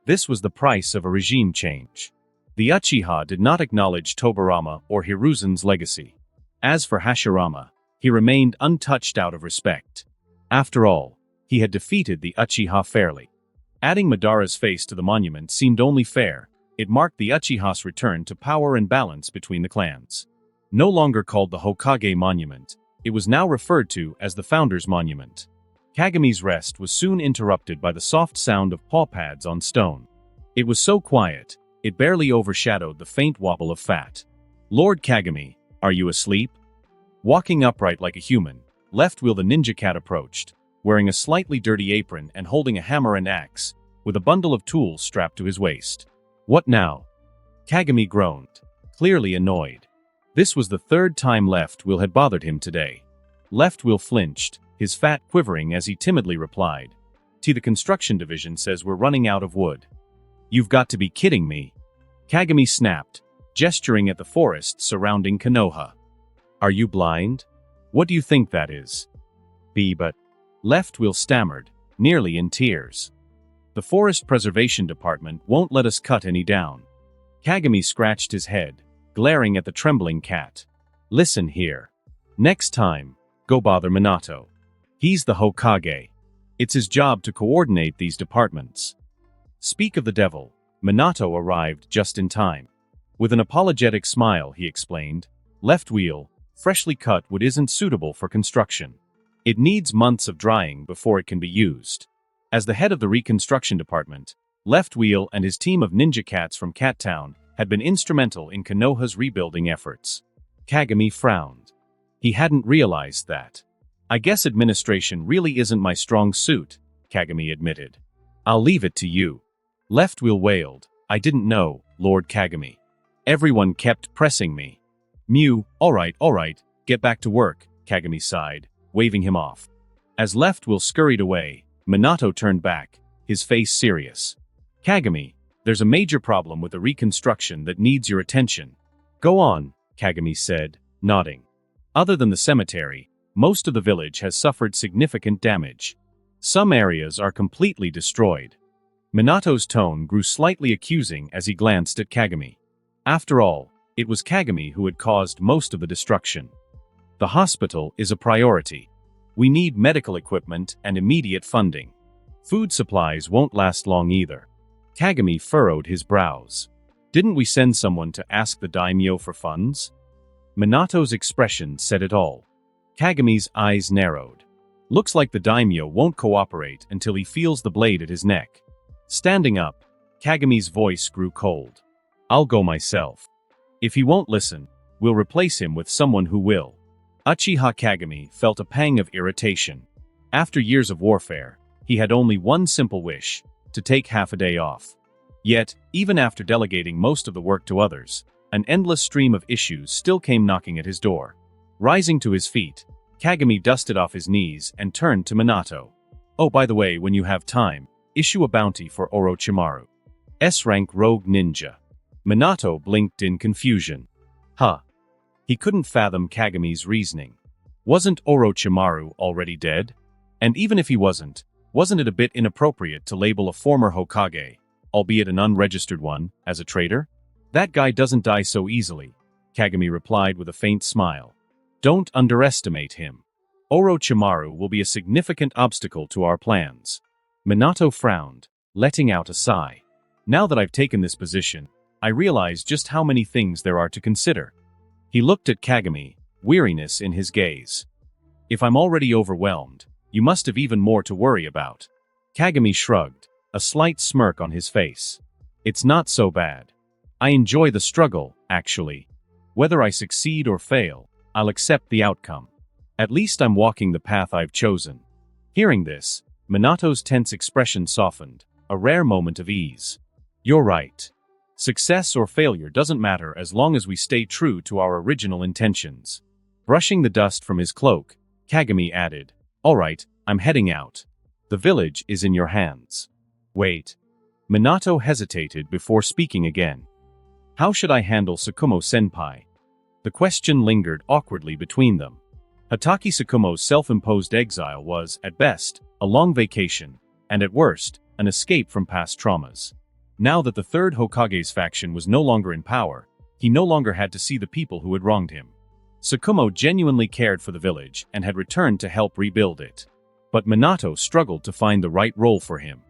This was the price of a regime change. The Uchiha did not acknowledge Tobirama or Hiruzen's legacy. As for Hashirama, he remained untouched out of respect. After all, he had defeated the Uchiha fairly. Adding Madara's face to the monument seemed only fair. It marked the Uchiha's return to power and balance between the clans. No longer called the Hokage Monument, it was now referred to as the Founder's Monument. Kagami's rest was soon interrupted by the soft sound of paw pads on stone. It was so quiet, it barely overshadowed the faint wobble of fat. "Lord Kagami, are you asleep?" Walking upright like a human, Left Wheel the ninja cat approached, wearing a slightly dirty apron and holding a hammer and axe, with a bundle of tools strapped to his waist. "What now?" Kagami groaned, clearly annoyed. This was the third time Left Wheel had bothered him today. Left Wheel flinched, his fat quivering as he timidly replied, "The construction division says we're running out of wood." "You've got to be kidding me." Kagami snapped, gesturing at the forest surrounding Konoha. "Are you blind? What do you think that is?" But Left Wheel stammered, nearly in tears. "The Forest Preservation Department won't let us cut any down." Kagami scratched his head, glaring at the trembling cat. "Listen here. Next time, go bother Minato. He's the Hokage. It's his job to coordinate these departments." Speak of the devil, Minato arrived just in time. With an apologetic smile, he explained, "Left Wheel, freshly cut wood isn't suitable for construction. It needs months of drying before it can be used." As the head of the reconstruction department, Left Wheel and his team of ninja cats from Cat Town had been instrumental in Konoha's rebuilding efforts. Kagami frowned. He hadn't realized that. "I guess administration really isn't my strong suit," Kagami admitted. "I'll leave it to you." Left Wheel wailed, "I didn't know, Lord Kagami. Everyone kept pressing me." "Mew, all right, get back to work," Kagami sighed, waving him off. As Left Wheel scurried away, Minato turned back, his face serious. "Kagami, there's a major problem with the reconstruction that needs your attention." "Go on," Kagami said, nodding. "Other than the cemetery, most of the village has suffered significant damage. Some areas are completely destroyed." Minato's tone grew slightly accusing as he glanced at Kagami. After all, it was Kagami who had caused most of the destruction. "The hospital is a priority. We need medical equipment and immediate funding. Food supplies won't last long either." Kagami furrowed his brows. "Didn't we send someone to ask the daimyo for funds?" Minato's expression said it all. Kagami's eyes narrowed. "Looks like the daimyo won't cooperate until he feels the blade at his neck." Standing up, Kagami's voice grew cold. "I'll go myself. If he won't listen, we'll replace him with someone who will." Uchiha Kagami felt a pang of irritation. After years of warfare, he had only one simple wish: to take half a day off. Yet, even after delegating most of the work to others, an endless stream of issues still came knocking at his door. Rising to his feet, Kagami dusted off his knees and turned to Minato. "Oh, by the way, when you have time, issue a bounty for Orochimaru." S-rank rogue ninja. Minato blinked in confusion. Huh. He couldn't fathom Kagami's reasoning. Wasn't Orochimaru already dead? And even if he wasn't it a bit inappropriate to label a former Hokage, albeit an unregistered one, as a traitor? That guy doesn't die so easily, Kagami replied with a faint smile. Don't underestimate him. Orochimaru will be a significant obstacle to our plans. Minato frowned, letting out a sigh. Now that I've taken this position, I realize just how many things there are to consider. He looked at Kagami, weariness in his gaze. If I'm already overwhelmed, you must have even more to worry about. Kagami shrugged, a slight smirk on his face. It's not so bad. I enjoy the struggle, actually. Whether I succeed or fail, I'll accept the outcome. At least I'm walking the path I've chosen. Hearing this, Minato's tense expression softened, a rare moment of ease. You're right. Success or failure doesn't matter as long as we stay true to our original intentions. Brushing the dust from his cloak, Kagami added, All right, I'm heading out. The village is in your hands. Wait. Minato hesitated before speaking again. How should I handle Tsukumo-senpai? The question lingered awkwardly between them. Hatake Tsukumo's self-imposed exile was, at best, a long vacation, and at worst, an escape from past traumas. Now that the third Hokage's faction was no longer in power, he no longer had to see the people who had wronged him. Tsukumo genuinely cared for the village and had returned to help rebuild it. But Minato struggled to find the right role for him.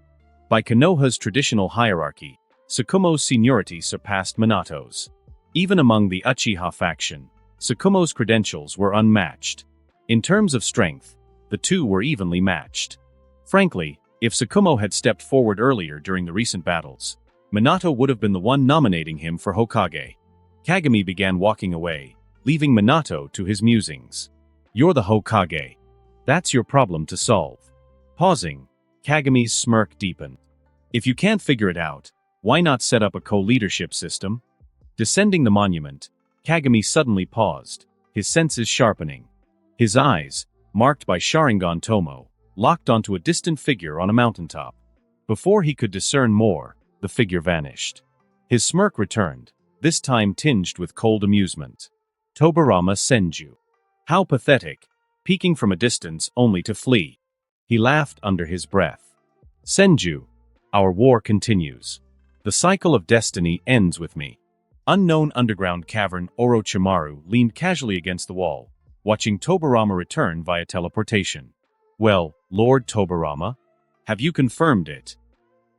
By Konoha's traditional hierarchy, Tsukumo's seniority surpassed Minato's. Even among the Uchiha faction, Tsukumo's credentials were unmatched. In terms of strength, the two were evenly matched. Frankly, if Tsukumo had stepped forward earlier during the recent battles, Minato would have been the one nominating him for Hokage. Kagami began walking away, leaving Minato to his musings. You're the Hokage. That's your problem to solve. Pausing, Kagami's smirk deepened. If you can't figure it out, why not set up a co-leadership system? Descending the monument, Kagami suddenly paused, his senses sharpening. His eyes, marked by Sharingan Tomo, locked onto a distant figure on a mountaintop. Before he could discern more, the figure vanished. His smirk returned, this time tinged with cold amusement. Tobirama Senju. How pathetic, peeking from a distance only to flee. He laughed under his breath. Senju, our war continues. The cycle of destiny ends with me. Unknown underground cavern Orochimaru leaned casually against the wall, watching Tobirama return via teleportation. Well, Lord Tobirama, have you confirmed it?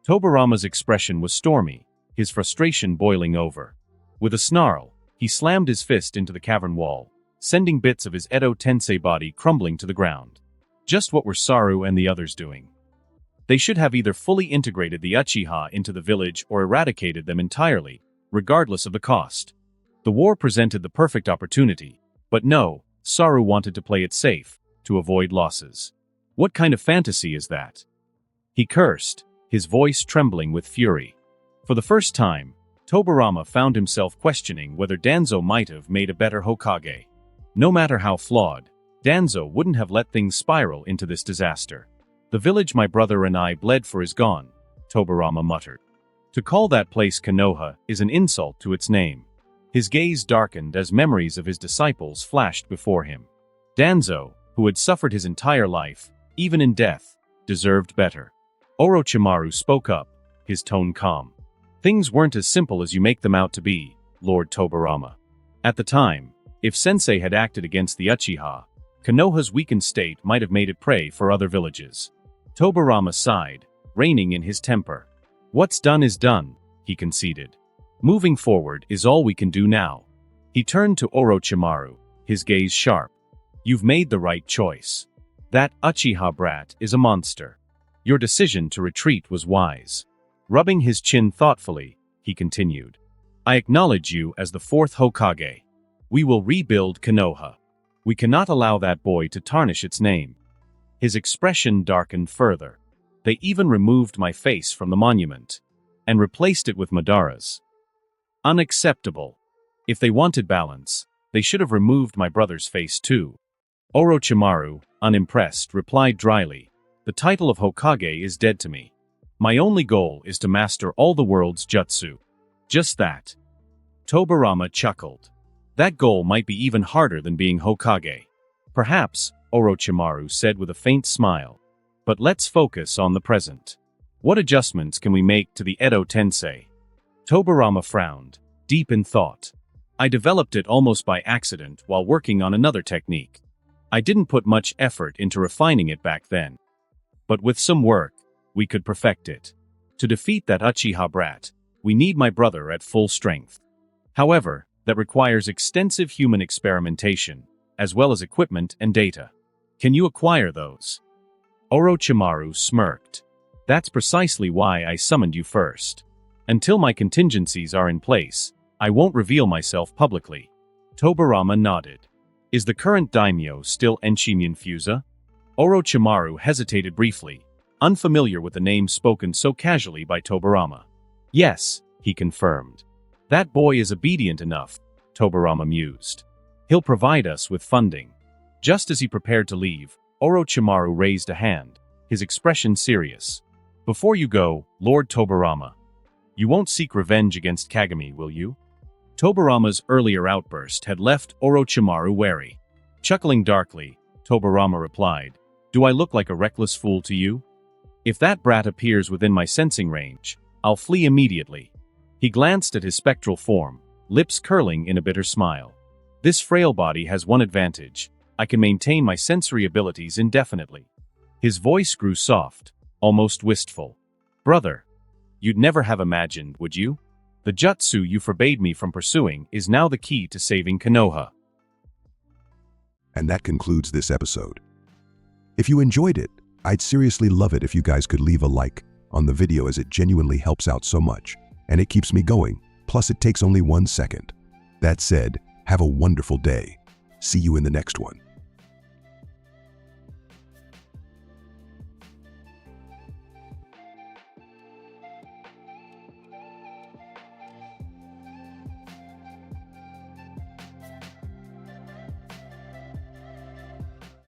Tobirama's expression was stormy, his frustration boiling over. With a snarl, he slammed his fist into the cavern wall, sending bits of his Edo Tensei body crumbling to the ground. Just what were Saru and the others doing? They should have either fully integrated the Uchiha into the village or eradicated them entirely, regardless of the cost. The war presented the perfect opportunity, but no, Saru wanted to play it safe, to avoid losses. What kind of fantasy is that? He cursed, his voice trembling with fury. For the first time, Tobirama found himself questioning whether Danzo might have made a better Hokage. No matter how flawed, Danzo wouldn't have let things spiral into this disaster. The village my brother and I bled for is gone, Tobirama muttered. To call that place Konoha is an insult to its name. His gaze darkened as memories of his disciples flashed before him. Danzo, who had suffered his entire life, even in death, deserved better. Orochimaru spoke up, his tone calm. Things weren't as simple as you make them out to be, Lord Tobirama. At the time, if Sensei had acted against the Uchiha, Konoha's weakened state might have made it prey for other villages. Tobirama sighed, reining in his temper. What's done is done, he conceded. Moving forward is all we can do now. He turned to Orochimaru, his gaze sharp. You've made the right choice. That Uchiha brat is a monster. Your decision to retreat was wise. Rubbing his chin thoughtfully, he continued. I acknowledge you as the fourth Hokage. We will rebuild Konoha. We cannot allow that boy to tarnish its name. His expression darkened further. They even removed my face from the monument and replaced it with Madara's. Unacceptable. If they wanted balance, they should have removed my brother's face too. Orochimaru, unimpressed, replied dryly, the title of Hokage is dead to me. My only goal is to master all the world's jutsu. Just that. Tobirama chuckled. That goal might be even harder than being Hokage. Perhaps, Orochimaru said with a faint smile. But let's focus on the present. What adjustments can we make to the Edo Tensei? Tobirama frowned, deep in thought. I developed it almost by accident while working on another technique. I didn't put much effort into refining it back then. But with some work, we could perfect it. To defeat that Uchiha brat, we need my brother at full strength. However, that requires extensive human experimentation, as well as equipment and data. Can you acquire those? Orochimaru smirked. That's precisely why I summoned you first. Until my contingencies are in place, I won't reveal myself publicly. Tobirama nodded. Is the current daimyo still Enshimin Fusa? Orochimaru hesitated briefly, unfamiliar with the name spoken so casually by Tobirama. Yes, he confirmed. That boy is obedient enough, Tobirama mused. He'll provide us with funding. Just as he prepared to leave, Orochimaru raised a hand, his expression serious. Before you go, Lord Tobirama, you won't seek revenge against Kagami, will you? Tobirama's earlier outburst had left Orochimaru wary. Chuckling darkly, Tobirama replied, Do I look like a reckless fool to you? If that brat appears within my sensing range, I'll flee immediately. He glanced at his spectral form, lips curling in a bitter smile. This frail body has one advantage. I can maintain my sensory abilities indefinitely. His voice grew soft, almost wistful. Brother, you'd never have imagined, would you? The jutsu you forbade me from pursuing is now the key to saving Konoha. And that concludes this episode. If you enjoyed it, I'd seriously love it if you guys could leave a like on the video, as it genuinely helps out so much, and it keeps me going, plus it takes only 1 second. That said, have a wonderful day. See you in the next one.